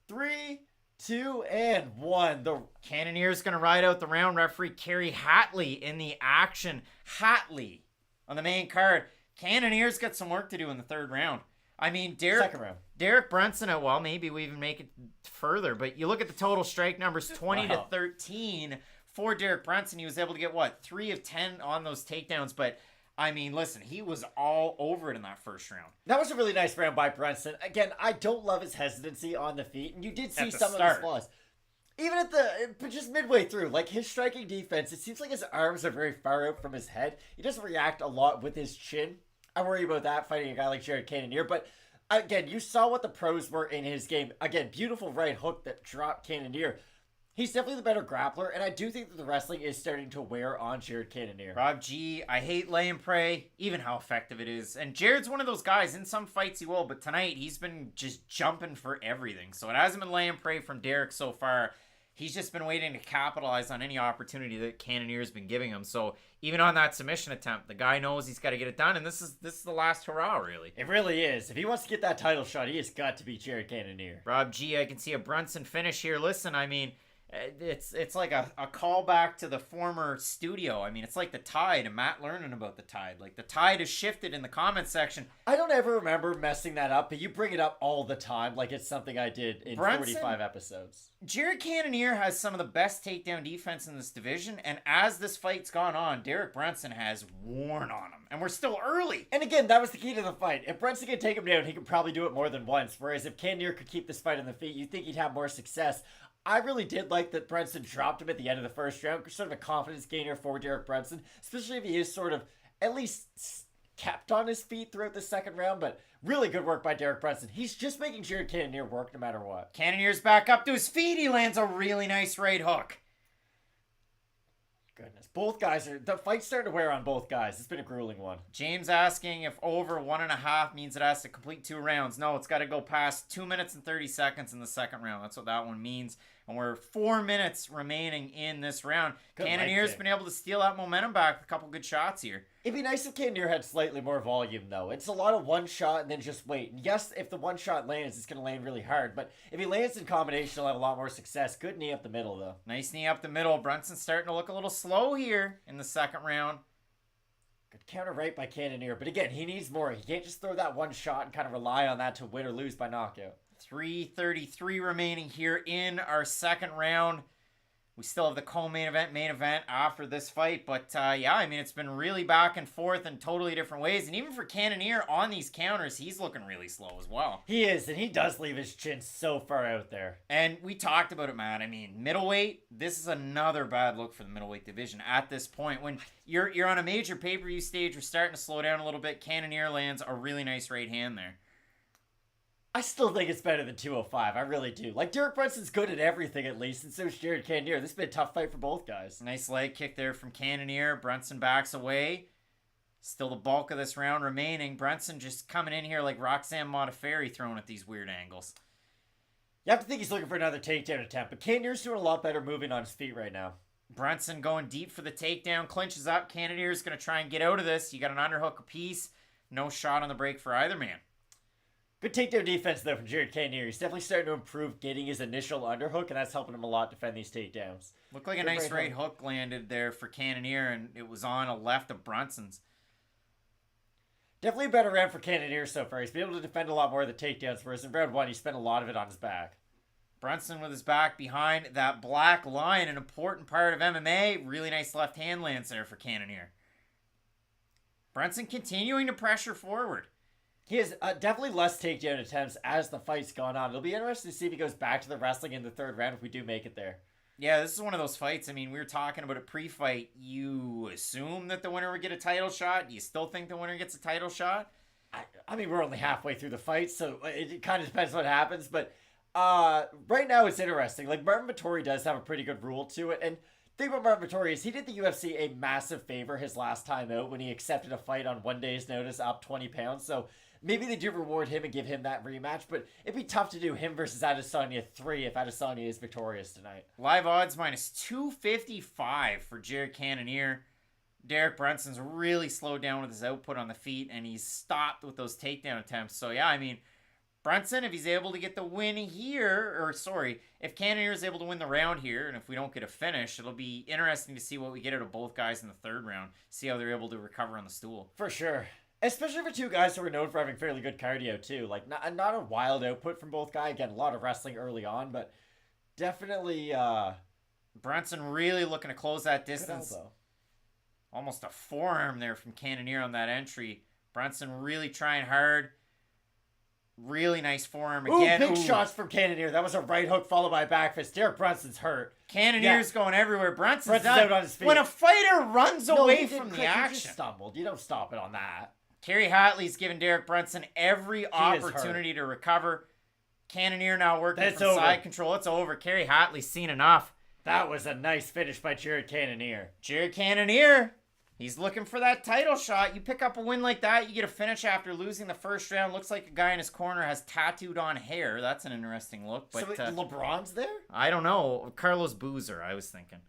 3, 2, and 1. The Cannonier's going to ride out the round. Referee Kerry Hatley in the action. Hatley on the main card. Cannonier's got some work to do in the third round. I mean, second round. Derek Brunson, well, maybe we even make it further, but you look at the total strike numbers, 20 to 13 for Derek Brunson. He was able to get, 3 of 10 on those takedowns, but I mean, listen, he was all over it in that first round. That was a really nice round by Brunson. Again, I don't love his hesitancy on the feet, and you did see some of his flaws. Even but just midway through, like his striking defense, it seems like his arms are very far out from his head. He doesn't react a lot with his chin. I worry about that fighting a guy like Jared Cannonier, but again, you saw what the pros were in his game. Again, beautiful right hook that dropped Cannonier. He's definitely the better grappler, and I do think that the wrestling is starting to wear on Jared Cannonier. Rob G, I hate lay and pray, even how effective it is. And Jared's one of those guys, in some fights he will, but tonight he's been just jumping for everything. So it hasn't been lay and pray from Derek so far. He's just been waiting to capitalize on any opportunity that Cannonier's been giving him. So even on that submission attempt, the guy knows he's got to get it done, and this is the last hurrah, really. It really is. If he wants to get that title shot, he has got to beat Jared Cannonier. Rob G, I can see a Brunson finish here. Listen, I mean, it's like a callback to the former studio. I mean, it's like the Tide and Matt learning about the Tide. Like, the Tide has shifted in the comment section. I don't ever remember messing that up, but you bring it up all the time like it's something I did in Brunson, 45 episodes. Jared Cannonier has some of the best takedown defense in this division, and as this fight's gone on, Derek Brunson has worn on him. And we're still early. And again, that was the key to the fight. If Brunson could take him down, he could probably do it more than once. Whereas if Cannonier could keep this fight on the feet, you'd think he'd have more success. I really did like that Brunson dropped him at the end of the first round. Sort of a confidence gainer for Derek Brunson, especially if he is sort of at least kept on his feet throughout the second round. But really good work by Derek Brunson. He's just making Jared Cannonier work no matter what. Cannonier's back up to his feet. He lands a really nice right hook. Goodness. Both guys are... The fight's starting to wear on both guys. It's been a grueling one. James asking if over 1.5 means it has to complete 2 rounds. No, it's got to go past 2 minutes and 30 seconds in the second round. That's what that one means. And we're 4 minutes remaining in this round. Cannonier's been able to steal that momentum back with a couple good shots here. It'd be nice if Cannonier had slightly more volume, though. It's a lot of one shot and then just wait. And yes, if the one shot lands, it's going to land really hard. But if he lands in combination, he'll have a lot more success. Good knee up the middle, though. Nice knee up the middle. Brunson's starting to look a little slow here in the second round. Good counter right by Cannonier. But again, he needs more. He can't just throw that one shot and kind of rely on that to win or lose by knockout. 3:33 remaining here in our second round. We still have the co-main event after this fight. But, yeah, I mean, it's been really back and forth in totally different ways. And even for Cannonier on these counters, he's looking really slow as well. He is, and he does leave his chin so far out there. And we talked about it, Matt. I mean, middleweight, this is another bad look for the middleweight division at this point. When you're on a major pay-per-view stage, we're starting to slow down a little bit. Cannonier lands a really nice right hand there. I still think it's better than 205. I really do. Like, Derek Brunson's good at everything, at least, and so is Jared Cannonier. This has been a tough fight for both guys. Nice leg kick there from Cannonier. Brunson backs away. Still the bulk of this round remaining. Brunson just coming in here like Roxanne Modafferi throwing at these weird angles. You have to think he's looking for another takedown attempt, but Cannonier's doing a lot better moving on his feet right now. Brunson going deep for the takedown. Clinches up. Cannonier's going to try and get out of this. You got an underhook apiece. No shot on the break for either man. Good takedown defense, though, from Jared Cannonier. He's definitely starting to improve getting his initial underhook, and that's helping him a lot defend these takedowns. Looked like a nice right hook landed there for Cannonier, and it was on a left of Brunson's. Definitely a better round for Cannonier so far. He's been able to defend a lot more of the takedowns, whereas in round one, he spent a lot of it on his back. Brunson with his back behind that black line, an important part of MMA. Really nice left hand lands there for Cannonier. Brunson continuing to pressure forward. He has definitely less takedown attempts as the fight's gone on. It'll be interesting to see if he goes back to the wrestling in the third round if we do make it there. Yeah, this is one of those fights. I mean, we were talking about it pre-fight. You assume that the winner would get a title shot? Do you still think the winner gets a title shot? I mean, we're only halfway through the fight, so it kind of depends what happens. But right now it's interesting. Like, Martin Vettori does have a pretty good rule to it. And the thing about Martin Vettori is he did the UFC a massive favor his last time out when he accepted a fight on 1 day's notice, up 20 pounds. So maybe they do reward him and give him that rematch, but it'd be tough to do him versus Adesanya 3 if Adesanya is victorious tonight. Live odds minus 255 for Jared Cannonier. Derek Brunson's really slowed down with his output on the feet, and he's stopped with those takedown attempts. So, yeah, I mean, Brunson, if he's able to get the win here, if Cannonier is able to win the round here, and if we don't get a finish, it'll be interesting to see what we get out of both guys in the third round, see how they're able to recover on the stool. For sure. Especially for two guys who are known for having fairly good cardio, too. Like, not a wild output from both guys. Again, a lot of wrestling early on, but definitely... Brunson really looking to close that distance. Almost a forearm there from Cannonier on that entry. Brunson really trying hard. Really nice forearm again. Big shots from Cannonier. That was a right hook followed by a back fist. Derek Brunson's hurt. Cannonier's going everywhere. Brunson's out on his feet. When a fighter runs away from the action. He just stumbled. You don't stop it on that. Kerry Hatley's giving Derek Brunson every opportunity to recover. Cannonier now working from side control. It's over. Kerry Hatley's seen enough. That was a nice finish by Jared Cannonier. Jared Cannonier, he's looking for that title shot. You pick up a win like that, you get a finish after losing the first round. Looks like a guy in his corner has tattooed on hair. That's an interesting look. But So LeBron's there? I don't know. Carlos Boozer, I was thinking.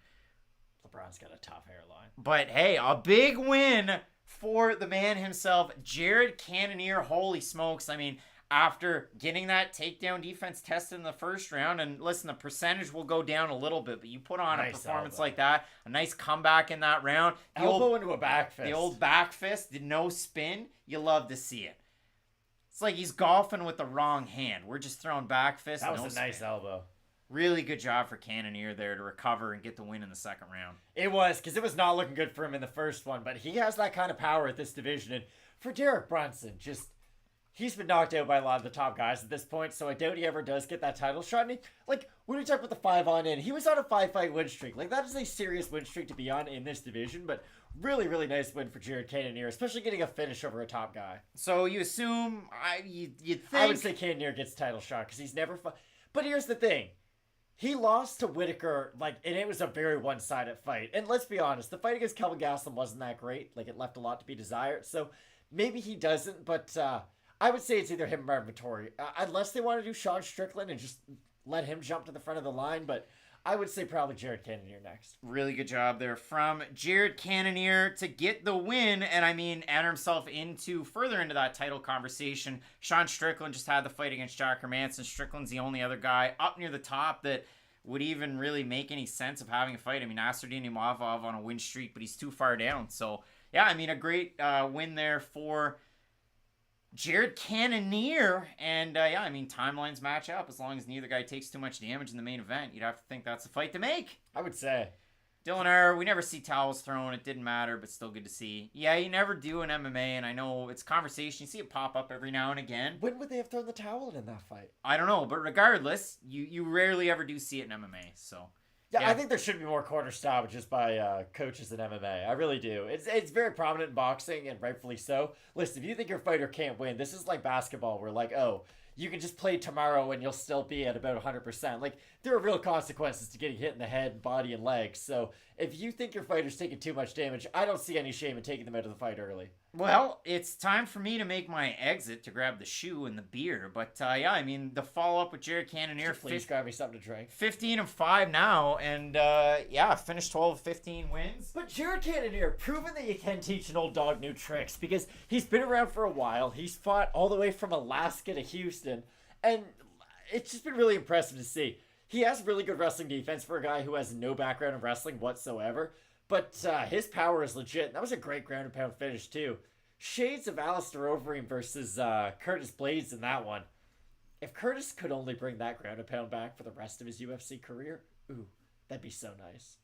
LeBron's got a tough hairline. But hey, a big win for the man himself, Jared Cannonier. Holy smokes. I mean, after getting that takedown defense tested in the first round, and listen, the percentage will go down a little bit, but you put on a performance like that, a nice comeback in that round. Elbow into a back fist. The old back fist, the no spin, you love to see it. It's like he's golfing with the wrong hand. We're just throwing back fist. That was a nice elbow. Really good job for Cannonier there to recover and get the win in the second round. It was, because it was not looking good for him in the first one, but he has that kind of power at this division. And for Derek Brunson, he's been knocked out by a lot of the top guys at this point, so I doubt he ever does get that title shot. And when we talk about the 5-on-in, he was on a 5-fight win streak. That is a serious win streak to be on in this division, but really, really nice win for Jared Cannonier, especially getting a finish over a top guy. So you assume, you'd think... I would say Cannonier gets a title shot, because he's never... But here's the thing. He lost to Whittaker, and it was a very one-sided fight. And let's be honest, the fight against Kelvin Gastelum wasn't that great. It left a lot to be desired. So maybe he doesn't, but I would say it's either him or Marvin Vettori. Unless they want to do Sean Strickland and just let him jump to the front of the line, but I would say probably Jared Cannonier next. Really good job there from Jared Cannonier to get the win, and enter himself further into that title conversation. Sean Strickland just had the fight against Jack Hermanson. Strickland's the only other guy up near the top that would even really make any sense of having a fight. Nasrat Imavov on a win streak, but he's too far down. So, yeah, a great win there for Jared Cannonier. And, timelines match up. As long as neither guy takes too much damage in the main event, you'd have to think that's a fight to make. I would say. Dylan R., we never see towels thrown. It didn't matter, but still good to see. Yeah, you never do in MMA, and I know it's conversation. You see it pop up every now and again. When would they have thrown the towel in that fight? I don't know, but regardless, you rarely ever do see it in MMA, so... Yeah, I think there should be more corner stoppages by coaches in MMA. I really do. It's very prominent in boxing, and rightfully so. Listen, if you think your fighter can't win, this is like basketball, where you can just play tomorrow and you'll still be at about 100%. There are real consequences to getting hit in the head, body, and legs. So if you think your fighter's taking too much damage, I don't see any shame in taking them out of the fight early. Well, it's time for me to make my exit to grab the shoe and the beer. But, the follow-up with Jared Cannonier. Please grab me something to drink. 15-5 now, and, finished 12 of 15 wins. But Jared Cannonier, proven that you can teach an old dog new tricks, because he's been around for a while. He's fought all the way from Alaska to Houston, and it's just been really impressive to see. He has really good wrestling defense for a guy who has no background in wrestling whatsoever. But his power is legit. That was a great ground and pound finish, too. Shades of Alistair Overeem versus Curtis Blades in that one. If Curtis could only bring that ground and pound back for the rest of his UFC career, ooh, that'd be so nice.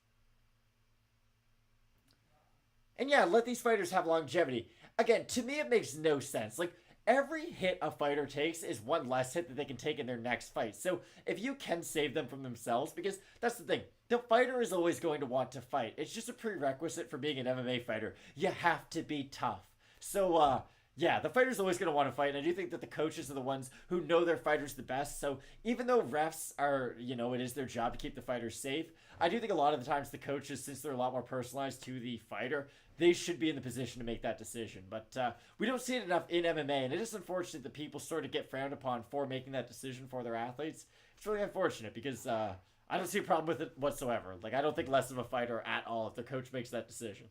And yeah, let these fighters have longevity. Again, to me, it makes no sense. Every hit a fighter takes is one less hit that they can take in their next fight. So if you can save them from themselves, because that's the thing, the fighter is always going to want to fight. It's just a prerequisite for being an MMA fighter. You have to be tough. So, the fighter's always going to want to fight, and I do think that the coaches are the ones who know their fighters the best. So even though refs are, it is their job to keep the fighters safe, I do think a lot of the times the coaches, since they're a lot more personalized to the fighter, they should be in the position to make that decision. But we don't see it enough in MMA, and it is unfortunate that people sort of get frowned upon for making that decision for their athletes. It's really unfortunate because I don't see a problem with it whatsoever. I don't think less of a fighter at all if their coach makes that decision.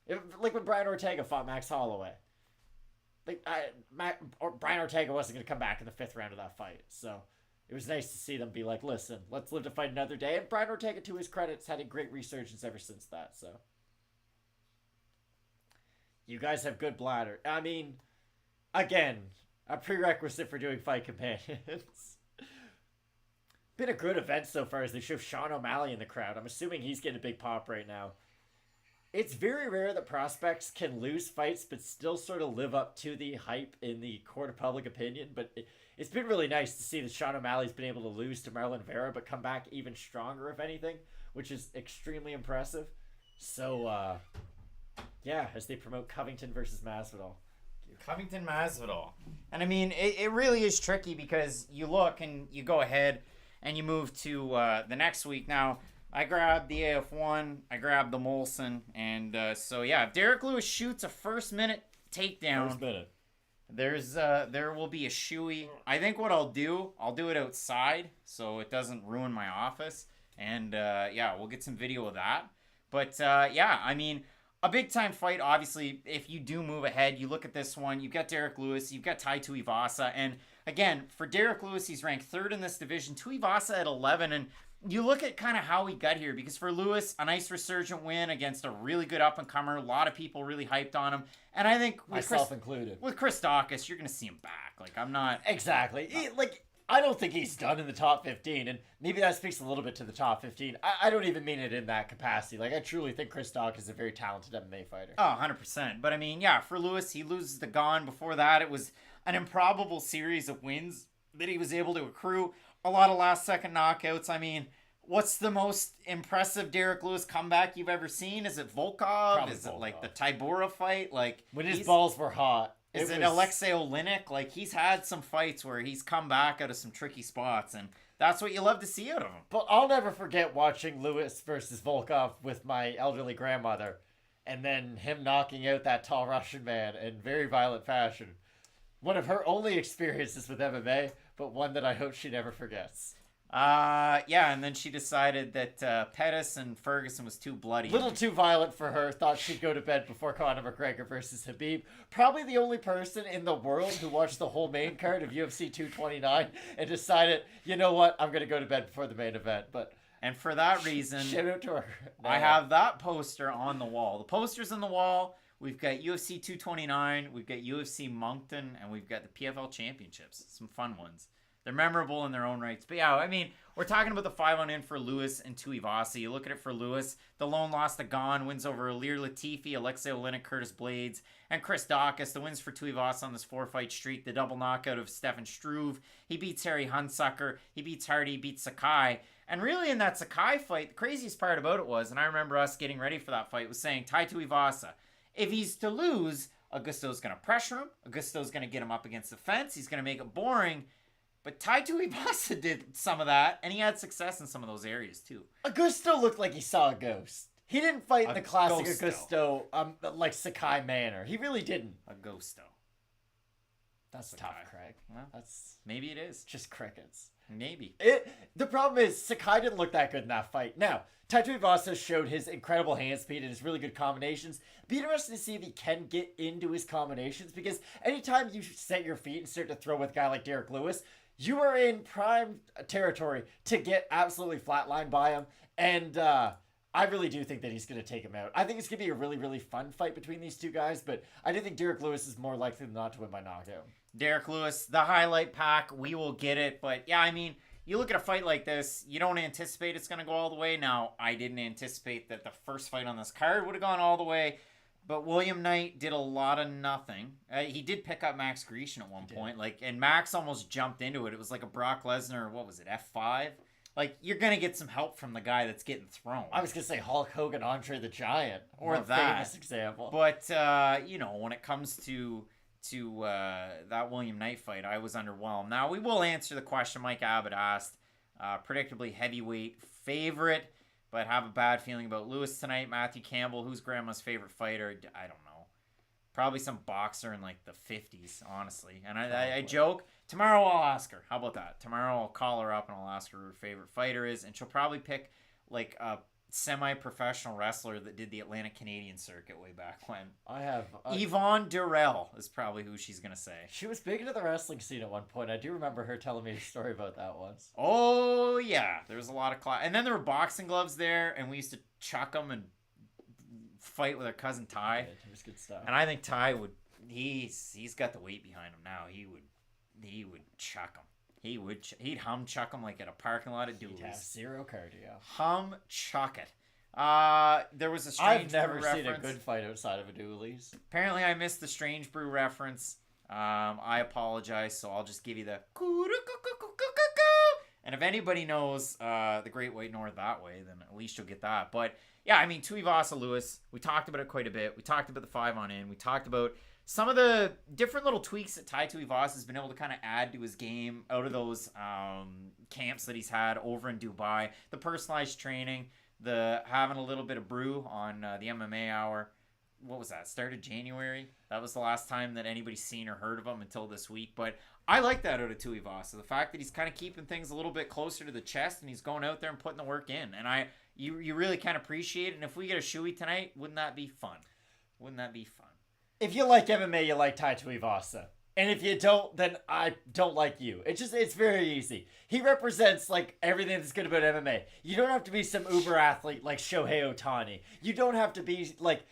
When Brian Ortega fought Max Holloway. Brian Ortega wasn't going to come back in the 5th round of that fight. So it was nice to see them be like, listen, let's live to fight another day. And Brian Ortega, to his credit, has had a great resurgence ever since that. So you guys have good bladder. Again, a prerequisite for doing fight companions. Been a good event so far as they show Sean O'Malley in the crowd. I'm assuming he's getting a big pop right now. It's very rare that prospects can lose fights but still sort of live up to the hype in the court of public opinion. But it's been really nice to see that Sean O'Malley's been able to lose to Marlon Vera but come back even stronger, if anything, which is extremely impressive. So, as they promote Covington versus Masvidal. Covington Masvidal. And it really is tricky because you look and you go ahead and you move to the next week. Now, I grabbed the AF1. I grabbed the Molson. And so, yeah, if Derek Lewis shoots a first-minute takedown, there will be a shoey. I think what I'll do it outside so it doesn't ruin my office. And, yeah, we'll get some video of that. But, yeah, I mean, a big-time fight, obviously, if you do move ahead, you look at this one, you've got Derek Lewis, you've got Tai Tuivasa, and, again, for Derek Lewis, he's ranked 3rd in this division, Tuivasa at 11, and you look at kind of how he got here, because for Lewis, a nice resurgent win against a really good up-and-comer, a lot of people really hyped on him, and I think myself included, with Chris Daukaus, you're going to see him back. Like, I'm not... Exactly. I don't think he's done in the top 15, and maybe that speaks a little bit to the top 15. I don't even mean it in that capacity. Like, I truly think Chris Daukaus is a very talented MMA fighter. Oh, 100%. But, I mean, yeah, for Lewis, he loses the Gon. Before that, it was an improbable series of wins that he was able to accrue. A lot of last-second knockouts. I mean, what's the most impressive Derek Lewis comeback you've ever seen? Is it Volkov? Probably Is it, Volkov. like, the Tybura fight? Like, when his balls were hot. Is it Alexei Oleinik? Like, he's had some fights where he's come back out of some tricky spots, and that's what you love to see out of him. But I'll never forget watching Lewis versus Volkov with my elderly grandmother, and then him knocking out that tall Russian man in very violent fashion. One of her only experiences with MMA, but one that I hope she never forgets. Yeah, and then she decided that Pettis and Ferguson was too bloody. Little too violent for her. Thought she'd go to bed before Conor McGregor versus Khabib. Probably the only person in the world who watched the whole main card of UFC 229 and decided, you know what, I'm going to go to bed before the main event. And for that reason, shout out to her. I have that poster on the wall. The poster's on the wall. We've got UFC 229, we've got UFC Moncton, and we've got the PFL Championships. Some fun ones. They're memorable in their own rights. But yeah, I mean, we're talking about the 5-on-in for Lewis and Tuivasa. You look at it for Lewis, the lone loss to Gon, wins over Ilir Latifi, Alexei Oleinik, Curtis Blades, and Chris Daukaus. The wins for Tuivasa on this 4-fight streak. The double knockout of Stefan Struve. He beats Harry Hunsucker. He beats Hardy. He beats Sakai. And really in that Sakai fight, the craziest part about it was, and I remember us getting ready for that fight, was saying, Tai Tuivasa, if he's to lose, Augusto's going to pressure him. Augusto's going to get him up against the fence. He's going to make it boring. But Tai Tuivasa did some of that, and he had success in some of those areas, too. Augusto looked like he saw a ghost. He didn't fight in the classic Augusto, like Sakai manner. He really didn't. Augusto. That's Sakai. tough, Craig. Well, that's maybe it is. just crickets. Maybe. The problem is Sakai didn't look that good in that fight. Now, Tai Tuivasa showed his incredible hand speed and his really good combinations. Be interested to see if he can get into his combinations, because anytime you set your feet and start to throw with a guy like Derek Lewis, you are in prime territory to get absolutely flatlined by him. And I really do think that he's going to take him out. I think it's going to be a really, really fun fight between these two guys, but I do think Derek Lewis is more likely than not to win by knockout. Derek Lewis, the highlight pack, we will get it. But yeah, I mean, you look at a fight like this, you don't anticipate it's going to go all the way. Now, I didn't anticipate that the first fight on this card would have gone all the way. But William Knight did a lot of nothing. He did pick up Max Grecian at one point, and Max almost jumped into it. It was like a Brock Lesnar, what was it, F5? Like, you're gonna get some help from the guy that's getting thrown. I was gonna say Hulk Hogan, Andre the Giant, or more that famous example. But when it comes to that William Knight fight, I was underwhelmed. Now we will answer the question Mike Abbott asked. Predictably heavyweight favorite, but have a bad feeling about Lewis tonight. Matthew Campbell, who's grandma's favorite fighter? I don't know. Probably some boxer in like the 50s, honestly. And I joke. Tomorrow I'll ask her. How about that? Tomorrow I'll call her up and I'll ask her who her favorite fighter is. And she'll probably pick like a semi-professional wrestler that did the Atlantic Canadian circuit way back when. I have... Yvonne Durrell is probably who she's going to say. She was big into the wrestling scene at one point. I do remember her telling me a story about that once. Oh, yeah. There was a lot of... And then there were boxing gloves there, and we used to chuck them and fight with our cousin Ty. It was good stuff. And I think Ty would... He's got the weight behind him now. He would chuck him. He'd hum chuck him like at a parking lot at Dooley's. He'd have zero cardio. Hum chuck it. There was a I've Strange never Brew seen reference. a good fight outside of a Dooley's. Apparently I missed the Strange Brew reference. I apologize, so I'll just give you the and if anybody knows the Great White North that way, then at least you'll get that. But yeah, I mean, Tuivasa Lewis, we talked about it quite a bit. We talked about the 5-on-in. We talked about some of the different little tweaks that Tai Tuivasa has been able to kind of add to his game out of those camps that he's had over in Dubai, the personalized training, the having a little bit of brew on the MMA Hour. What was that? Started January. That was the last time that anybody's seen or heard of him until this week. But I like that out of Tuivasa. The fact that he's kind of keeping things a little bit closer to the chest and he's going out there and putting the work in. And you really kind of appreciate it. And if we get a shoey tonight, wouldn't that be fun? Wouldn't that be fun? If you like MMA, you like Tai Tuivasa. And if you don't, then I don't like you. It's very easy. He represents like everything that's good about MMA. You don't have to be some uber athlete like Shohei Ohtani. You don't have to be like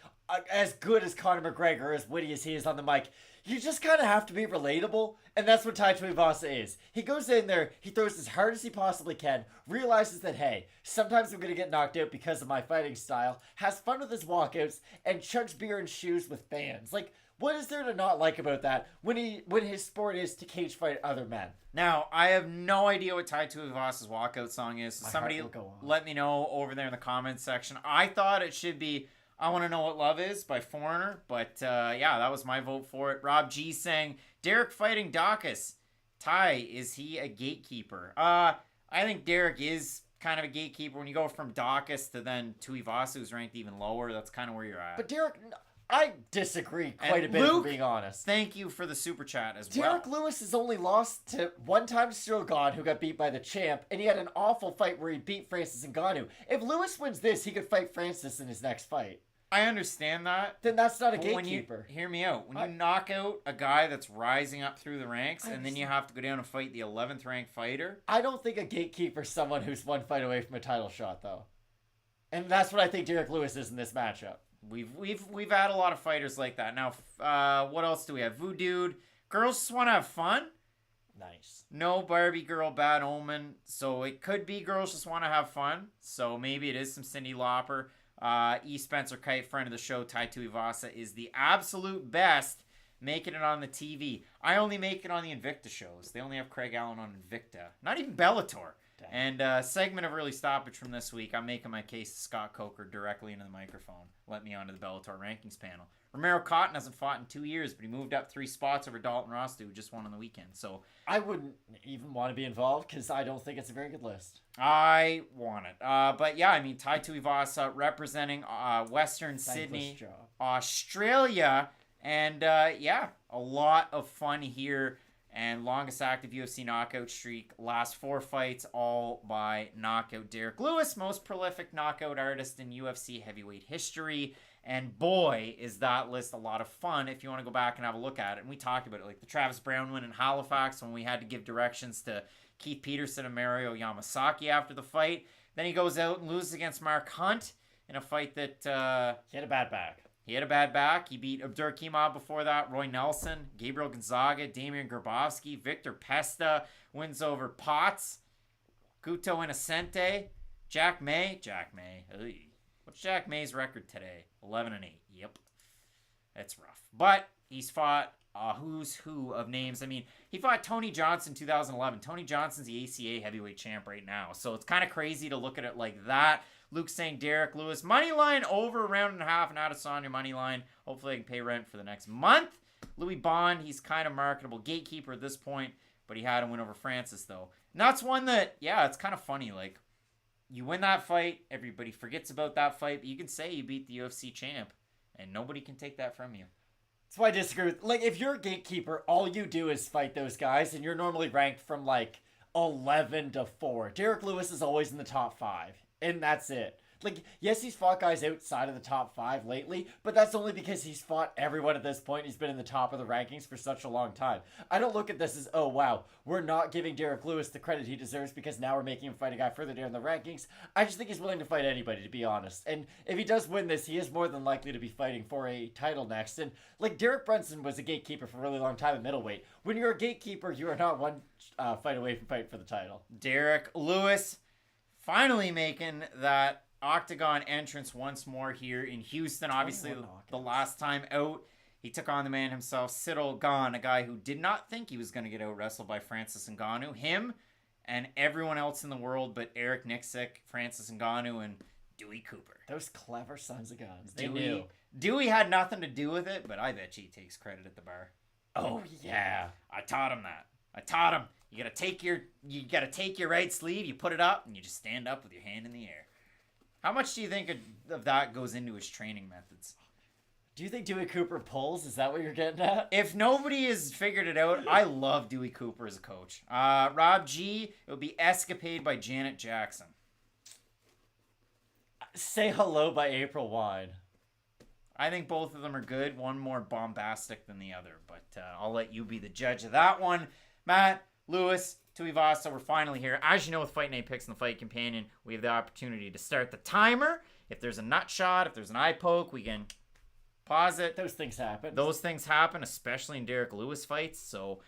as good as Conor McGregor, as witty as he is on the mic. You just kind of have to be relatable, and that's what Tai Tuivasa is. He goes in there, he throws as hard as he possibly can, realizes that, hey, sometimes I'm going to get knocked out because of my fighting style, has fun with his walkouts, and chugs beer and shoes with fans. Like, what is there to not like about that when his sport is to cage fight other men? Now, I have no idea what Tai Tuivasa's walkout song is. So somebody let me know over there in the comments section. I thought it should be I Want to Know What Love Is by Foreigner, but yeah, that was my vote for it. Rob G saying, Derek fighting Dawkins. Tai, is he a gatekeeper? I think Derek is kind of a gatekeeper. When you go from Dawkins to then Tuivasa, who's ranked even lower, that's kind of where you're at. But Derek, I disagree quite a bit, Luke, if being honest. Thank you for the super chat as well. Derek Lewis has only lost to one time Cyril Gane, who got beat by the champ, and he had an awful fight where he beat Francis Ngannou. If Lewis wins this, he could fight Francis in his next fight. I understand that. Then that's not a But gatekeeper. Hear me out. When you knock out a guy that's rising up through the ranks, and then you have to go down and fight the 11th ranked fighter. I don't think a gatekeeper is someone who's one fight away from a title shot, though. And that's what I think Derek Lewis is in this matchup. We've had a lot of fighters like that. Now, what else do we have? Voodoo. Girls just want to have fun. Nice. No Barbie girl, bad omen. So it could be girls just want to have fun. So maybe it is some Cyndi Lauper. E. Spencer Kite, friend of the show, Tai Tuivasa is the absolute best making it on the TV. I only make it on the Invicta shows. They only have Craig Allen on Invicta. Not even Bellator. Dang. And segment of early stoppage from this week, I'm making my case to Scott Coker directly into the microphone. Let me onto the Bellator rankings panel. Romero Cotton hasn't fought in 2 years, but he moved up 3 spots over Dalton Ross, who just won on the weekend. So I wouldn't even want to be involved because I don't think it's a very good list. I want it. But yeah, I mean, Tai Tuivasa representing Western Sydney, Australia. And yeah, a lot of fun here. And longest active UFC knockout streak. Last 4 fights, all by knockout. Derek Lewis, most prolific knockout artist in UFC heavyweight history. And boy, is that list a lot of fun if you want to go back and have a look at it. And we talked about it, like the Travis Brown win in Halifax when we had to give directions to Keith Peterson and Mario Yamasaki after the fight. Then he goes out and loses against Mark Hunt in a fight that... he had a bad back. He had a bad back. He beat Abdurakhimov before that, Roy Nelson, Gabriel Gonzaga, Damian Grabowski, Victor Pesta wins over Potts, Guto Innocente, Jack May. Ugh. What's Jack May's record today? 11-8. Yep. That's rough. But he's fought who's who of names. I mean, he fought Tony Johnson in 2011. Tony Johnson's the ACA heavyweight champ right now. So it's kind of crazy to look at it like that. Luke saying Derek Lewis. Money line over a round and a half. And Adesanya money line. Hopefully I can pay rent for the next month. Louis Bond, he's kind of marketable gatekeeper at this point. But he had a win over Francis, though. And that's one that, yeah, it's kind of funny. Like, you win that fight. Everybody forgets about that fight. But you can say you beat the UFC champ. And nobody can take that from you. That's why I disagree with... Like, if you're a gatekeeper, all you do is fight those guys. And you're normally ranked from, like, 11 to 4. Derek Lewis is always in the top 5. And that's it. Like, yes, he's fought guys outside of the top 5 lately, but that's only because he's fought everyone at this point. He's been in the top of the rankings for such a long time. I don't look at this as, oh, wow, we're not giving Derek Lewis the credit he deserves because now we're making him fight a guy further down the rankings. I just think he's willing to fight anybody, to be honest. And if he does win this, he is more than likely to be fighting for a title next. And, like, Derek Brunson was a gatekeeper for a really long time at middleweight. When you're a gatekeeper, you are not one fight away from fighting for the title. Derek Lewis finally making that octagon entrance once more here in Houston. Obviously, the last time out, he took on the man himself, Cyril Gane, a guy who did not think he was going to get out wrestled by Francis Ngannou. Him and everyone else in the world but Eric Nixick, Francis Ngannou, and Dewey Cooper. Those clever sons of guns. They Dewey, knew. Dewey had nothing to do with it, but I bet you he takes credit at the bar. Oh, yeah. I taught him that. I taught him. You gotta take your right sleeve, you put it up, and you just stand up with your hand in the air. How much do you think of that goes into his training methods? Do you think Dewey Cooper pulls? Is that what you're getting at? If nobody has figured it out, I love Dewey Cooper as a coach. Rob G, it would be Escapade by Janet Jackson. Say Hello by April Wine. I think both of them are good. One more bombastic than the other, but I'll let you be the judge of that one. Matt, Lewis, Tuivasa, we're finally here. As you know, with Fight Night Picks and the Fight Companion, we have the opportunity to start the timer. If there's a nut shot, if there's an eye poke, we can pause it. Those things happen. Those things happen, especially in Derek Lewis fights. So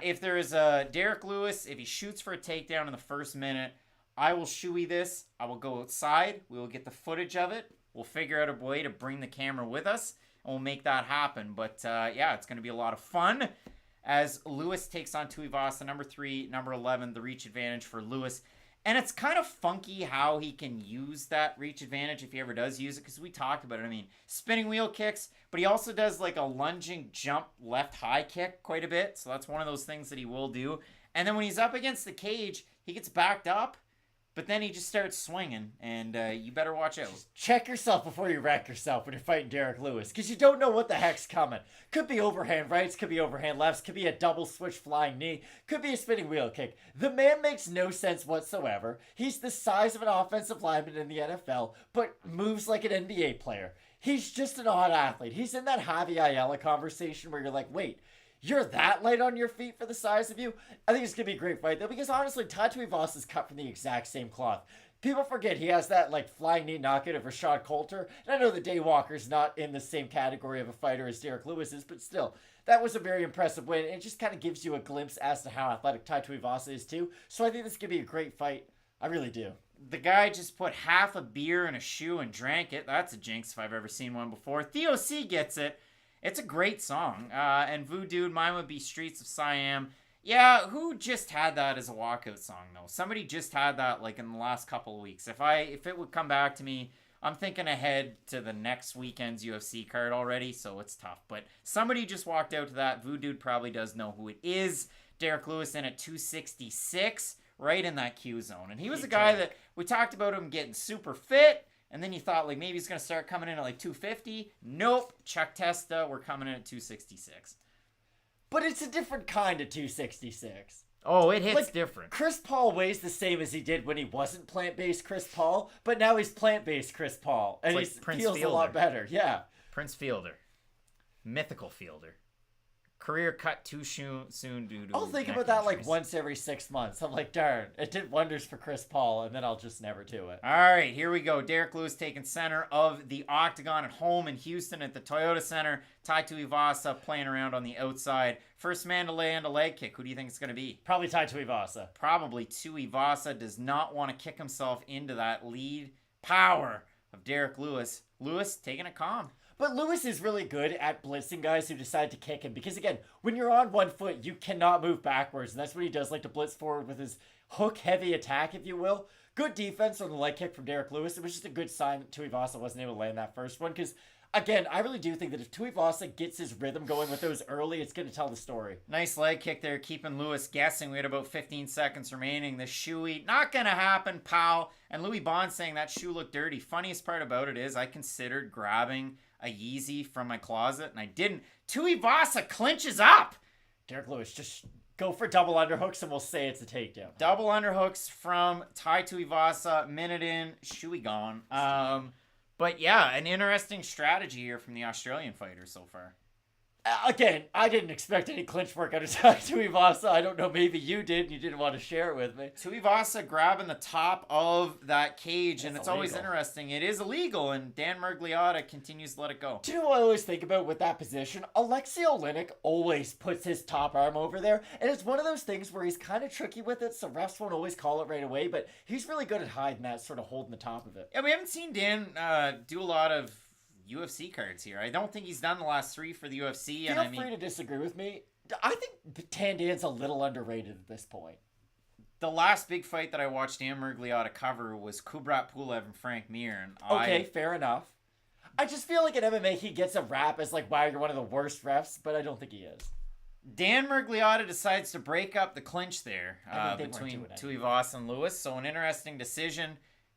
if there is a Derek Lewis, if he shoots for a takedown in the first minute, I will shoey this. I will go outside. We will get the footage of it. We'll figure out a way to bring the camera with us, and we'll make that happen. But yeah, it's going to be a lot of fun as Lewis takes on Tuivasa, number 3, number 11, the reach advantage for Lewis. And it's kind of funky how he can use that reach advantage if he ever does use it, because we talked about it. I mean, spinning wheel kicks, but he also does like a lunging jump left high kick quite a bit. So that's one of those things that he will do. And then when he's up against the cage, he gets backed up, but then he just starts swinging, and you better watch out. Just check yourself before you wreck yourself when you're fighting Derek Lewis, because you don't know what the heck's coming. Could be overhand rights, could be overhand lefts, could be a double switch flying knee, could be a spinning wheel kick. The man makes no sense whatsoever. He's the size of an offensive lineman in the NFL, but moves like an NBA player. He's just an odd athlete. He's in that Javi Ayala conversation where you're like, wait, you're that light on your feet for the size of you? I think it's going to be a great fight, though, because honestly, Tai Tuivasa is cut from the exact same cloth. People forget he has that, like, flying knee knockout of Rashad Coulter. And I know that Day Walker's not in the same category of a fighter as Derek Lewis is, but still, that was a very impressive win. And it just kind of gives you a glimpse as to how athletic Tai Tuivasa is, too. So I think this is going to be a great fight. I really do. The guy just put half a beer in a shoe and drank it. That's a jinx if I've ever seen one before. Theo C gets it. It's a great song. And Voodoo, mine would be Streets of Siam. Yeah, who just had that as a walkout song, though? Somebody just had that, like, in the last couple of weeks. If it would come back to me, I'm thinking ahead to the next weekend's UFC card already, so it's tough. But somebody just walked out to that. Voodoo probably does know who it is. Derek Lewis in at 266, right in that Q zone. And he was a guy that, we talked about him getting super fit, and then you thought, like, maybe he's going to start coming in at, like, 250. Nope. Chuck Testa, we're coming in at 266. But it's a different kind of 266. Oh, it hits like, different. Chris Paul weighs the same as he did when he wasn't plant-based Chris Paul, but now he's plant-based Chris Paul. And like he Prince feels Fielder. a lot better. Yeah. Prince Fielder. Mythical Fielder. Career cut too soon due to I'll think neck about that like injuries. once every 6 months. I'm like, darn, it did wonders for Chris Paul, and then I'll just never do it. All right, here we go. Derek Lewis taking center of the octagon at home in Houston at the Toyota Center. Tai Tuivasa playing around on the outside. First man to land a leg kick. Who do you think it's going to be? Probably Tai Tuivasa. Probably Tuivasa does not want to kick himself into that lead power of Derek Lewis. Lewis taking it calm. But Lewis is really good at blitzing guys who decide to kick him. Because, again, when you're on one foot, you cannot move backwards. And that's what he does, like to blitz forward with his hook-heavy attack, if you will. Good defense on the leg kick from Derek Lewis. It was just a good sign that Tuivasa wasn't able to land that first one. Because, again, I really do think that if Tuivasa gets his rhythm going with those early, it's going to tell the story. Nice leg kick there, keeping Lewis guessing. We had about 15 seconds remaining. The shoey, not going to happen, pal. And Louis Bond saying that shoe looked dirty. Funniest part about it is I considered grabbing a Yeezy from my closet, and I didn't. Tuivasa clinches up. Derek Lewis, just go for double underhooks, and we'll say it's a takedown. Double underhooks from Tai Tuivasa. Minute in, shoey gone. But yeah, an interesting strategy here from the Australian fighter so far. Again, I didn't expect any clinch work out of Tai Tuivasa. I don't know, maybe you did, and you didn't want to share it with me. Tuivasa grabbing the top of that cage, and it's illegal. always interesting. It is illegal, and Dan Mergliotta continues to let it go. Do you know what I always think about with that position? Alexei Oleinik always puts his top arm over there, and it's one of those things where he's kind of tricky with it, so refs won't always call it right away, but he's really good at hiding that, sort of holding the top of it. Yeah, we haven't seen Dan do a lot of UFC cards here. I don't think he's done the last 3 for the UFC. Feel free to disagree with me. I think Tandan's a little underrated at this point. The last big fight that I watched Dan Miragliotta cover was Kubrat Pulev and Frank Mir. And Okay, fair enough. I just feel like in MMA he gets a rap as like, wow, you're one of the worst refs, but I don't think he is. Dan Miragliotta decides to break up the clinch there between Tuivasa and Lewis. So an interesting decision.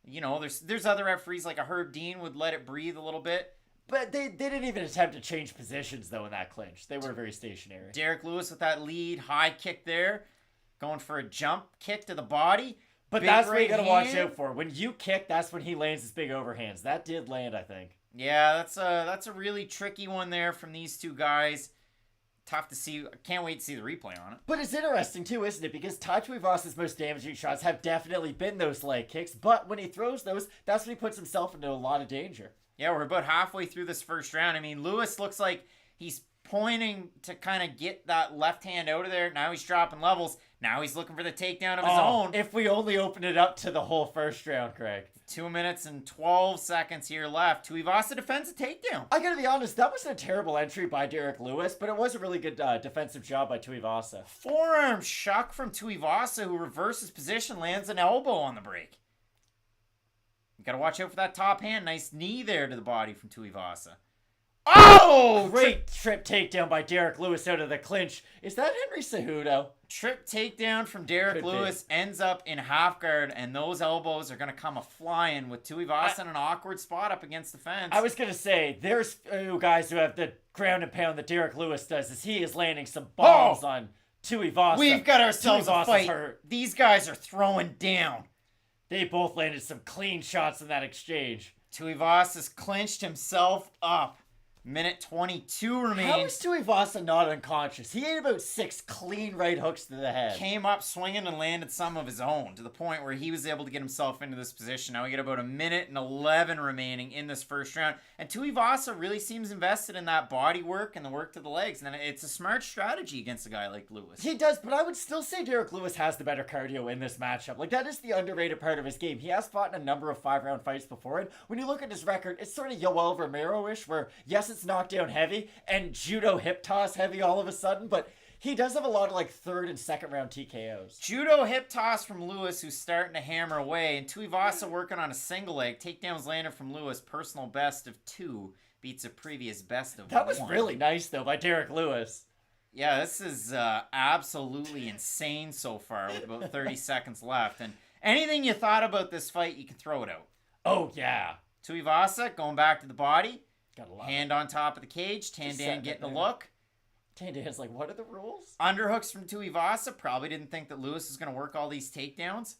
You know, there's other referees like a Herb Dean would let it breathe a little bit. But they didn't even attempt to change positions, though, in that clinch. They were very stationary. Derek Lewis with that lead high kick there. Going for a jump kick to the body. But big that's what you right got to watch hand. out for. When you kick, that's when he lands his big overhands. That did land, I think. Yeah, that's a really tricky one there from these two guys. Tough to see. Can't wait to see the replay on it. But it's interesting, too, isn't it? Because Tai Tuivasa's most damaging shots have definitely been those leg kicks. But when he throws those, that's when he puts himself into a lot of danger. Yeah, we're about halfway through this first round. I mean, Lewis looks like he's pointing to kind of get that left hand out of there. Now he's dropping levels. Now he's looking for the takedown of his own. If we only open it up to the whole first round, Craig. 2 minutes and 12 seconds here left. Tuivasa defends a takedown. I gotta be honest, that wasn't a terrible entry by Derek Lewis, but it was a really good defensive job by Tuivasa. Forearm shuck from Tuivasa, who reverses position, lands an elbow on the break. You gotta watch out for that top hand. Nice knee there to the body from Tuivasa. Oh! Great trip takedown by Derek Lewis out of the clinch. Is that Henry Cejudo? Trip takedown from Derek Lewis ends up in half guard, and those elbows are going to come a-flying with Tuivasa in an awkward spot up against the fence. I was going to say, there's guys who have the ground and pound that Derek Lewis does, as he is landing some balls on Tuivasa. We've got ourselves a fight. Hurt. These guys are throwing down. They both landed some clean shots in that exchange. Tuivasa's clinched himself up. Minute 22 remains. How is Tuivasa not unconscious? He ate about 6 clean right hooks to the head. Came up swinging and landed some of his own to the point where he was able to get himself into this position. Now we get about 1:11 remaining in this first round. And Tuivasa really seems invested in that body work and the work to the legs. And it's a smart strategy against a guy like Lewis. He does, but I would still say Derek Lewis has the better cardio in this matchup. Like, that is the underrated part of his game. He has fought in a number of 5-round fights before. And when you look at his record, it's sort of Yoel Romero-ish, where, yes, it's knockdown heavy and judo hip toss heavy all of a sudden, but he does have a lot of like 3rd and 2nd round TKOs. Judo hip toss from Lewis, who's starting to hammer away, and Tuivasa working on a single leg. Takedowns landed from Lewis. Personal best of 2 beats a previous best of 1. That was really nice though by Derek Lewis. Yeah, this is absolutely insane so far with about 30 seconds left. And anything you thought about this fight, you can throw it out. Oh yeah. Tuivasa going back to the body. Got Hand on top of the cage. Tandan getting a look. Tandan's like, what are the rules? Underhooks from Tuivasa. Probably didn't think that Lewis was going to work all these takedowns.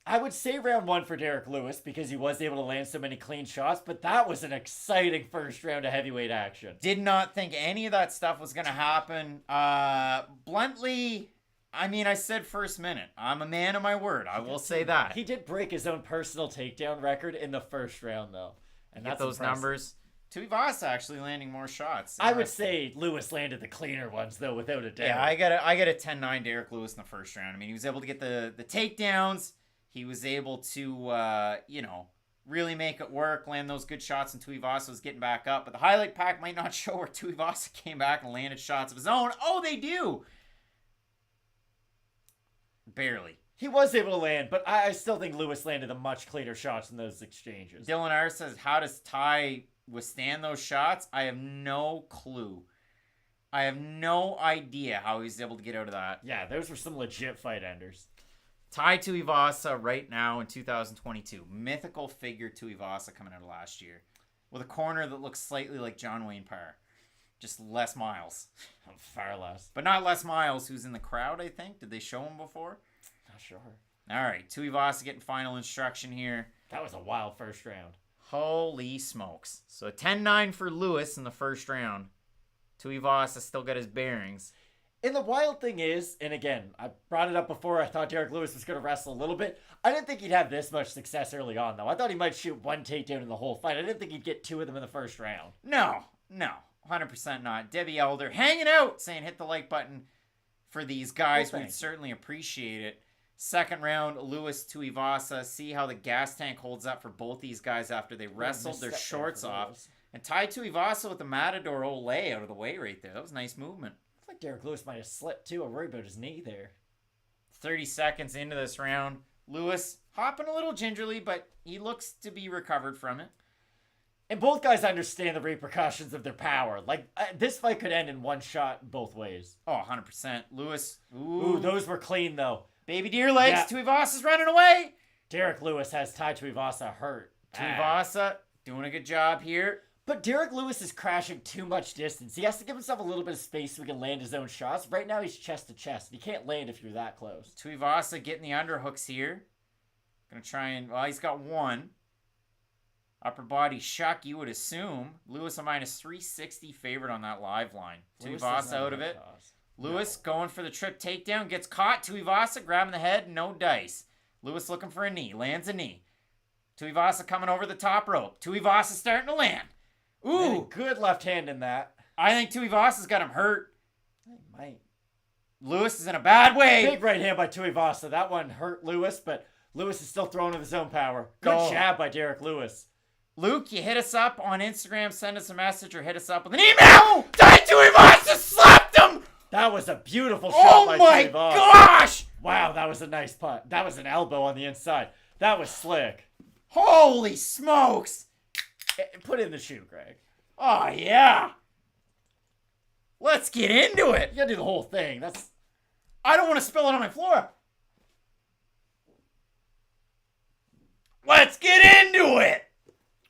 I would say round 1 for Derek Lewis because he was able to land so many clean shots, but that was an exciting first round of heavyweight action. Did not think any of that stuff was going to happen. Bluntly, I mean, I said first minute. I'm a man of my word. I will say that. He did break his own personal takedown record in the first round, though. And that's those impressive. Numbers. Tuivasa actually landing more shots. I would say Lewis landed the cleaner ones, though, without a doubt. Yeah, I got a 10-9 Derek Lewis in the first round. I mean, he was able to get the takedowns. He was able to, really make it work, land those good shots, and Tuivasa was getting back up. But the highlight pack might not show where Tuivasa came back and landed shots of his own. Oh, they do! Barely. He was able to land, but I still think Lewis landed the much cleaner shots in those exchanges. Dylan R says, how does Ty withstand those shots? I have no clue. I have no idea how he's able to get out of that. Yeah, those were some legit fight enders. Tai Tuivasa right now in 2022. Mythical figure Tuivasa coming out of last year. With a corner that looks slightly like John Wayne Parr. Just Les Miles. Far less. But not Les Miles, who's in the crowd, I think. Did they show him before? Not sure. All right, Tuivasa getting final instruction here. That was a wild first round. Holy smokes. So 10-9 for Lewis in the first round. Tuivasa still got his bearings. And the wild thing is, and again, I brought it up before, I thought Derek Lewis was going to wrestle a little bit. I didn't think he'd have this much success early on, though. I thought he might shoot 1 takedown in the whole fight. I didn't think he'd get 2 of them in the first round. No. 100% not. Debbie Elder hanging out, saying hit the like button for these guys. We'd certainly appreciate it. Second round, Lewis Tuivasa. See how the gas tank holds up for both these guys after they wrestled their shorts off. And Tai Tuivasa with the Matador Olay out of the way right there. That was nice movement. I think Derek Lewis might have slipped, too. I worry about his knee there. 30 seconds into this round. Lewis hopping a little gingerly, but he looks to be recovered from it. And both guys understand the repercussions of their power. Like, this fight could end in one shot both ways. Oh, 100%. Lewis. Ooh, those were clean, though. Baby deer legs. Yeah. Tuivasa's running away. Derek Lewis has Tai Tuivasa hurt. Tuivasa doing a good job here. But Derek Lewis is crashing too much distance. He has to give himself a little bit of space so he can land his own shots. Right now, he's chest to chest. You can't land if you're that close. Tuivasa getting the underhooks here. Gonna try and... Well, he's got one. Upper body shuck, you would assume. Lewis a minus 360 favorite on that live line. Tuivasa out of it. Lewis going for the trip takedown. Gets caught. Tuivasa grabbing the head. No dice. Lewis looking for a knee. Lands a knee. Tuivasa coming over the top rope. Tuivasa starting to land. Ooh. Good left hand in that. I think Tuivasa's got him hurt. He might. Lewis is in a bad way. Big right hand by Tuivasa. That one hurt Lewis, but Lewis is still throwing with his own power. Good jab by Derek Lewis. Luke, you hit us up on Instagram, send us a message, or hit us up with an email. Tai Tuivasa slapped him. That was a beautiful shot by Tuivasa. Oh my gosh! Wow, that was a nice punt. That was an elbow on the inside. That was slick. Holy smokes! Put in the shoe, Greg. Oh yeah. Let's get into it. You gotta do the whole thing. I don't want to spill it on my floor. Let's get into it.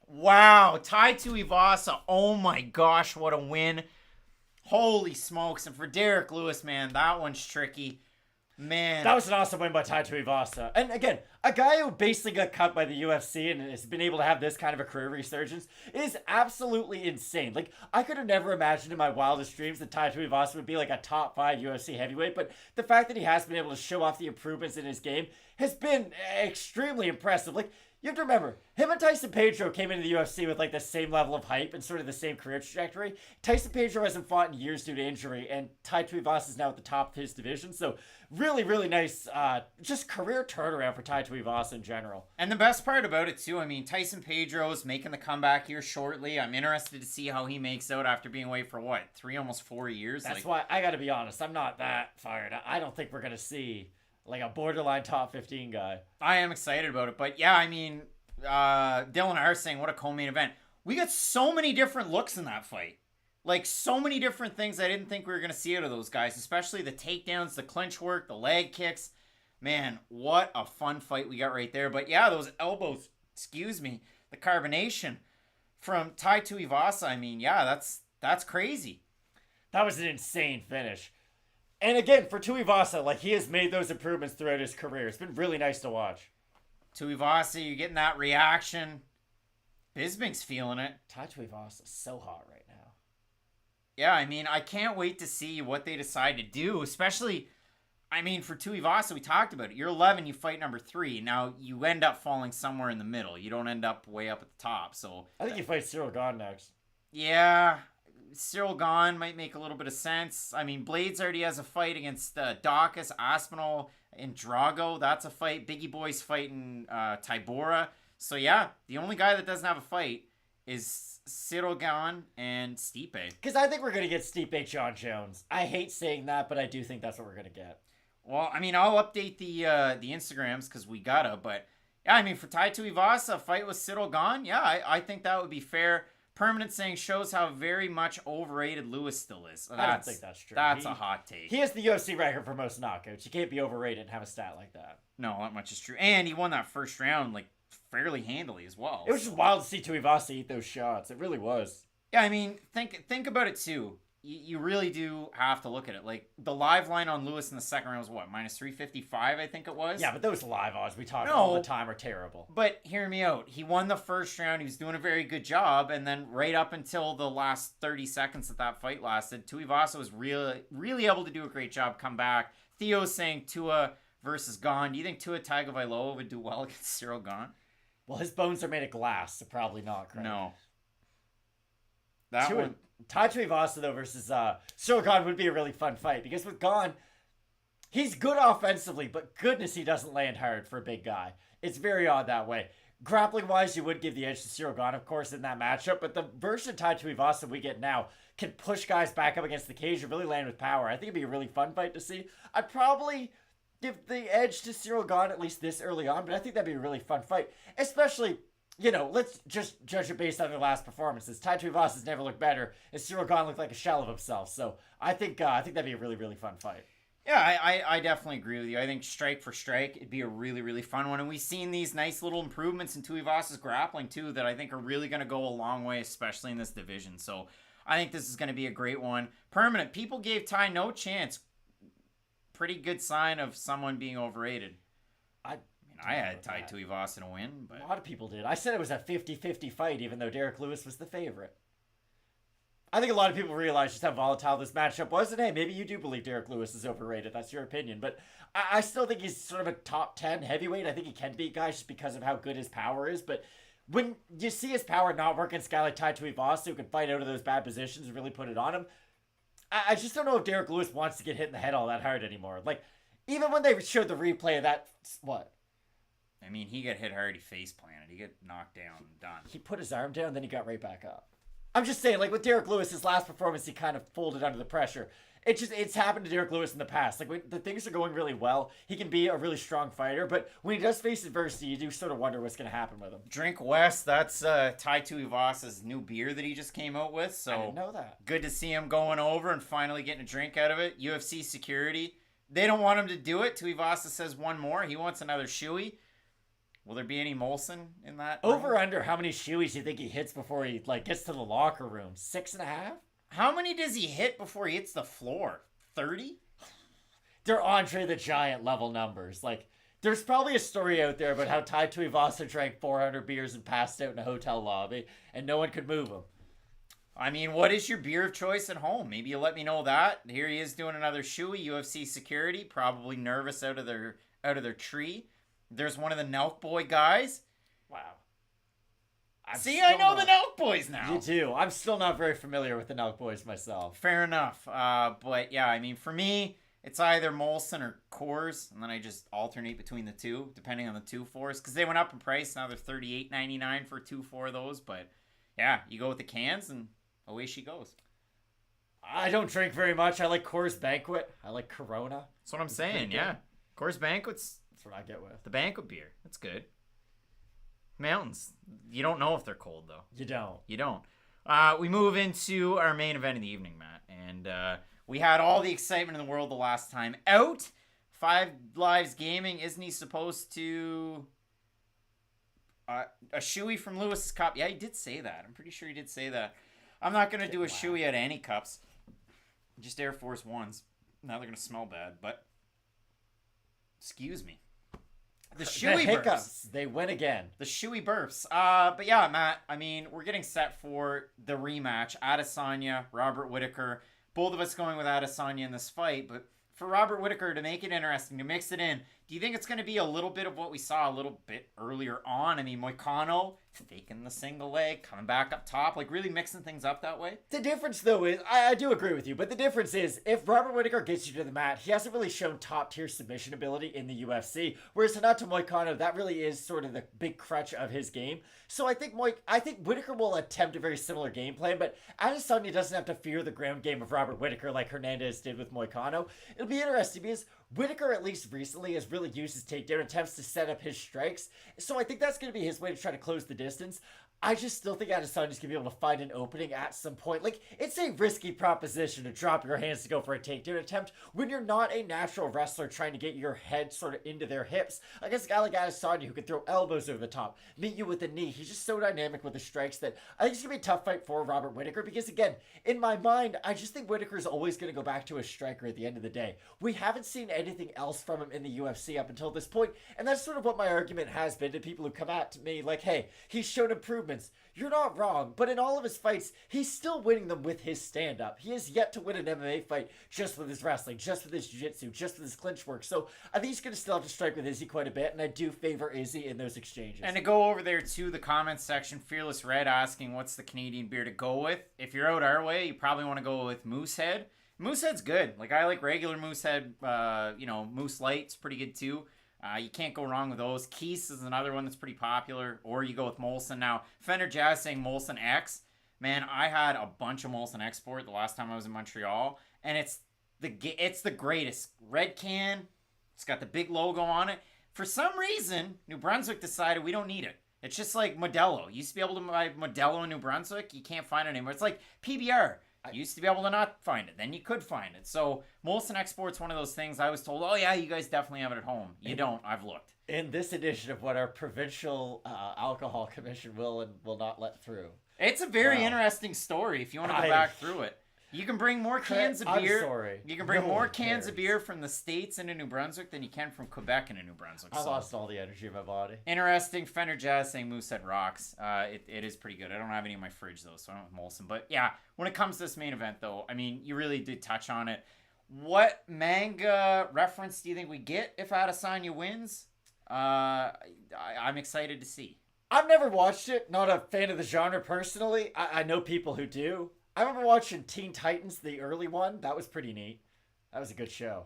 Wow, Tai Tuivasa. Oh my gosh, what a win. Holy smokes. And for Derek Lewis, man, that one's tricky. Man. That was an awesome win by Tai Tuivasa. And again, a guy who basically got cut by the UFC and has been able to have this kind of a career resurgence is absolutely insane. Like, I could have never imagined in my wildest dreams that Tai Tuivasa would be like a top 5 UFC heavyweight, but the fact that he has been able to show off the improvements in his game has been extremely impressive. Like, you have to remember, him and Tyson Pedro came into the UFC with like the same level of hype and sort of the same career trajectory. Tyson Pedro hasn't fought in years due to injury, and Tai Tuivasa is now at the top of his division. So really, really nice just career turnaround for Tai Tuivasa in general. And the best part about it too, I mean, Tyson Pedro's making the comeback here shortly. I'm interested to see how he makes out after being away for what, 3, almost 4 years? That's why I gotta be honest, I'm not that fired. I don't think we're gonna see like a borderline top 15 guy. I am excited about it, but yeah, I mean, Dylan R saying what a co-main event. We got so many different looks in that fight. Like, so many different things I didn't think we were going to see out of those guys, especially the takedowns, the clinch work, the leg kicks. Man, what a fun fight we got right there. But yeah, those elbows, the carbonation from Tai Tuivasa, I mean, yeah, that's crazy. That was an insane finish. And again, for Tuivasa, like, he has made those improvements throughout his career. It's been really nice to watch. Tuivasa, you're getting that reaction. Bisping's feeling it. Tai Tuivasa is so hot right now. Yeah, I mean, I can't wait to see what they decide to do, especially, I mean, for Tuivasa, we talked about it. You're 11, you fight number 3. Now, you end up falling somewhere in the middle. You don't end up way up at the top, so... I think you fight Cyril Gane next. Yeah, Cyril Gane might make a little bit of sense. I mean, Blades already has a fight against Dawkins, Aspinall, and Drago. That's a fight. Biggie Boy's fighting Tybura. So, yeah, the only guy that doesn't have a fight is Cyril Gane and Stipe. Because I think we're going to get Stipe John Jones. I hate saying that, but I do think that's what we're going to get. Well, I mean, I'll update the Instagrams because we gotta. But, yeah, I mean, for Tai Tuivasa, a fight with Cyril Gane, yeah, I think that would be fair. Permanent saying shows how very much overrated Lewis still is. I don't think that's true. That's a hot take. He has the UFC record for most knockouts. You can't be overrated and have a stat like that. No, that much is true. And he won that first round, like, fairly handily as well. It was just wild to see Tuivasa eat those shots. It really was. Yeah, I mean, think about it, too. You really do have to look at it. Like, the live line on Lewis in the second round was what? Minus 355, I think it was? Yeah, but those live odds we talk all the time are terrible. But hear me out. He won the first round. He was doing a very good job. And then right up until the last 30 seconds that fight lasted, Tuivasa was really able to do a great job, come back. Theo's saying Tua versus Gane. Do you think Tua Tagovailoa would do well against Cyril Gane? Well, his bones are made of glass, so probably not, correct? No. Tai Tuivasa, though, versus Cyril Gane would be a really fun fight. Because with Gane, he's good offensively, but goodness, he doesn't land hard for a big guy. It's very odd that way. Grappling-wise, you would give the edge to Cyril Gane, of course, in that matchup. But the version of Tai Tuivasa we get now can push guys back up against the cage and really land with power. I think it'd be a really fun fight to see. I'd probably give the edge to Cyril Gane at least this early on, but I think that'd be a really fun fight. Especially, let's just judge it based on their last performances. Tai Tuivasa has never looked better, and Cyril Gane looked like a shell of himself. So I think that'd be a really, really fun fight. Yeah, I definitely agree with you. I think strike for strike, it'd be a really, really fun one. And we've seen these nice little improvements in Tuivasa's grappling, too, that I think are really going to go a long way, especially in this division. So I think this is going to be a great one. Permanent. People gave Tai no chance. Pretty good sign of someone being overrated. I had Tai Tuivasa to win. But a lot of people did. I said it was a 50-50 fight, even though Derek Lewis was the favorite. I think a lot of people realize just how volatile this matchup was, and hey, maybe you do believe Derek Lewis is overrated. That's your opinion, but I still think he's sort of a top 10 heavyweight. I think he can beat guys just because of how good his power is, but when you see his power not work against a guy like Tai Tuivasa who can fight out of those bad positions and really put it on him, I just don't know if Derek Lewis wants to get hit in the head all that hard anymore. Like, even when they showed the replay of that, what? I mean, he got hit hard, he face planted, he got knocked down and done. He put his arm down, then he got right back up. I'm just saying, like, with Derek Lewis, his last performance, he kind of folded under the pressure. It's happened to Derek Lewis in the past. Like, when the things are going really well, he can be a really strong fighter, but when he does face adversity, you do sort of wonder what's going to happen with him. Drink West, that's Tai Tuivasa's new beer that he just came out with, so I didn't know that. Good to see him going over and finally getting a drink out of it. UFC security, they don't want him to do it. Tuivasa says one more. He wants another shoey. Will there be any Molson in that? Over under how many shoeys do you think he hits before he gets to the locker room? 6.5? How many does he hit before he hits the floor? 30? They're Andre the Giant level numbers. Like, there's probably a story out there about how Tai Tuivasa drank 400 beers and passed out in a hotel lobby, and no one could move him. I mean, what is your beer of choice at home? Maybe you let me know that. Here he is doing another shoey. UFC security, probably nervous out of their tree. There's one of the Nelk Boy guys. Wow. I know the Nelk Boys now. You do. I'm still not very familiar with the Nelk Boys myself. Fair enough. But yeah, I mean, for me, it's either Molson or Coors, and then I just alternate between the two, depending on the 2-4s, because they went up in price. Now they're $38.99 for 2-4 of those. But yeah, you go with the cans, and away she goes. I don't drink very much. I like Coors Banquet. I like Corona. That's what I'm saying. Yeah, Coors Banquet's. That's what I get with. The banquet beer. That's good. Mountains. You don't know if they're cold, though. You don't. You don't. We move into our main event of the evening, Matt. And we had all the excitement in the world the last time out. Five Lives Gaming. Isn't he supposed to... a shoey from Lewis's cup. Yeah, he did say that. I'm pretty sure he did say that. I'm not going to do a shoey out of any cups. Just Air Force Ones. Now they're going to smell bad, but... Excuse me. The shoey burps. They win again. The shoey burps. But yeah, Matt, I mean, we're getting set for the rematch. Adesanya, Robert Whittaker. Both of us going with Adesanya in this fight, but for Robert Whittaker to make it interesting, to mix it in, do you think it's going to be a little bit of what we saw a little bit earlier on? I mean, Moicano faking the single leg, coming back up top, like really mixing things up that way? The difference, though, is, I do agree with you, but the difference is, if Robert Whittaker gets you to the mat, he hasn't really shown top-tier submission ability in the UFC, whereas Renato Moicano, that really is sort of the big crutch of his game. So I think Whittaker will attempt a very similar game plan, but Adesanya doesn't have to fear the ground game of Robert Whittaker like Hernandez did with Moicano. It'll be interesting because Whittaker, at least recently, has really used his takedown attempts to set up his strikes. So I think that's going to be his way to try to close the distance. I just still think Adesanya's going to be able to find an opening at some point. Like, it's a risky proposition to drop your hands to go for a takedown attempt when you're not a natural wrestler trying to get your head sort of into their hips. Against a guy like Adesanya who can throw elbows over the top, meet you with a knee. He's just so dynamic with the strikes that I think it's going to be a tough fight for Robert Whittaker because, again, in my mind, I just think Whittaker's always going to go back to a striker at the end of the day. We haven't seen anything else from him in the UFC up until this point, and that's sort of what my argument has been to people who come at me like, hey, he's shown improvements. You're not wrong, but in all of his fights, he's still winning them with his stand-up. He has yet to win an MMA fight just with his wrestling, just with his jiu-jitsu, just with his clinch work. So I think he's going to still have to strike with Izzy quite a bit, and I do favor Izzy in those exchanges. And to go over there to the comments section, Fearless Red asking what's the Canadian beer to go with. If you're out our way, you probably want to go with Moosehead. Moosehead's good. Like, I like regular Moosehead. Moose Light's pretty good too. You can't go wrong with those. Keese is another one that's pretty popular. Or you go with Molson. Now, Fender Jazz saying Molson X. Man, I had a bunch of Molson Export the last time I was in Montreal. And it's the greatest. Red can, It's got the big logo on it. For some reason, New Brunswick decided we don't need it. It's just like Modelo. You used to be able to buy Modelo in New Brunswick. You can't find it anymore. It's like PBR. You used to be able to not find it. Then you could find it. So Molson Export's one of those things I was told, oh yeah, you guys definitely have it at home. You don't. I've looked. In this edition of what our provincial alcohol commission will and will not let through. It's a very interesting story if you want to go back through it. You can bring more cans of beer. I'm sorry. You can bring more cans of beer from the States into New Brunswick than you can from Quebec into New Brunswick. I lost all the energy in my body. Interesting. Fender Jazz saying Moosehead rocks. It is pretty good. I don't have any in my fridge, though, so I don't have Molson. But, yeah, when it comes to this main event, though, I mean, you really did touch on it. What manga reference do you think we get if Adesanya wins? I'm excited to see. I've never watched it. Not a fan of the genre personally. I know people who do. I remember watching Teen Titans, the early one. That was pretty neat. That was a good show.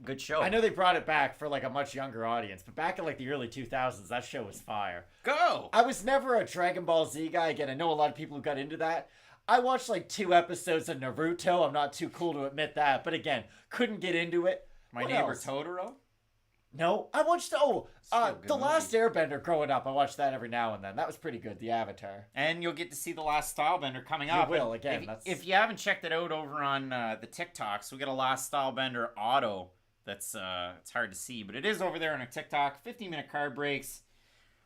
Good show. I know they brought it back for like a much younger audience, but back in like the early 2000s, that show was fire. Go! I was never a Dragon Ball Z guy. Again, I know a lot of people who got into that. I watched like 2 episodes of Naruto. I'm not too cool to admit that, but again, couldn't get into it. My Neighbor Totoro? No, I watched The movie. Last Airbender growing up. I watched that every now and then. That was pretty good. The Avatar. And you'll get to see The Last Stylebender coming up. You will, again. If you haven't checked it out over on the TikToks, we got a Last Stylebender auto that's it's hard to see, but it is over there on our TikTok. 15-minute card breaks.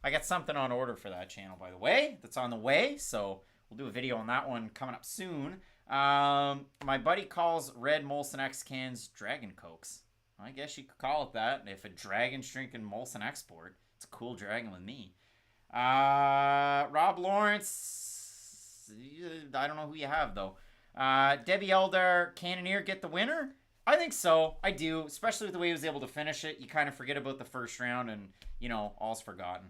I got something on order for that channel, by the way. That's on the way, so we'll do a video on that one coming up soon. My buddy calls red Molson X cans Dragon Cokes. I guess you could call it that. If a dragon's drinking Molson Export, it's a cool dragon with me. Rob Lawrence, I don't know who you have, though. Debbie Eldar, Cannoneer get the winner? I think so. I do, especially with the way he was able to finish it. You kind of forget about the first round and, all's forgotten.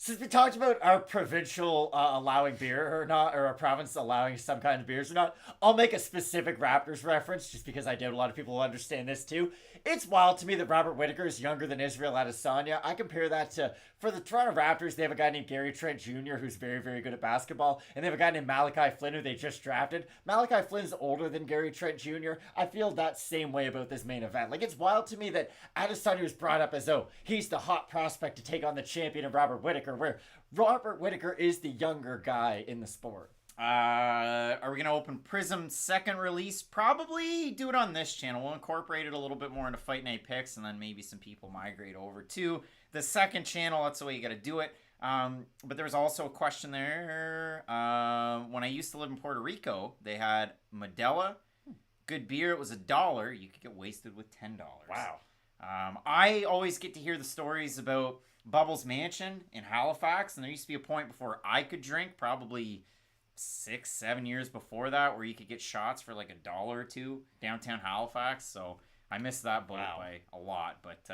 Since we talked about our provincial allowing beer or not, or our province allowing some kind of beers or not, I'll make a specific Raptors reference just because I doubt a lot of people will understand this too. It's wild to me that Robert Whittaker is younger than Israel Adesanya. I compare that to, for the Toronto Raptors, they have a guy named Gary Trent Jr. who's very, very good at basketball, and they have a guy named Malachi Flynn who they just drafted. Malachi Flynn's older than Gary Trent Jr. I feel that same way about this main event. Like, it's wild to me that Adesanya was brought up as though he's the hot prospect to take on the champion of Robert Whittaker, where Robert Whittaker is the younger guy in the sport. Are we going to open Prism's second release? Probably do it on this channel. We'll incorporate it a little bit more into Fight Night Picks, and then maybe some people migrate over to the second channel. That's the way you got to do it. But there was also a question there. When I used to live in Puerto Rico, they had Modelo. Good beer. It was $1. You could get wasted with $10. Wow. I always get to hear the stories about Bubbles Mansion in Halifax, and there used to be a point before I could drink, probably 6-7 years before that, where you could get shots for like $1 or $2 downtown Halifax. So I missed that boat by a lot. But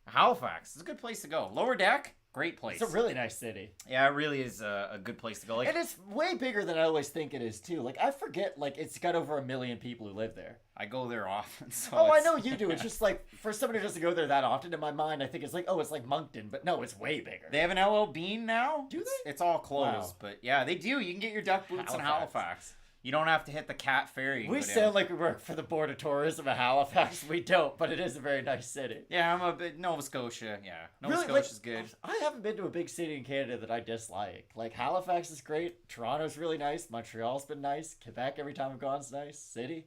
Halifax is a good place to go. Lower Deck, great place. It's a really nice city. Yeah, it really is a good place to go. And it's way bigger than I always think it is too. Like, I forget, like, it's got over 1 million people who live there. I go there often. So I know you do. It's just like, for someone who doesn't go there that often, in my mind, I think it's like, oh, it's like Moncton. But no, it's way bigger. They have an LL Bean now? Do they? It's all closed. Wow. But yeah, they do. You can get your duck boots in Halifax. You don't have to hit the Cat Ferry. We sound like we work for the Board of Tourism of Halifax. We don't, but it is a very nice city. Yeah, I'm a bit Nova Scotia. Yeah, Nova Really, Scotia's good. I haven't been to a big city in Canada that I dislike. Like, Halifax is great. Toronto's really nice. Montreal's been nice. Quebec, every time I've gone, is nice. City.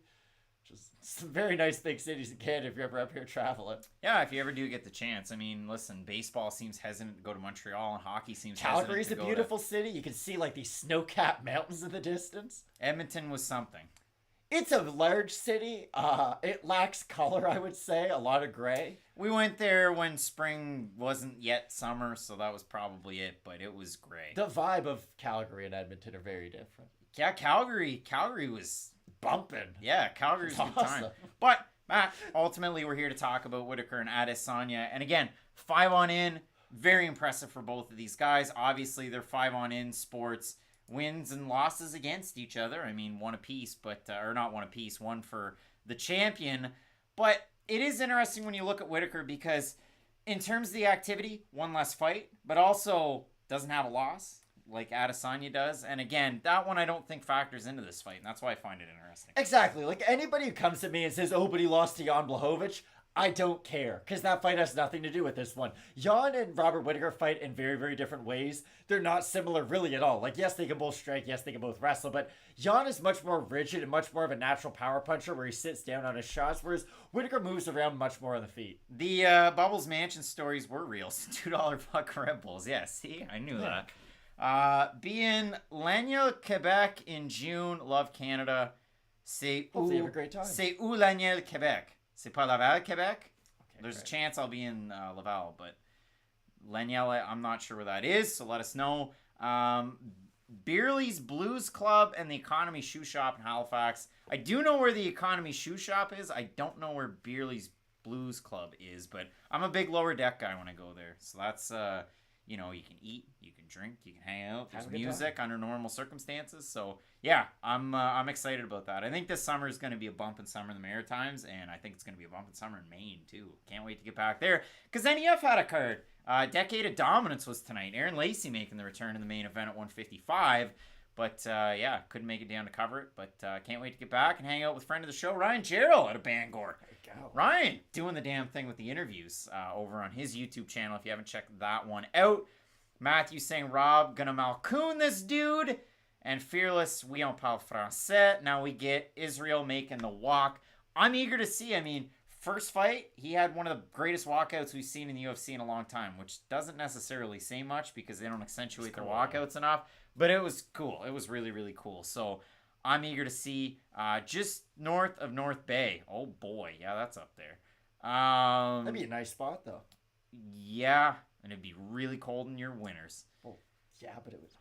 Just some very nice big cities in Canada if you're ever up here traveling. Yeah, if you ever do get the chance. I mean, listen, baseball seems hesitant to go to Montreal, and hockey seems Calgary's hesitant to a beautiful city. You can see, like, these snow-capped mountains in the distance. Edmonton was something. It's a large city. It lacks color, I would say. A lot of gray. We went there when spring wasn't yet summer, so that was probably it, but it was gray. The vibe of Calgary and Edmonton are very different. Yeah, Calgary was bumping. Yeah, Calgary's a good time. But, Matt, ultimately we're here to talk about Whittaker and Adesanya. And again, 5-on-in, very impressive for both of these guys. Obviously, they're 5-on-in sports. Wins and losses against each other. I mean, one apiece, but or not one apiece, one for the champion. But it is interesting when you look at Whittaker because in terms of the activity, one less fight, but also doesn't have a loss like Adesanya does. And again, that one I don't think factors into this fight, and that's why I find it interesting. Exactly. Like, anybody who comes to me and says, oh, but he lost to Jan Blachowicz, I don't care, because that fight has nothing to do with this one. Jan and Robert Whittaker fight in very, very different ways. They're not similar really at all. Like, yes, they can both strike, yes, they can both wrestle, but Jan is much more rigid and much more of a natural power puncher where he sits down on his shots, whereas Whittaker moves around much more on the feet. The Bubbles Mansion stories were real. $2 puck Red Bulls. Yeah, see? I knew that. Be in Laniel, Quebec in June. Love Canada. Hopefully you have a great time. C'est où Laniel, Quebec? C'est pas Laval, Quebec? Okay, There's great. a chance I'll be in Laval, but Laniel, I'm not sure where that is, so let us know. Beerley's Blues Club and the Economy Shoe Shop in Halifax. I do know where the Economy Shoe Shop is. I don't know where Beerley's Blues Club is, but I'm a big lower deck guy when I go there. So that's, you can eat, you can drink, you can hang out. There's music under normal circumstances. So yeah, I'm excited about that. I think this summer is going to be a bump in summer in the Maritimes, and I think it's going to be a bump in summer in Maine too. Can't wait to get back there because NEF had a card. Decade of Dominance was tonight. Aaron Lacey making the return in the main event at 155. But, yeah, couldn't make it down to cover it. But can't wait to get back and hang out with friend of the show, Ryan Gerald out of Bangor. There you go. Ryan doing the damn thing with the interviews over on his YouTube channel if you haven't checked that one out. Matthew saying, Rob, gonna malcoon this dude. And Fearless, we on parle français. Now we get Israel making the walk. I'm eager to see. I mean, first fight, he had one of the greatest walkouts we've seen in the UFC in a long time, which doesn't necessarily say much because they don't accentuate their walkouts enough. But it was cool. It was really, really cool. So I'm eager to see just north of North Bay. Oh, boy. Yeah, that's up there. That'd be a nice spot, though. Yeah, and it'd be really cold in your winters. Well, yeah, but it was...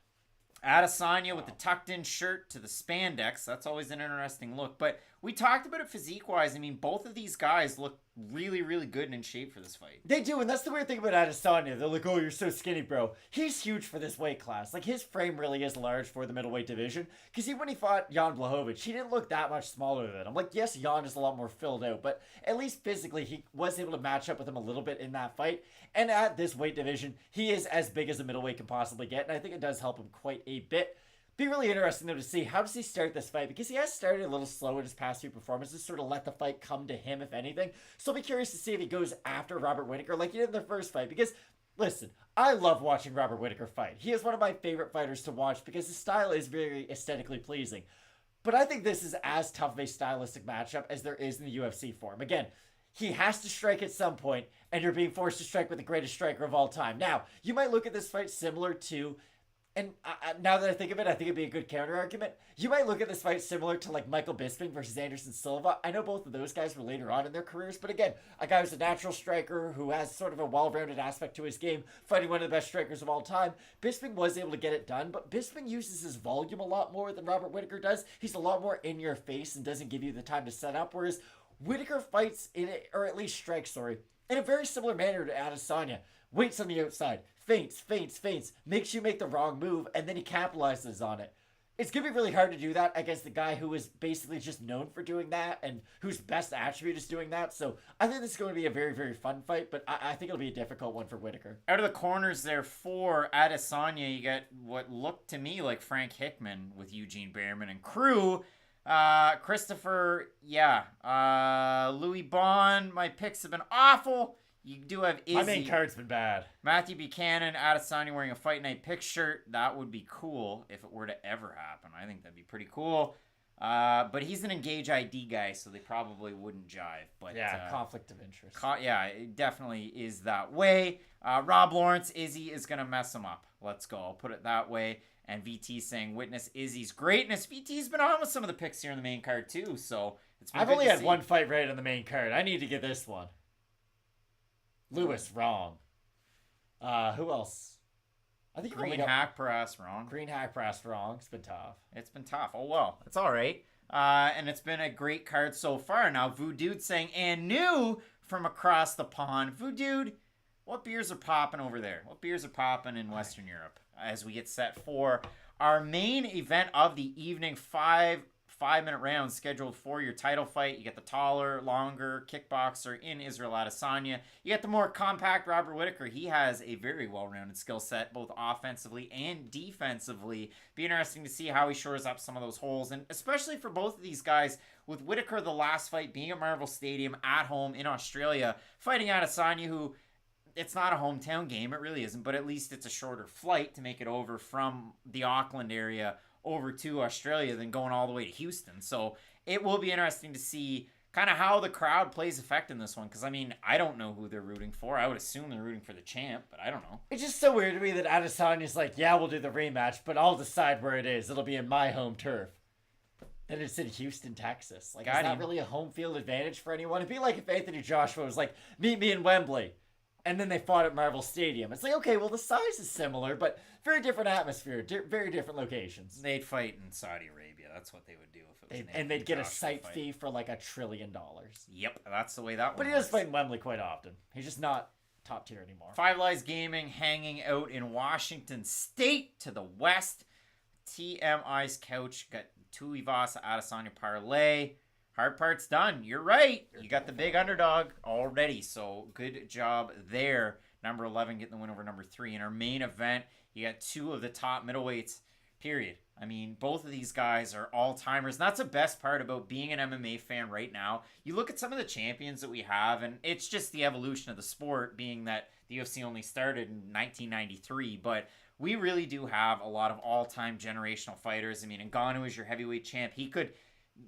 Adesanya with the tucked-in shirt to the spandex. That's always an interesting look. But we talked about it physique-wise. I mean, both of these guys look really, really good and in shape for this fight. They do, and that's the weird thing about Adesanya. They're like, oh, you're so skinny, bro. He's huge for this weight class. Like, his frame really is large for the middleweight division. Because when he fought Jan Blachowicz, he didn't look that much smaller than him. Like, yes, Jan is a lot more filled out, but at least physically, he was able to match up with him a little bit in that fight. And at this weight division, he is as big as a middleweight can possibly get, and I think it does help him quite a bit. Be really interesting, though, to see how does he start this fight, because he has started a little slow in his past few performances, sort of let the fight come to him, if anything. So I'll be curious to see if he goes after Robert Whittaker like he did in the first fight, because, listen, I love watching Robert Whittaker fight. He is one of my favorite fighters to watch because his style is very aesthetically pleasing. But I think this is as tough of a stylistic matchup as there is in the UFC for him. Again, he has to strike at some point, and you're being forced to strike with the greatest striker of all time. Now, you might look at this fight similar to... And now that I think of it, I think it'd be a good counter-argument. You might look at this fight similar to, like, Michael Bisping versus Anderson Silva. I know both of those guys were later on in their careers, but again, a guy who's a natural striker who has sort of a well-rounded aspect to his game, fighting one of the best strikers of all time. Bisping was able to get it done, but Bisping uses his volume a lot more than Robert Whittaker does. He's a lot more in your face and doesn't give you the time to set up, whereas Whittaker fights, or at least strikes, in a very similar manner to Adesanya. Waits on the outside, feints, makes you make the wrong move, and then he capitalizes on it. It's going to be really hard to do that against the guy who is basically just known for doing that and whose best attribute is doing that. So I think this is going to be a very, very fun fight, but I think it'll be a difficult one for Whittaker. Out of the corners there for Adesanya, you get what looked to me like Frank Hickman with Eugene Behrman and crew. Christopher, Louis Bond. My picks have been awful. You do have Izzy. My main card's been bad. Matthew Buchanan, Adesanya wearing a Fight Night pick shirt. That would be cool if it were to ever happen. I think that'd be pretty cool. But he's an Engage ID guy, so they probably wouldn't jive. But yeah, conflict of interest. It definitely is that way. Rob Lawrence, Izzy is going to mess him up. Let's go. I'll put it that way. And VT saying, witness Izzy's greatness. VT's been on with some of the picks here in the main card, too. So it's been I've good only to had see. one fight right on the main card. I need to get this one. Lewis, wrong. Who else? I think Green Haqparast, wrong. Green Haqparast, wrong. It's been tough. It's been tough. Oh, well. It's all right. And it's been a great card so far. Now, Voodoo saying, and new from across the pond. Voodoo, what beers are popping over there? What beers are popping in Western Europe as we get set for our main event of the evening, 5-minute rounds scheduled for your title fight. You get the taller, longer kickboxer in Israel Adesanya. You get the more compact Robert Whittaker. He has a very well-rounded skill set, both offensively and defensively. Be interesting to see how he shores up some of those holes, and especially for both of these guys, with Whittaker, the last fight being at Marvel Stadium at home in Australia, fighting Adesanya, who it's not a hometown game, it really isn't, but at least it's a shorter flight to make it over from the Auckland area over to Australia than going all the way to Houston. So it will be interesting to see kind of how the crowd plays effect in this one, because I mean, I don't know who they're rooting for. I would assume they're rooting for the champ, but I don't know. It's just so weird to me that Adesanya's like, yeah, we'll do the rematch, but I'll decide where it is. It'll be in my home turf. And it's in Houston, Texas. Like, is that really a home field advantage for anyone? It'd be like if Anthony Joshua was like, meet me in Wembley, and then they fought at Marvel Stadium. It's like, okay, well, the size is similar, but very different atmosphere, very different locations. They'd fight in Saudi Arabia. That's what they would do if it was and they'd get a site fee for like $1 trillion. Yep, that's the way that But one he does fight in Wembley quite often. He's just not top tier anymore. Five Lies Gaming hanging out in Washington State to the west. TMI's couch got Tuivasa Adesanya parlay. Hard part's done. You're right. You got the big underdog already, so good job there. Number 11 getting the win over number 3. In our main event, you got 2 of the top middleweights, period. I mean, both of these guys are all-timers, and that's the best part about being an MMA fan right now. You look at some of the champions that we have, and it's just the evolution of the sport, being that the UFC only started in 1993, but we really do have a lot of all-time generational fighters. I mean, Ngannou is your heavyweight champ. He could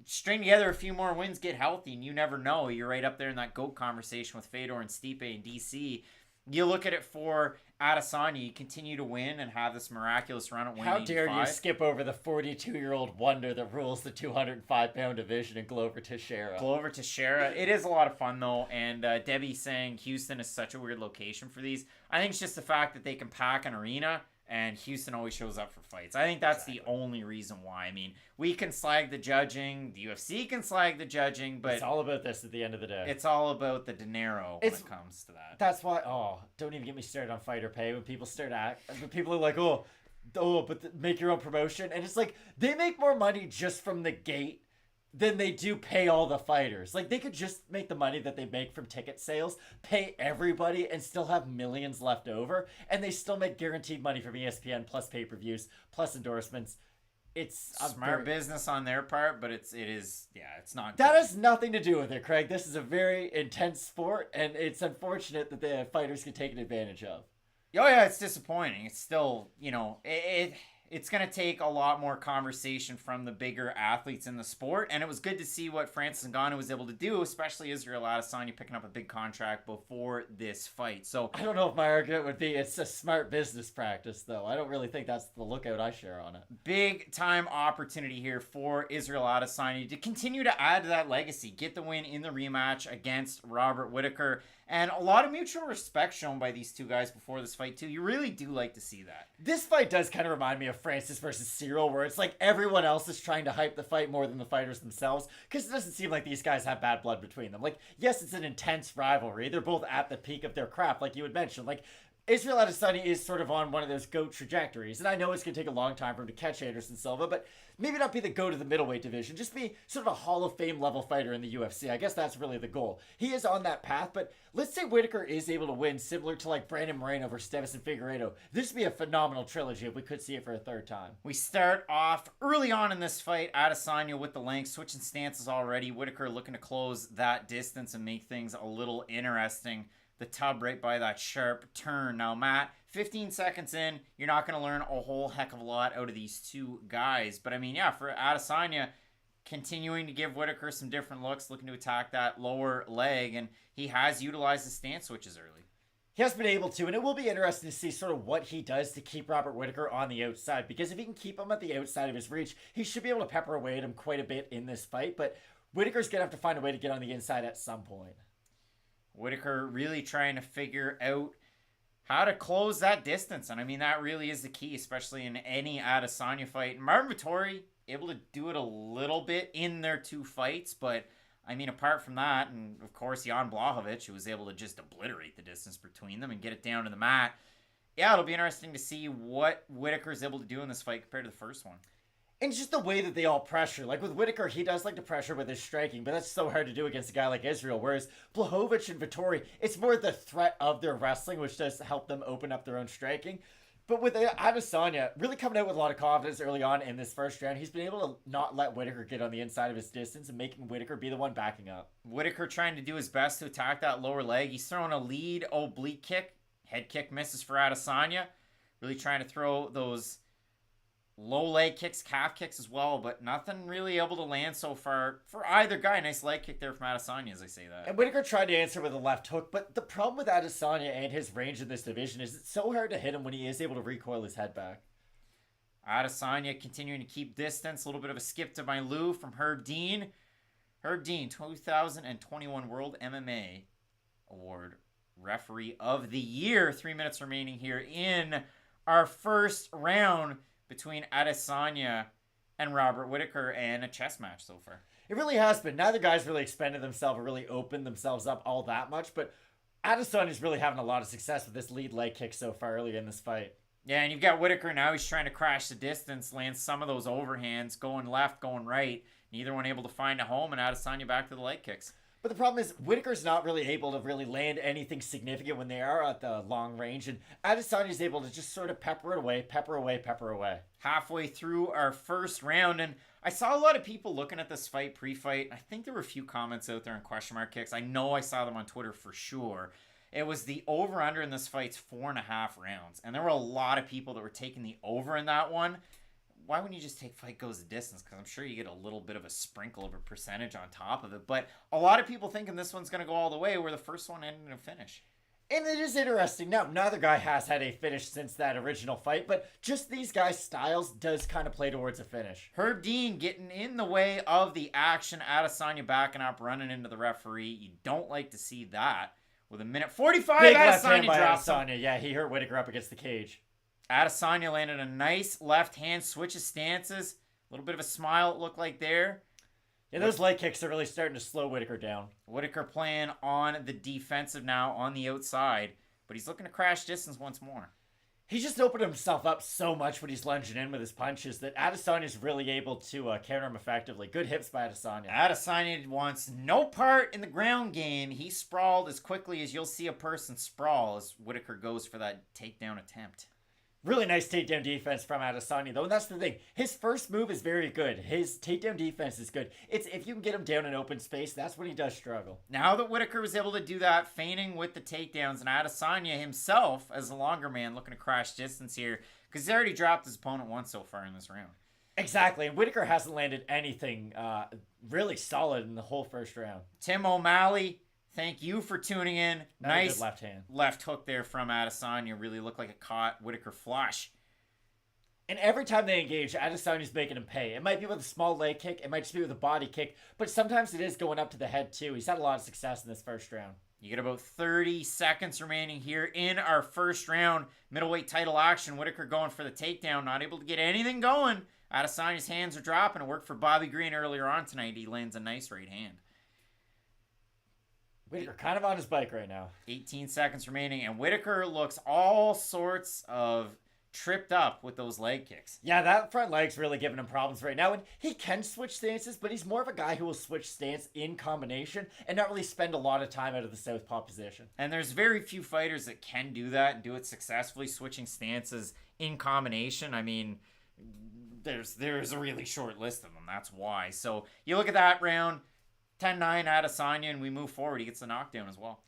string together a few more wins, get healthy, and you never know. You're right up there in that GOAT conversation with Fedor and Stipe and DC. You look at it for Adesanya, you continue to win and have this miraculous run at 185. How dare you skip over the 42-year-old wonder that rules the 205-pound division in Glover Teixeira. Glover Teixeira. It is a lot of fun, though, and Debbie saying Houston is such a weird location for these. I think it's just the fact that they can pack an arena, and Houston always shows up for fights. I think that's the only reason why. I mean, we can slag the judging, the UFC can slag the judging, but it's all about this at the end of the day. It's all about the dinero when it comes to that. That's why, don't even get me started on fighter pay. When people people are like, make your own promotion. And it's like, they make more money just from the gate than they do pay all the fighters. Like, they could just make the money that they make from ticket sales, pay everybody, and still have millions left over, and they still make guaranteed money from ESPN, plus pay-per-views, plus endorsements. It's smart business on their part, but it's not. That has nothing to do with it, Craig. This is a very intense sport, and it's unfortunate that the fighters get taken advantage of. Oh yeah, it's disappointing. It's still, it's going to take a lot more conversation from the bigger athletes in the sport. And it was good to see what Francis Ngannou was able to do, especially Israel Adesanya picking up a big contract before this fight. So I don't know if my argument would be it's a smart business practice, though. I don't really think that's the lookout I share on it. Big time opportunity here for Israel Adesanya to continue to add to that legacy, get the win in the rematch against Robert Whittaker. And a lot of mutual respect shown by these two guys before this fight, too. You really do like to see that. This fight does kind of remind me of Francis versus Cyril, where it's like everyone else is trying to hype the fight more than the fighters themselves, because it doesn't seem like these guys have bad blood between them. Like, yes, it's an intense rivalry. They're both at the peak of their craft, like you had mentioned. Like, Israel Adesanya is sort of on one of those GOAT trajectories, and I know it's going to take a long time for him to catch Anderson Silva, but maybe not be the GOAT of the middleweight division, just be sort of a Hall of Fame level fighter in the UFC. I guess that's really the goal. He is on that path, but let's say Whittaker is able to win, similar to like Brandon Moreno versus Davison Figueiredo. This would be a phenomenal trilogy if we could see it for a third time. We start off early on in this fight, Adesanya with the length, switching stances already. Whittaker looking to close that distance and make things a little interesting. The tub right by that sharp turn. Now, Matt, 15 seconds in, you're not going to learn a whole heck of a lot out of these two guys. But, I mean, yeah, for Adesanya, continuing to give Whittaker some different looks, looking to attack that lower leg, and he has utilized the stance switches early. He has been able to, and it will be interesting to see sort of what he does to keep Robert Whittaker on the outside, because if he can keep him at the outside of his reach, he should be able to pepper away at him quite a bit in this fight, but Whittaker's going to have to find a way to get on the inside at some point. Whittaker really trying to figure out how to close that distance. And I mean, that really is the key, especially in any Adesanya fight. Marvin Vettori able to do it a little bit in their two fights, but I mean, apart from that, and of course, Jan Blachowicz, who was able to just obliterate the distance between them and get it down to the mat. Yeah, it'll be interesting to see what Whittaker's able to do in this fight compared to the first one. And just the way that they all pressure. Like with Whittaker, he does like to pressure with his striking, but that's so hard to do against a guy like Israel. Whereas Blachowicz and Vettori, it's more the threat of their wrestling, which does help them open up their own striking. But with Adesanya really coming out with a lot of confidence early on in this first round, he's been able to not let Whittaker get on the inside of his distance and making Whittaker be the one backing up. Whittaker trying to do his best to attack that lower leg. He's throwing a lead oblique kick. Head kick misses for Adesanya. Really trying to throw those low leg kicks, calf kicks as well, but nothing really able to land so far for either guy. Nice leg kick there from Adesanya as I say that. And Whittaker tried to answer with a left hook, but the problem with Adesanya and his range in this division is it's so hard to hit him when he is able to recoil his head back. Adesanya continuing to keep distance. A little bit of a skip to my Lou from Herb Dean. Herb Dean, 2021 World MMA Award Referee of the Year. 3 minutes remaining here in our first round between Adesanya and Robert Whittaker, and a chess match so far. It really has been. Neither guy's really expended themselves or really opened themselves up all that much, but Adesanya's really having a lot of success with this lead leg kick so far early in this fight. Yeah, and you've got Whittaker now. He's trying to crash the distance, land some of those overhands, going left, going right. Neither one able to find a home, and Adesanya back to the leg kicks. But the problem is Whittaker's not really able to really land anything significant when they are at the long range, and Adesanya's able to just sort of pepper it away, pepper away, pepper away. Halfway through our first round, and I saw a lot of people looking at this fight pre-fight. I think there were a few comments out there in question mark kicks. I know I saw them on Twitter for sure. It was the over-under in this fight's 4.5 rounds, and there were a lot of people that were taking the over in that one. Why wouldn't you just take fight goes the distance? Because I'm sure you get a little bit of a sprinkle of a percentage on top of it. But a lot of people thinking this one's going to go all the way, where the first one ended in a finish. And it is interesting. Now, neither guy has had a finish since that original fight, but just these guys' styles does kind of play towards a finish. Herb Dean getting in the way of the action. Adesanya backing up, running into the referee. You don't like to see that. With a minute 45, Big left hand Adesanya by drops him. Adesanya. Yeah, he hurt Whittaker up against the cage. Adesanya landed a nice left hand, switches stances. A little bit of a smile it looked like there. Yeah, those leg kicks are really starting to slow Whittaker down. Whittaker playing on the defensive now on the outside, but he's looking to crash distance once more. He just opened himself up so much when he's lunging in with his punches that Adesanya's really able to counter him effectively. Good hips by Adesanya. Adesanya wants no part in the ground game. He sprawled as quickly as you'll see a person sprawl as Whittaker goes for that takedown attempt. Really nice takedown defense from Adesanya, though, and that's the thing. His first move is very good. His takedown defense is good. It's if you can get him down in open space, that's when he does struggle. Now that Whittaker was able to do that, feigning with the takedowns, and Adesanya himself, as a longer man, looking to crash distance here, because he's already dropped his opponent once so far in this round. Exactly, and Whittaker hasn't landed anything really solid in the whole first round. Tim O'Malley, thank you for tuning in. Nice good left hand. Left hook there from Adesanya. Really looked like it caught Whittaker flush. And every time they engage, Adesanya's making him pay. It might be with a small leg kick. It might just be with a body kick. But sometimes it is going up to the head, too. He's had a lot of success in this first round. You get about 30 seconds remaining here in our first round. Middleweight title action. Whittaker going for the takedown. Not able to get anything going. Adesanya's hands are dropping. It worked for Bobby Green earlier on tonight. He lands a nice right hand. Whittaker kind of on his bike right now. 18 seconds remaining, and Whittaker looks all sorts of tripped up with those leg kicks. Yeah, that front leg's really giving him problems right now. And he can switch stances, but he's more of a guy who will switch stance in combination and not really spend a lot of time out of the southpaw position. And there's very few fighters that can do that and do it successfully, switching stances in combination. I mean, there's a really short list of them. That's why. So you look at that round, 10-9 Adesanya, and we move forward. He gets the knockdown as well.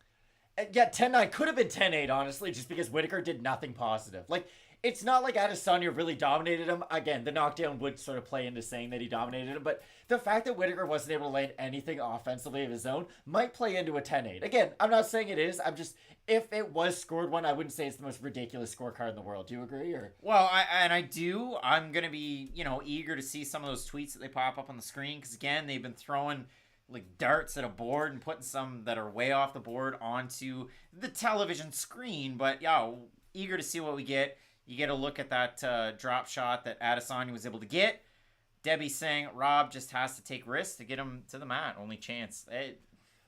Yeah, 10-9 could have been 10-8, honestly, just because Whittaker did nothing positive. Like, it's not like Adesanya really dominated him. Again, the knockdown would sort of play into saying that he dominated him, but the fact that Whittaker wasn't able to land anything offensively of his own might play into a 10-8. Again, I'm not saying it is. I'm just, if it was scored one, I wouldn't say it's the most ridiculous scorecard in the world. Do you agree? Or Well, I do. I'm going to be, eager to see some of those tweets that they pop up on the screen, because again, they've been throwing like darts at a board and putting some that are way off the board onto the television screen. But yeah, eager to see what we get. You get a look at that drop shot that Adesanya was able to get. Debbie saying Rob just has to take risks to get him to the mat. Only chance.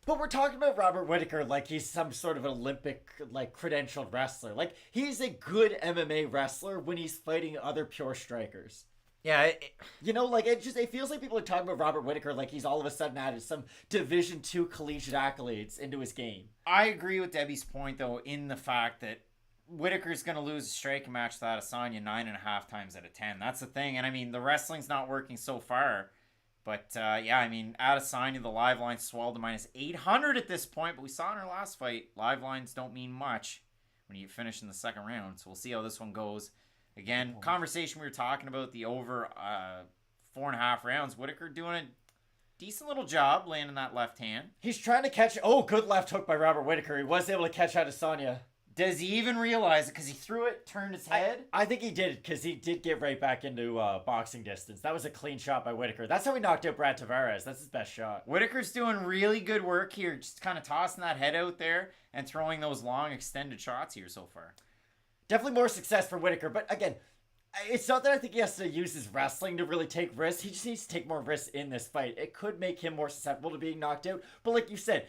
But we're talking about Robert Whittaker like he's some sort of Olympic, like, credentialed wrestler. Like, he's a good MMA wrestler when he's fighting other pure strikers. Yeah, it feels like people are talking about Robert Whittaker like he's all of a sudden added some Division II collegiate accolades into his game. I agree with Debbie's point, though, in the fact that Whittaker's going to lose a striking match to Adesanya 9.5 times out of 10. That's the thing. And I mean, the wrestling's not working so far. But Adesanya, the live line swelled to minus 800 at this point. But we saw in our last fight, live lines don't mean much when you finish in the second round. So we'll see how this one goes. Again, conversation we were talking about, the over 4.5 rounds. Whittaker doing a decent little job landing that left hand. He's trying to catch... Oh, good left hook by Robert Whittaker. He was able to catch Adesanya. Does he even realize it? Because he threw it, turned his head? I think he did, because he did get right back into boxing distance. That was a clean shot by Whittaker. That's how he knocked out Brad Tavares. That's his best shot. Whittaker's doing really good work here, just kind of tossing that head out there and throwing those long extended shots here so far. Definitely more success for Whittaker, but again, it's not that I think he has to use his wrestling to really take risks. He just needs to take more risks in this fight. It could make him more susceptible to being knocked out, but like you said,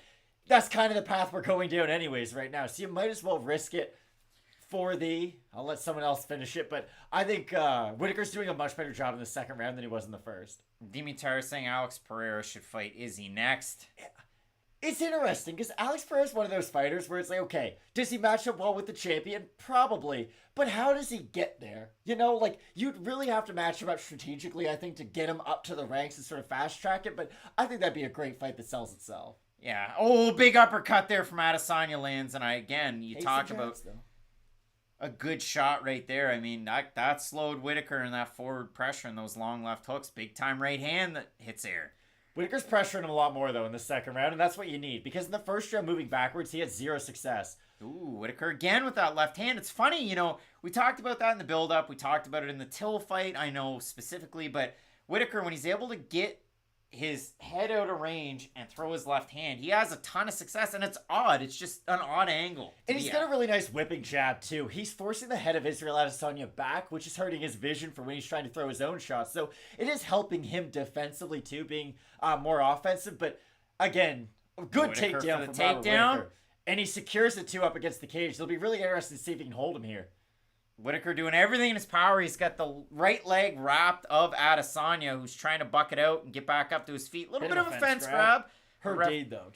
that's kind of the path we're going down anyways right now, so you might as well risk it for I'll let someone else finish it, but I think Whittaker's doing a much better job in the second round than he was in the first. Dimitar saying Alex Pereira should fight Izzy next. It's interesting because Alex Pereira is one of those fighters where it's like, okay, does he match up well with the champion? Probably. But how does he get there? You'd really have to match him up strategically, I think, to get him up to the ranks and sort of fast track it. But I think that'd be a great fight that sells itself. Yeah. Oh, big uppercut there from Adesanya lands. And you talk about a good shot right there. I mean, that slowed Whittaker in that forward pressure and those long left hooks. Big time right hand that hits air. Whittaker's pressuring him a lot more, though, in the second round, and that's what you need. Because in the first round, moving backwards, he had zero success. Ooh, Whittaker again with that left hand. It's funny, we talked about that in the build-up. We talked about it in the Till fight, I know specifically. But Whittaker, when he's able to get his head out of range and throw his left hand, he has a ton of success, and it's odd. It's just an odd angle. And he's got a really nice whipping jab, too. He's forcing the head of Israel Adesanya back, which is hurting his vision for when he's trying to throw his own shots. So it is helping him defensively, too, being more offensive. But, again, good Whittaker takedown for the from Robert takedown. Whittaker. And he secures it, too, up against the cage. It'll be really interesting to see if he can hold him here. Whittaker doing everything in his power. He's got the right leg wrapped of Adesanya, who's trying to buck it out and get back up to his feet. A little bit of a fence grab. Herb Dean, though,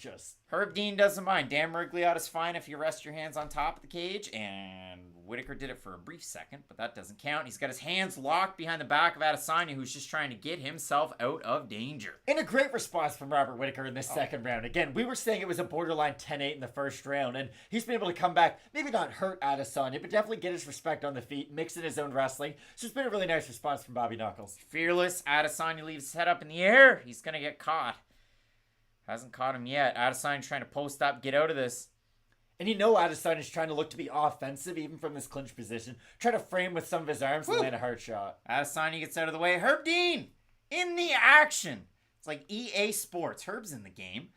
Herb Dean doesn't mind. Dan Merigliotta's fine if you rest your hands on top of the cage, and Whittaker did it for a brief second, but that doesn't count. He's got his hands locked behind the back of Adesanya, who's just trying to get himself out of danger. And a great response from Robert Whittaker in this second round. Again, we were saying it was a borderline 10-8 in the first round, and he's been able to come back, maybe not hurt Adesanya, but definitely get his respect on the feet, mix in his own wrestling. So it's been a really nice response from Bobby Knuckles. Fearless, Adesanya leaves his head up in the air. He's going to get caught. Hasn't caught him yet. Adesanya trying to post up, get out of this. And Adesanya's trying to look to be offensive, even from this clinch position. Try to frame with some of his arms and land a hard shot. Adesanya gets out of the way. Herb Dean in the action. It's like EA Sports. Herb's in the game.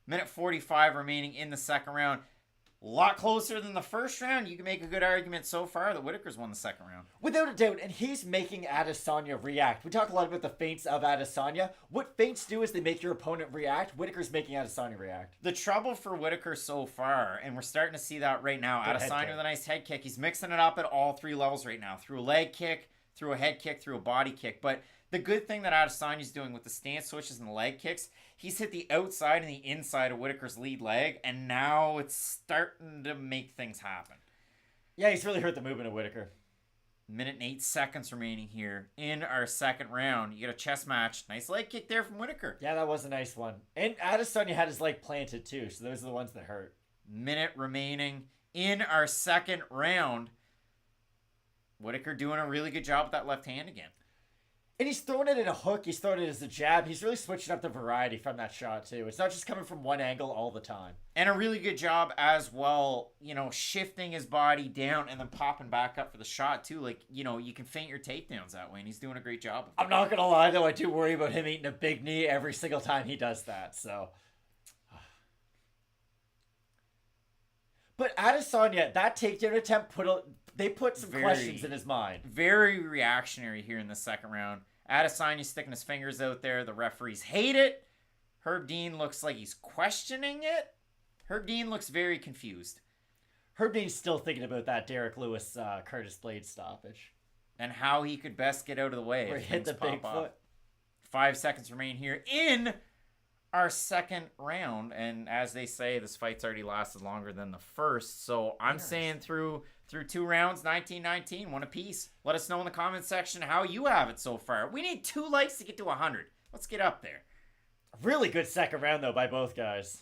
Minute 45 remaining in the second round. A lot closer than the first round. You can make a good argument so far that Whittaker's won the second round. Without a doubt, and he's making Adesanya react. We talk a lot about the feints of Adesanya. What feints do is they make your opponent react. Whittaker's making Adesanya react. The trouble for Whittaker so far, and we're starting to see that right now, Adesanya with a nice head kick. He's mixing it up at all three levels right now. Through a leg kick, through a head kick, through a body kick. But the good thing that Adesanya's doing with the stance switches and the leg kicks, he's hit the outside and the inside of Whittaker's lead leg, and now it's starting to make things happen. Yeah, he's really hurt the movement of Whittaker. Minute and 8 seconds remaining here in our second round. You get a chest match. Nice leg kick there from Whittaker. Yeah, that was a nice one. And Adesanya had his leg planted too, so those are the ones that hurt. Minute remaining in our second round. Whittaker doing a really good job with that left hand again. And he's throwing it in a hook. He's throwing it as a jab. He's really switching up the variety from that shot, too. It's not just coming from one angle all the time. And a really good job as well, shifting his body down and then popping back up for the shot, too. Like, you can feint your takedowns that way, and he's doing a great job of it. I'm not going to lie, though. I do worry about him eating a big knee every single time he does that, so. But Adesanya, that takedown attempt put some questions in his mind. Very reactionary here in the second round. Adesanya sticking his fingers out there. The referees hate it. Herb Dean looks like he's questioning it. Herb Dean looks very confused. Herb Dean's still thinking about that Derek Lewis Curtis Blade stoppage. and how he could best get out of the way. Where if he hit things the pop big off. foot. 5 seconds remain here in our second round, and as they say, this fight's already lasted longer than the first, so I'm saying through 2 rounds, 19-19, one apiece. Let us know in the comment section how you have it so far. We need 2 likes to get to 100. Let's get up there. Really good second round, though, by both guys.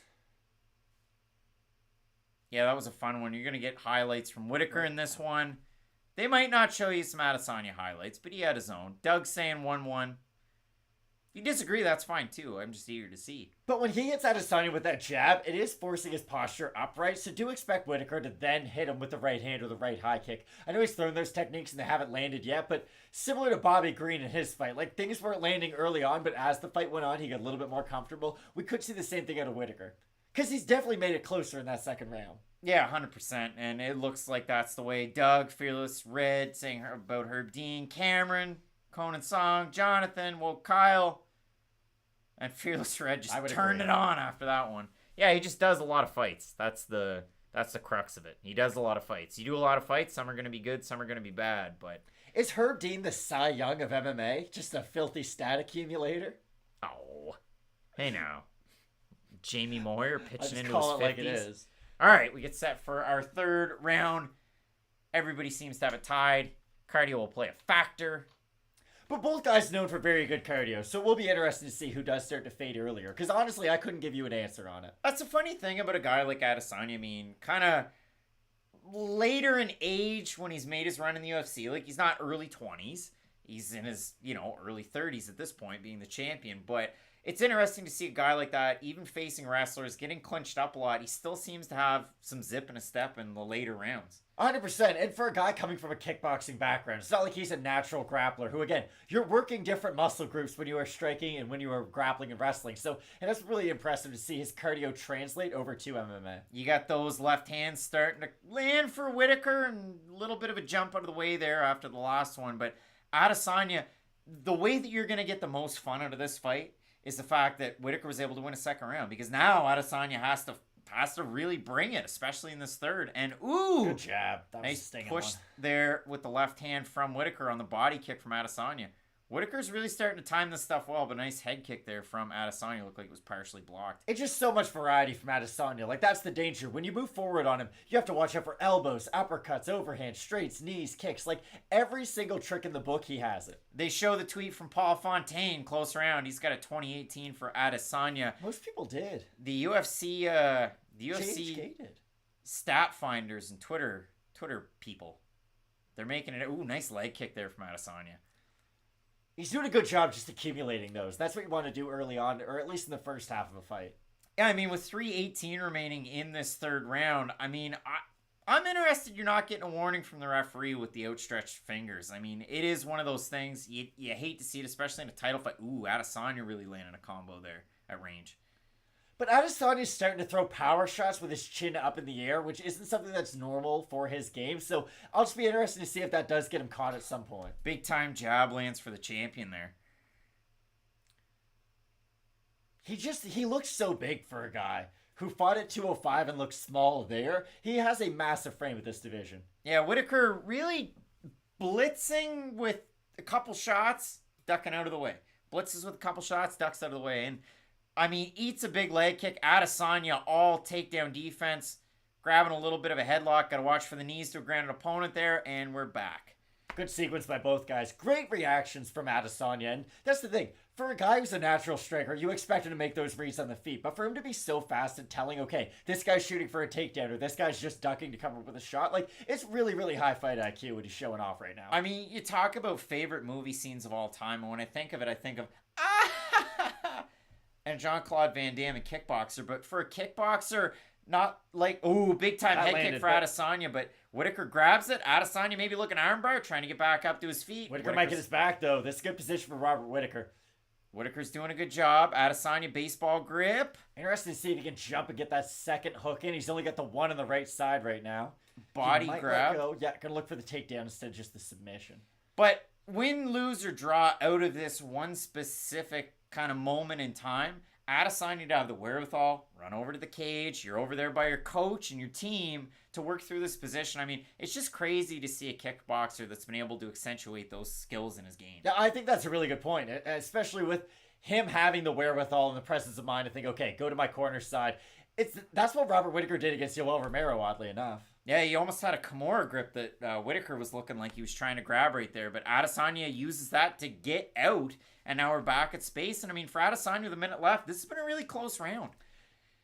Yeah, that was a fun one. You're going to get highlights from Whittaker in this one. They might not show you some Adesanya highlights, but he had his own. Doug's saying 1-1. If you disagree, that's fine too. I'm just eager to see. But when he hits Adesanya with that jab, it is forcing his posture upright, so do expect Whittaker to then hit him with the right hand or the right high kick. I know he's thrown those techniques and they haven't landed yet, but similar to Bobby Green in his fight, like things weren't landing early on, but as the fight went on, he got a little bit more comfortable. We could see the same thing out of Whittaker. Because he's definitely made it closer in that second round. Yeah, 100%. And it looks like that's the way. Doug, Fearless, Red, saying about Herb Dean, Cameron, Conan Song, Jonathan, Kyle, and Fearless Red just turned it on after that one. Yeah, he just does a lot of fights. That's the crux of it. He does a lot of fights. You do a lot of fights, some are going to be good, some are going to be bad, but... Is Herb Dean the Cy Young of MMA? Just a filthy stat accumulator? Oh. Hey now. Jamie Moyer pitching into his 50s. Like it is. All right, we get set for our third round. Everybody seems to have it tied. Cardio will play a factor. But both guys known for very good cardio, so we'll be interested to see who does start to fade earlier. Because honestly, I couldn't give you an answer on it. That's a funny thing about a guy like Adesanya. I mean, kind of later in age when he's made his run in the UFC. Like, he's not early 20s. He's in his, early 30s at this point, being the champion. But it's interesting to see a guy like that, even facing wrestlers, getting clinched up a lot. He still seems to have some zip in his step in the later rounds. 100%. And for a guy coming from a kickboxing background, it's not like he's a natural grappler who, again, you're working different muscle groups when you are striking and when you are grappling and wrestling. So, and that's really impressive to see his cardio translate over to MMA. You got those left hands starting to land for Whittaker, and a little bit of a jump out of the way there after the last one. But Adesanya, the way that you're going to get the most fun out of this fight is the fact that Whittaker was able to win a second round, because now Adesanya has to really bring it, especially in this third. And ooh, good jab. That was nice push there with the left hand from Whittaker on the body kick from Adesanya. Whittaker's really starting to time this stuff well, but nice head kick there from Adesanya. Looked like it was partially blocked. It's just so much variety from Adesanya. Like, that's the danger. When you move forward on him, you have to watch out for elbows, uppercuts, overhands, straights, knees, kicks. Like, every single trick in the book, he has it. They show the tweet from Paul Fontaine, close round. He's got a 2018 for Adesanya. Most people did. The UFC stat finders and Twitter people, they're making it. Ooh, nice leg kick there from Adesanya. He's doing a good job just accumulating those. That's what you want to do early on, or at least in the first half of a fight. Yeah, I mean, with 3:18 remaining in this third round, I mean, I'm interested you're not getting a warning from the referee with the outstretched fingers. I mean, it is one of those things you hate to see it, especially in a title fight. Ooh, Adesanya really landing a combo there at range. But Adesanya's starting to throw power shots with his chin up in the air, which isn't something that's normal for his game. So I'll just be interested to see if that does get him caught at some point. Big time jab lands for the champion there. He looks so big for a guy who fought at 205 and looks small there. He has a massive frame at this division. Yeah, Whittaker really blitzing with a couple shots, ducking out of the way. Blitzes with a couple shots, ducks out of the way. And I mean, eats a big leg kick. Adesanya, all takedown defense. Grabbing a little bit of a headlock. Got to watch for the knees to a grounded opponent there. And we're back. Good sequence by both guys. Great reactions from Adesanya. And that's the thing. For a guy who's a natural striker, you expect him to make those reads on the feet. But for him to be so fast and telling, okay, this guy's shooting for a takedown or this guy's just ducking to come up with a shot, like, it's really, really high fight IQ what he's showing off right now. I mean, you talk about favorite movie scenes of all time. And when I think of it, I think of... and Jean-Claude Van Damme, a kickboxer. But for a kickboxer, not like, ooh, big time head kick for Adesanya, but Whittaker grabs it. Adesanya maybe looking armbar, trying to get back up to his feet. Whittaker might get his back, though. This is a good position for Robert Whittaker. Whittaker's doing a good job. Adesanya baseball grip. Interesting to see if he can jump and get that second hook in. He's only got the one on the right side right now. Body grab. Yeah, gonna look for the takedown instead of just the submission. But win, lose, or draw out of this one specific kind of moment in time, Adesanya to have the wherewithal, run over to the cage. You're over there by your coach and your team to work through this position. I mean, it's just crazy to see a kickboxer that's been able to accentuate those skills in his game. Yeah, I think that's a really good point, especially with him having the wherewithal and the presence of mind to think, okay, go to my corner side. That's what Robert Whittaker did against Yoel Romero, oddly enough. Yeah, he almost had a Kimura grip that Whittaker was looking like he was trying to grab right there, but Adesanya uses that to get out, and now we're back at space. And I mean, for Adesanya with a minute left, this has been a really close round.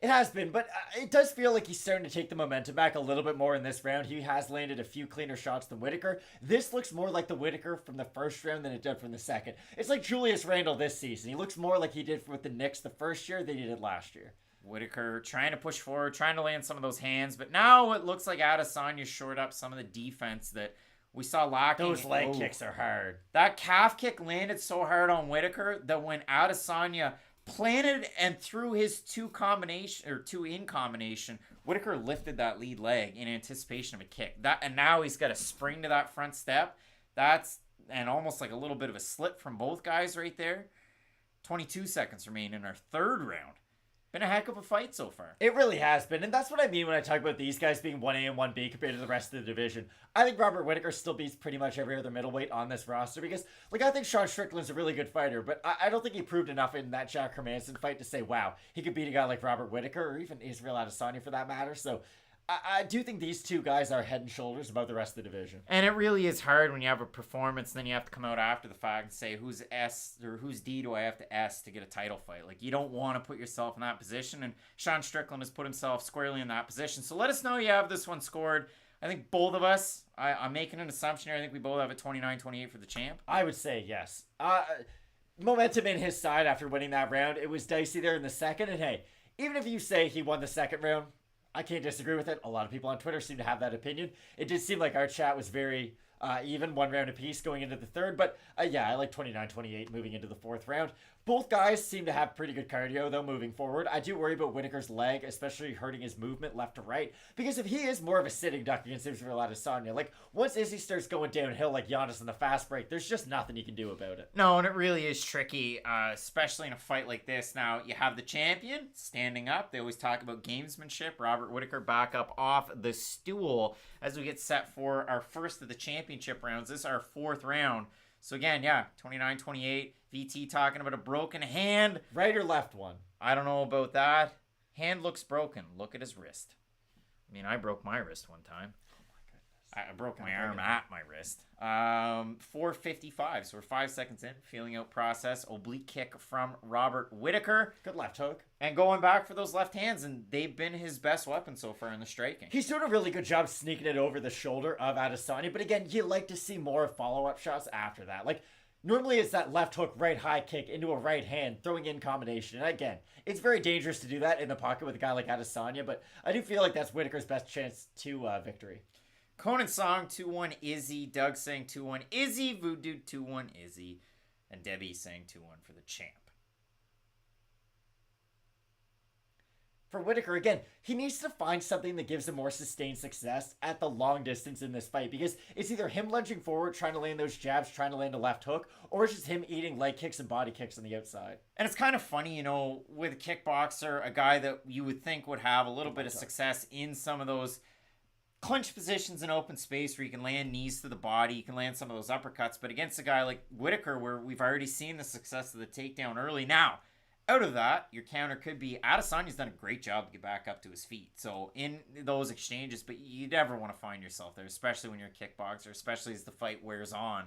It has been, but it does feel like he's starting to take the momentum back a little bit more in this round. He has landed a few cleaner shots than Whittaker. This looks more like the Whittaker from the first round than it did from the second. It's like Julius Randle this season. He looks more like he did with the Knicks the first year than he did last year. Whittaker trying to push forward, trying to land some of those hands, but now it looks like Adesanya shored up some of the defense that we saw lacking. Those leg kicks are hard. That calf kick landed so hard on Whittaker that when Adesanya planted and threw his two in combination, Whittaker lifted that lead leg in anticipation of a kick. And now he's got a spring to that front step. And almost like a little bit of a slip from both guys right there. 22 seconds remain in our third round. Been a heck of a fight so far. It really has been, and that's what I mean when I talk about these guys being 1A and 1B compared to the rest of the division. I think Robert Whittaker still beats pretty much every other middleweight on this roster because, I think Sean Strickland's a really good fighter, but I don't think he proved enough in that Jack Hermanson fight to say, wow, he could beat a guy like Robert Whittaker or even Israel Adesanya for that matter. So I do think these two guys are head and shoulders above the rest of the division. And it really is hard when you have a performance, then you have to come out after the fact and say, who's S or who's D do I have to S to get a title fight? Like, you don't want to put yourself in that position, and Sean Strickland has put himself squarely in that position. So let us know you have this one scored. I think both of us, I'm making an assumption here, I think we both have it 29-28 for the champ. I would say yes. Momentum in his side after winning that round. It was dicey there in the second, and hey, even if you say he won the second round, I can't disagree with it. A lot of people on Twitter seem to have that opinion. It did seem like our chat was very even, one round apiece going into the third. But yeah, I like 29-28 moving into the fourth round. Both guys seem to have pretty good cardio, though, moving forward. I do worry about Whittaker's leg, especially hurting his movement left to right. Because if he is more of a sitting duck against Israel Adesanya, once Izzy starts going downhill like Giannis in the fast break, there's just nothing you can do about it. No, and it really is tricky, especially in a fight like this. Now, you have the champion standing up. They always talk about gamesmanship. Robert Whittaker back up off the stool as we get set for our first of the championship rounds. This is our fourth round. So again, yeah, 29-28. VT talking about a broken hand. Right or left one? I don't know about that. Hand looks broken. Look at his wrist. I mean, I broke my wrist one time. Oh my goodness. I broke my arm at my wrist. 4:55. So we're 5 seconds in. Feeling out process. Oblique kick from Robert Whittaker. Good left hook. And going back for those left hands, and they've been his best weapon so far in the striking. He's doing a really good job sneaking it over the shoulder of Adesanya, but again, you like to see more follow-up shots after that. Normally it's that left hook, right high kick into a right hand, throwing in combination. And again, it's very dangerous to do that in the pocket with a guy like Adesanya, but I do feel like that's Whittaker's best chance to victory. Conan Song 2-1 Izzy. Doug saying 2-1 Izzy. Voodoo 2-1 Izzy. And Debbie saying 2-1 for the champ. For Whittaker, again, he needs to find something that gives him more sustained success at the long distance in this fight, because it's either him lunging forward, trying to land those jabs, trying to land a left hook, or it's just him eating leg kicks and body kicks on the outside. And it's kind of funny, with a kickboxer, a guy that you would think would have a little bit of success in some of those clinch positions in open space where you can land knees to the body, you can land some of those uppercuts, but against a guy like Whittaker where we've already seen the success of the takedown early. Now, out of that, your counter could be Adesanya's done a great job to get back up to his feet. So in those exchanges, but you never want to find yourself there, especially when you're a kickboxer, especially as the fight wears on,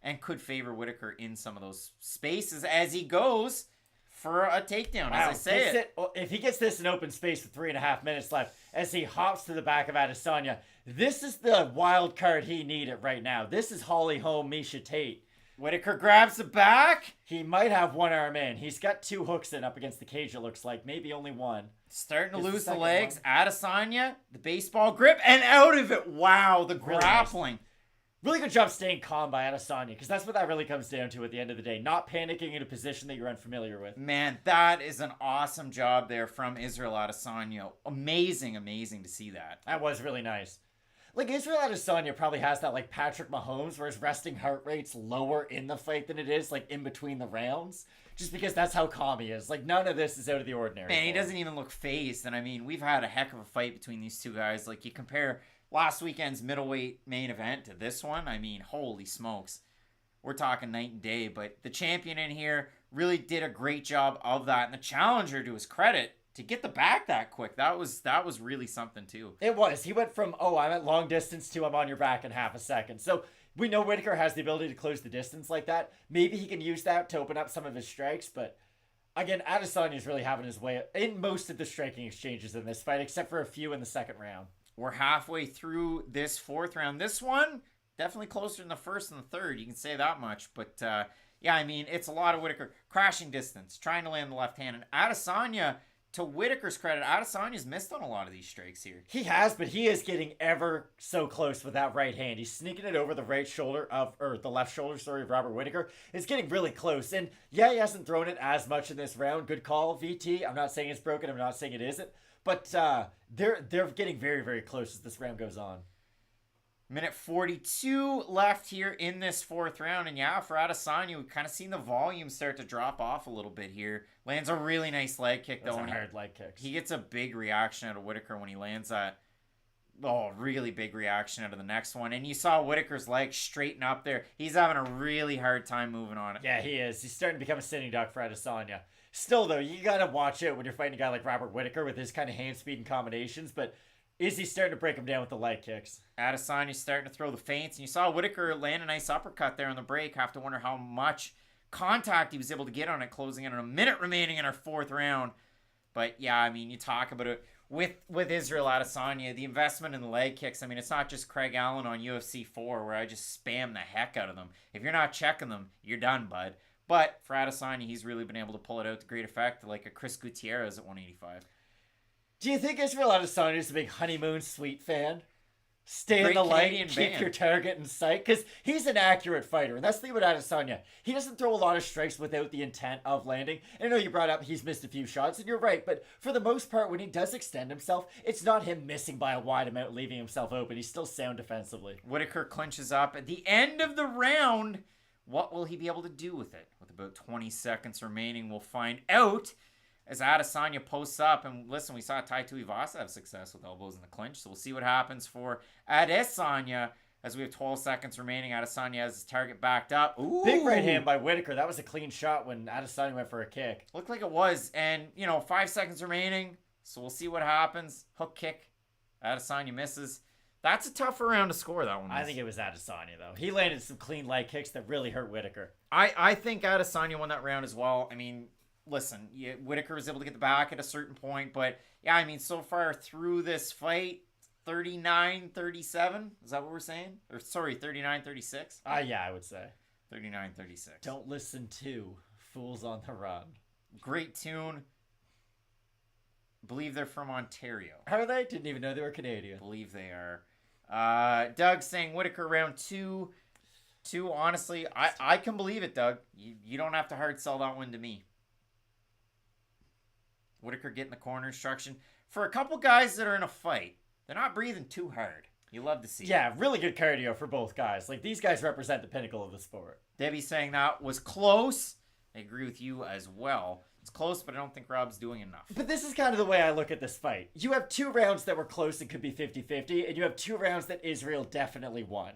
and could favor Whittaker in some of those spaces as he goes for a takedown, as I say it. If he gets this in open space with 3.5 minutes left, as he hops to the back of Adesanya, this is the wild card he needed right now. This is Holly Holm, Misha Tate. Whittaker grabs the back. He might have one arm in. He's got two hooks in up against the cage, it looks like. Maybe only one. Starting to lose the legs. Adesanya, the baseball grip, and out of it. Wow, the grappling. Really good job staying calm by Adesanya, because that's what that really comes down to at the end of the day. Not panicking in a position that you're unfamiliar with. Man, that is an awesome job there from Israel Adesanya. Amazing to see that. That was really nice. Like, Israel Adesanya probably has that, like, Patrick Mahomes, where his resting heart rate's lower in the fight than it is, like, in between the rounds. Just because that's how calm he is. Like, none of this is out of the ordinary. Man, he doesn't even look phased. And I mean, we've had a heck of a fight between these two guys. Like, you compare last weekend's middleweight main event to this one. I mean, holy smokes. We're talking night and day. But the champion in here really did a great job of that. And the challenger, to his credit, to get the back that quick, that was really something too. It was. He went from, oh, I'm at long distance to I'm on your back in half a second. So we know Whittaker has the ability to close the distance like that. Maybe he can use that to open up some of his strikes. But again, Adesanya's really having his way in most of the striking exchanges in this fight, except for a few in the second round. We're halfway through this fourth round. This one, definitely closer than the first and the third. You can say that much. But yeah, I mean, it's a lot of Whittaker. Crashing distance, trying to land the left hand. And Adesanya, to Whittaker's credit, Adesanya's missed on a lot of these strikes here. He has, but he is getting ever so close with that right hand. He's sneaking it over the right shoulder or the left shoulder, sorry, of Robert Whittaker. It's getting really close. And yeah, he hasn't thrown it as much in this round. Good call, VT. I'm not saying it's broken. I'm not saying it isn't. But they're getting very, very close as this round goes on. Minute 42 left here in this fourth round. And yeah, for Adesanya, we've kind of seen the volume start to drop off a little bit here. Lands a really nice leg kick, though. Those are hard leg kicks. He gets a big reaction out of Whittaker when he lands that. Oh, really big reaction out of the next one. And you saw Whittaker's leg straighten up there. He's having a really hard time moving on it. Yeah, he is. He's starting to become a sitting duck for Adesanya. Still, though, you got to watch out when you're fighting a guy like Robert Whittaker with his kind of hand speed and combinations. But is he starting to break him down with the leg kicks? Adesanya's starting to throw the feints. And you saw Whittaker land a nice uppercut there on the break. Have to wonder how much contact he was able to get on it, closing in on a minute remaining in our fourth round. But yeah, I mean, you talk about it with Israel Adesanya, the investment in the leg kicks. I mean, it's not just Craig Allen on UFC 4 where I just spam the heck out of them. If you're not checking them, you're done, bud. But for Adesanya, he's really been able to pull it out to great effect, like a Chris Gutierrez at 185. Do you think Israel Adesanya is a big honeymoon suite fan? Stay Great in the light, Canadian keep band. your target in sight. Because he's an accurate fighter. And that's the thing with Adesanya. He doesn't throw a lot of strikes without the intent of landing. And I know you brought up he's missed a few shots, and you're right. But for the most part, when he does extend himself, it's not him missing by a wide amount, leaving himself open. He's still sound defensively. Whittaker clinches up at the end of the round. What will he be able to do with it? With about 20 seconds remaining, we'll find out as Adesanya posts up. And listen, we saw Tai Tuivasa have success with elbows in the clinch, so we'll see what happens for Adesanya as we have 12 seconds remaining. Adesanya has his target backed up. Ooh. Big right hand by Whittaker. That was a clean shot when Adesanya went for a kick. Looked like it was. And, 5 seconds remaining, so we'll see what happens. Hook kick. Adesanya misses. That's a tougher round to score, that one. I think it was Adesanya, though. He landed some clean leg kicks that really hurt Whittaker. I think Adesanya won that round as well. I mean, listen, Whittaker was able to get the back at a certain point, but yeah, I mean, so far through this fight, 39-37, is that what we're saying? Or sorry, 39-36? Yeah, I would say. 39-36. Don't listen to Fools on the Run. Great tune. Believe they're from Ontario. Are they? Didn't even know they were Canadian. Believe they are. Doug saying Whittaker round two. Honestly, I can believe it, Doug. You don't have to hard sell that one to me. Whittaker getting the corner instruction. For a couple guys that are in a fight, they're not breathing too hard. You love to see it. Yeah, really good cardio for both guys. Like, these guys represent the pinnacle of the sport. Debbie saying that was close. I agree with you as well. It's close, but I don't think Rob's doing enough. But this is kind of the way I look at this fight. You have 2 rounds that were close and could be 50-50, and you have 2 rounds that Israel definitely won.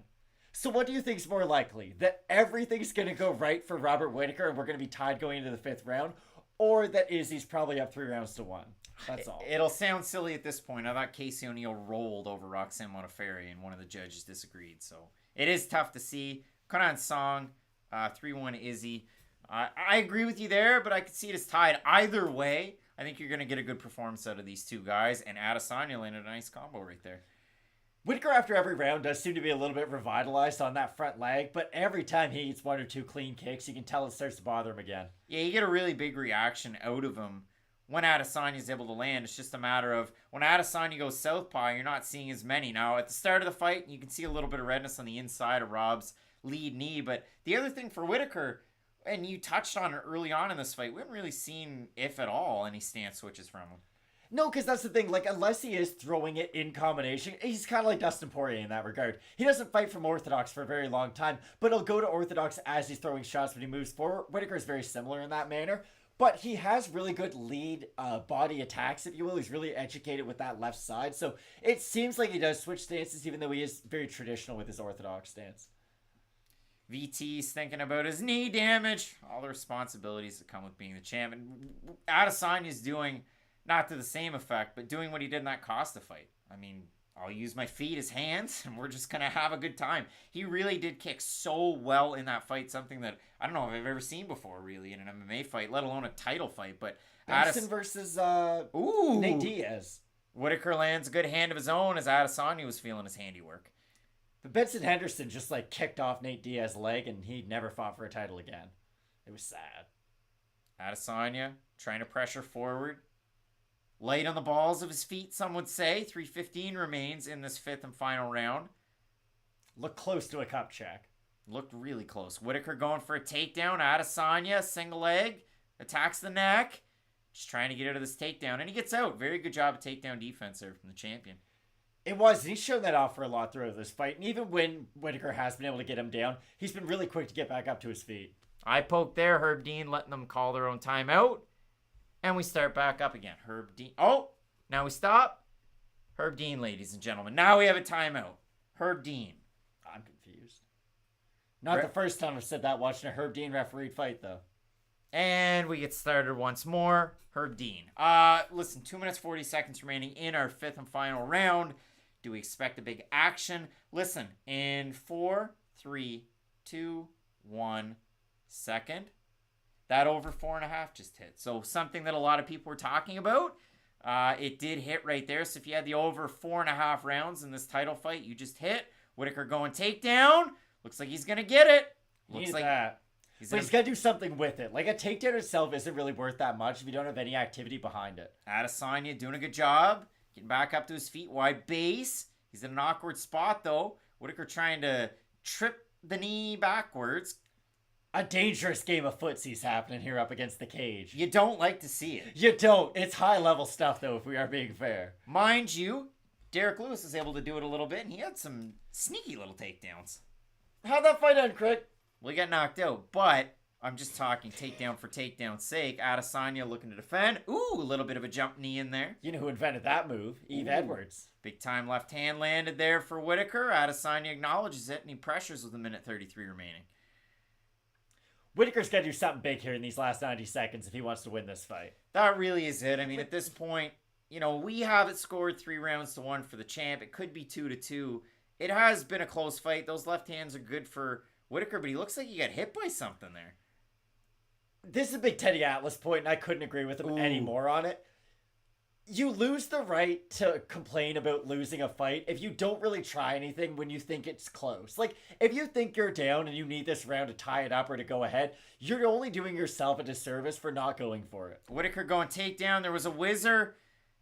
So what do you think is more likely? That everything's going to go right for Robert Whittaker and we're going to be tied going into the 5th round? Or that Izzy's probably up 3 rounds to 1? That's all. It'll sound silly at this point. I thought Casey O'Neill rolled over Roxanne Modafferi and one of the judges disagreed. So it is tough to see. Conan Song, 3-1 Izzy. I agree with you there, but I could see it as tied. Either way, I think you're going to get a good performance out of these two guys, and Adesanya landed a nice combo right there. Whittaker, after every round, does seem to be a little bit revitalized on that front leg, but every time he eats 1 or 2 clean kicks, you can tell it starts to bother him again. Yeah, you get a really big reaction out of him when Adesanya is able to land. It's just a matter of when Adesanya goes southpaw, you're not seeing as many. Now, at the start of the fight, you can see a little bit of redness on the inside of Rob's lead knee, but the other thing for Whittaker, and you touched on it early on in this fight, we haven't really seen, if at all, any stance switches from him. No, because that's the thing. Like, unless he is throwing it in combination, he's kind of like Dustin Poirier in that regard. He doesn't fight from orthodox for a very long time, but he'll go to orthodox as he's throwing shots when he moves forward. Whittaker is very similar in that manner, but he has really good lead body attacks, if you will. He's really educated with that left side, so it seems like he does switch stances, even though he is very traditional with his orthodox stance. VT's thinking about his knee damage, all the responsibilities that come with being the champ, and Adesanya's doing, not to the same effect, but doing what he did in that Costa fight. I mean, I'll use my feet as hands, and we're just going to have a good time. He really did kick so well in that fight, something that I don't know if I've ever seen before, really, in an MMA fight, let alone a title fight. But Benson versus Nate Diaz. Whittaker lands a good hand of his own as Adesanya was feeling his handiwork. But Benson Henderson just, like, kicked off Nate Diaz's leg, and he never fought for a title again. It was sad. Adesanya trying to pressure forward. Light on the balls of his feet, some would say. 3:15 remains in this fifth and final round. Looked close to a cup check. Looked really close. Whittaker going for a takedown. Adesanya, single leg, attacks the neck. Just trying to get out of this takedown. And he gets out. Very good job of takedown defense there from the champion. It was, and he's shown that off for a lot throughout this fight. And even when Whittaker has been able to get him down, he's been really quick to get back up to his feet. Eye poke there. Herb Dean letting them call their own timeout. And we start back up again. Herb Dean. Oh, now we stop. Herb Dean, ladies and gentlemen. Now we have a timeout. Herb Dean. I'm confused. Not the first time I've said that watching a Herb Dean refereed fight, though. And we get started once more. Herb Dean. Listen, 2 minutes, 40 seconds remaining in our fifth and final round. Do we expect a big action? Listen, in 4, 3, 2, 1 second. That over 4.5 just hit. So something that a lot of people were talking about. It did hit right there. So if you had the over 4.5 rounds in this title fight, you just hit. Whittaker going takedown. Looks like he's going to get it. Looks like that. But he's got to do something with it. Like, a takedown itself isn't really worth that much if you don't have any activity behind it. Adesanya doing a good job. Getting back up to his feet. Wide base. He's in an awkward spot, though. Whittaker trying to trip the knee backwards. A dangerous game of footsie's happening here up against the cage. You don't like to see it. You don't. It's high-level stuff, though, if we are being fair. Mind you, Derek Lewis was able to do it a little bit, and he had some sneaky little takedowns. How'd that fight end, Craig? Well, he got knocked out, but I'm just talking takedown for takedown's sake. Adesanya looking to defend. Ooh, a little bit of a jump knee in there. You know who invented that move? Eve Edwards. Big time left hand landed there for Whittaker. Adesanya acknowledges it, and he pressures with 1:33 remaining. Whittaker's got to do something big here in these last 90 seconds if he wants to win this fight. That really is it. I mean, at this point, you know, we have it scored 3-1 for the champ. It could be 2-2. It has been a close fight. Those left hands are good for Whittaker, but he looks like he got hit by something there. This is a big Teddy Atlas point, and I couldn't agree with him anymore on it. You lose the right to complain about losing a fight if you don't really try anything when you think it's close. Like, if you think you're down and you need this round to tie it up or to go ahead, you're only doing yourself a disservice for not going for it. Whittaker going takedown. There was a whizzer.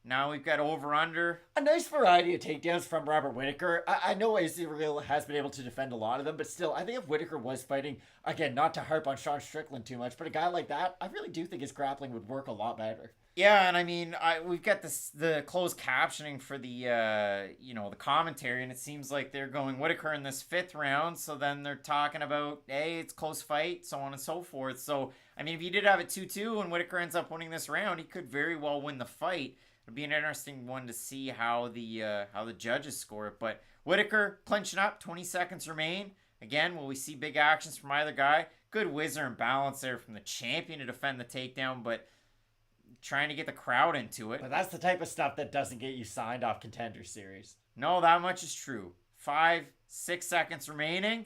Now we've got over-under. A nice variety of takedowns from Robert Whittaker. I know Israel has been able to defend a lot of them, but still, I think if Whittaker was fighting, again, not to harp on Sean Strickland too much, but a guy like that, I really do think his grappling would work a lot better. Yeah, and I mean, we've got the closed captioning for the the commentary, and it seems like they're going Whittaker in this fifth round. So then they're talking about, hey, it's close fight, so on and so forth. So I mean, if you did have it 2-2 and Whittaker ends up winning this round, he could very well win the fight. It'd be an interesting one to see how the judges score it. But Whittaker clinching up, 20 seconds remain. Again, will we see big actions from either guy? Good whizzer and balance there from the champion to defend the takedown, but trying to get the crowd into it. But that's the type of stuff that doesn't get you signed off Contender Series. No, that much is true. 5-6 seconds remaining.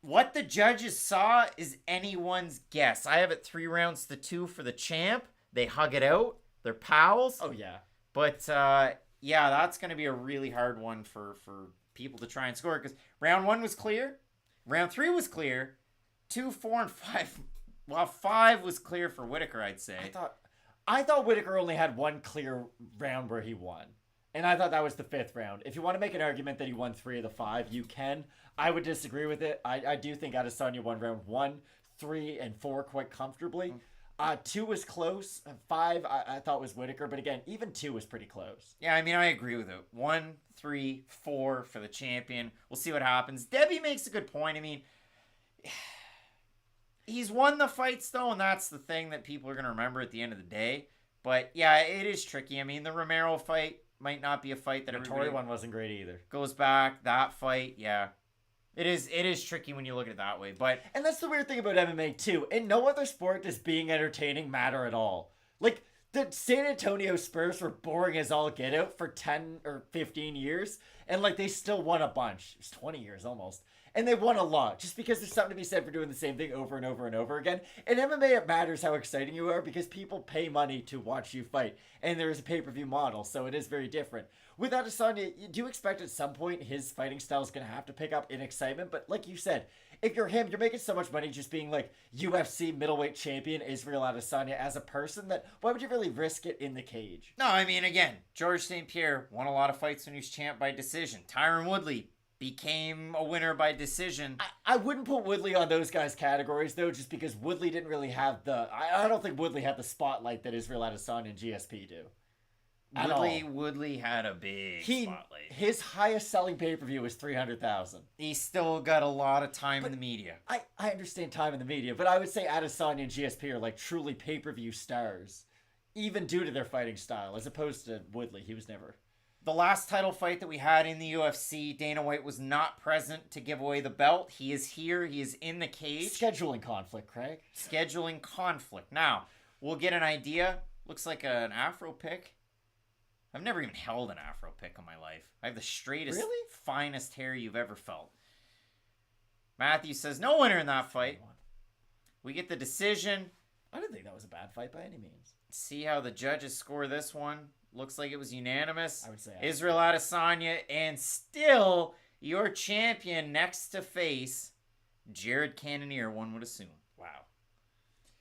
What the judges saw is anyone's guess. I have it 3-2 for the champ. They hug it out. They're pals. Oh, yeah. But, yeah, that's going to be a really hard one for people to try and score. Because round 1 was clear. Round 3 was clear. 2, 4, and 5... Well, 5 was clear for Whittaker, I'd say. I thought Whittaker only had one clear round where he won. And I thought that was the 5th round. If you want to make an argument that he won 3 of the 5, you can. I would disagree with it. I do think Adesanya won round 1, 3, and 4 quite comfortably. 2 was close. 5 I thought was Whittaker, but again, even 2 was pretty close. Yeah, I mean, I agree with it. 1, 3, 4 for the champion. We'll see what happens. Debbie makes a good point. I mean, he's won the fights, though, and that's the thing that people are going to remember at the end of the day. But, yeah, it is tricky. I mean, the Romero fight might not be a fight that The everybody Tory one wasn't great either. goes back. That fight, yeah. It is tricky when you look at it that way. But And that's the weird thing about MMA, too. In no other sport does being entertaining matter at all. Like, the San Antonio Spurs were boring as all get out for 10 or 15 years, and, like, they still won a bunch. It was 20 years almost. And they won a lot, just because there's something to be said for doing the same thing over and over and over again. In MMA, it matters how exciting you are, because people pay money to watch you fight. And there is a pay-per-view model, so it is very different. With Adesanya, do you expect at some point his fighting style is going to have to pick up in excitement? But like you said, if you're him, you're making so much money just being like UFC middleweight champion Israel Adesanya as a person that why would you really risk it in the cage? no, I mean, again, George St. Pierre won a lot of fights when he was champ by decision. Tyron Woodley became a winner by decision. I wouldn't put Woodley on those guys' categories, though, just because Woodley didn't really have the... I don't think Woodley had the spotlight that Israel Adesanya and GSP do. Woodley had a big spotlight. His highest selling pay-per-view was 300,000. He still got a lot of time in the media. I understand time in the media, but I would say Adesanya and GSP are like truly pay-per-view stars, even due to their fighting style, as opposed to Woodley. He was never... The last title fight that we had in the UFC, Dana White was not present to give away the belt. He is here. He is in the cage. Scheduling conflict, Craig. Scheduling conflict. Now, we'll get an idea. Looks like an Afro pick. I've never even held an Afro pick in my life. I have the straightest, finest hair you've ever felt. Matthew says, no winner in that fight. We get the decision. I didn't think that was a bad fight by any means. See how the judges score this one. Looks like it was unanimous. I would say Israel Adesanya, and still your champion next to face Jared Cannonier, one would assume. Wow.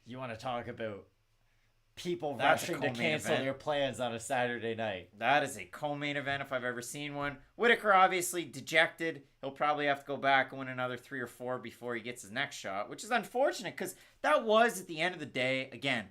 You want to talk about people That's a rushing to co-main cancel event. their plans on a Saturday night. That is a co-main event if I've ever seen one. Whittaker obviously dejected. He'll probably have to go back and win another 3 or 4 before he gets his next shot, which is unfortunate because that was, at the end of the day, again,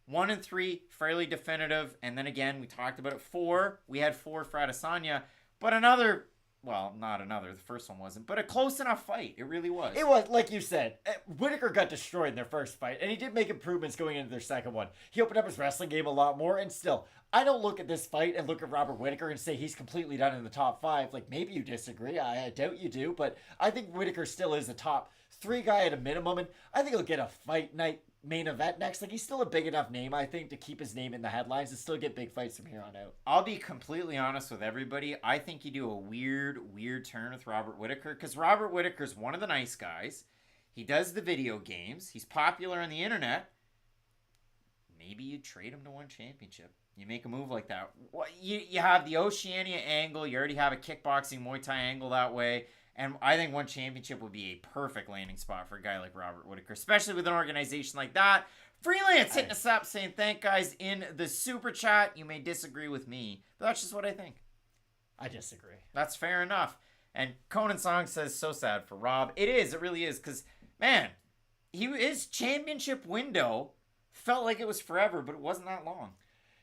1 and 3, fairly definitive. And then again, we talked about it, 4. We had 4 for Adesanya. But another, well, not another. The first one wasn't. But a close enough fight. It really was. It was, like you said, Whittaker got destroyed in their first fight, and he did make improvements going into their second one. He opened up his wrestling game a lot more, and still, I don't look at this fight and look at Robert Whittaker and say he's completely done in the top 5. Like, maybe you disagree. I doubt you do, but I think Whittaker still is a top 3 guy at a minimum, and I think he'll get a fight night main event next. Like, he's still a big enough name, I think, to keep his name in the headlines and still get big fights from here on out. I'll be completely honest with everybody. I think you do a weird turn with Robert Whittaker because Robert Whittaker's one of the nice guys. He does the video games. He's popular on the internet. Maybe you trade him to one championship. You make a move like that. You have the Oceania angle. You already have a kickboxing Muay Thai angle that way. And I think one championship would be a perfect landing spot for a guy like Robert Whittaker, especially with an organization like that. Freelance hitting us up saying, thank guys in the super chat. You may disagree with me, but that's just what I think. I disagree. That's fair enough. And Conan Song says, so sad for Rob. It is. It really is. Because, man, his championship window felt like it was forever, but it wasn't that long.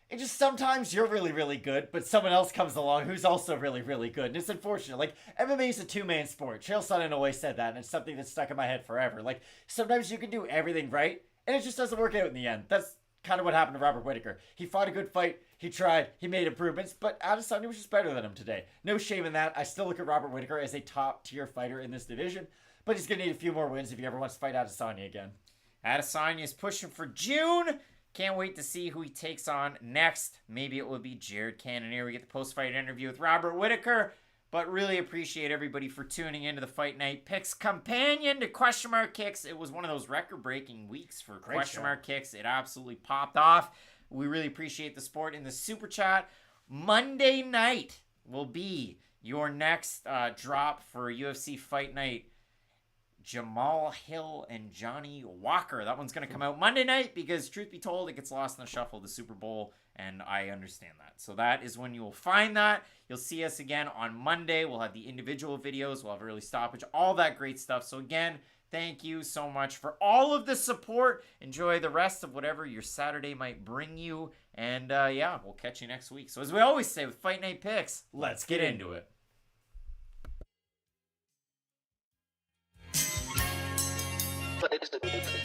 It just sometimes you're really, really good, but someone else comes along who's also really, really good. And it's unfortunate. Like, MMA is a two-man sport. Chael Sonnen always said that, and it's something that's stuck in my head forever. Like, sometimes you can do everything right, and it just doesn't work out in the end. That's kind of what happened to Robert Whittaker. He fought a good fight. He tried. He made improvements, but Adesanya was just better than him today. No shame in that. I still look at Robert Whittaker as a top-tier fighter in this division, but he's going to need a few more wins if he ever wants to fight Adesanya again. Adesanya is pushing for June. Can't wait to see who he takes on next. Maybe it will be Jared Cannonier. We get the post-fight interview with Robert Whittaker. But really appreciate everybody for tuning into the Fight Night Picks companion to Question Mark Kicks. It was one of those record-breaking weeks for Question Mark Kicks. It absolutely popped off. We really appreciate the support in the super chat. Monday night will be your next drop for UFC Fight Night. Jamal Hill and Johnny Walker. That one's going to come out Monday night because, truth be told, it gets lost in the shuffle of the Super Bowl, and I understand that. So that is when you will find that. You'll see us again on Monday. We'll have the individual videos. We'll have early stoppage, all that great stuff. So again, Thank you so much for all of the support. Enjoy the rest of whatever your Saturday might bring you. And yeah, we'll catch you next week. So as we always say with Fight Night Picks, let's get into it. But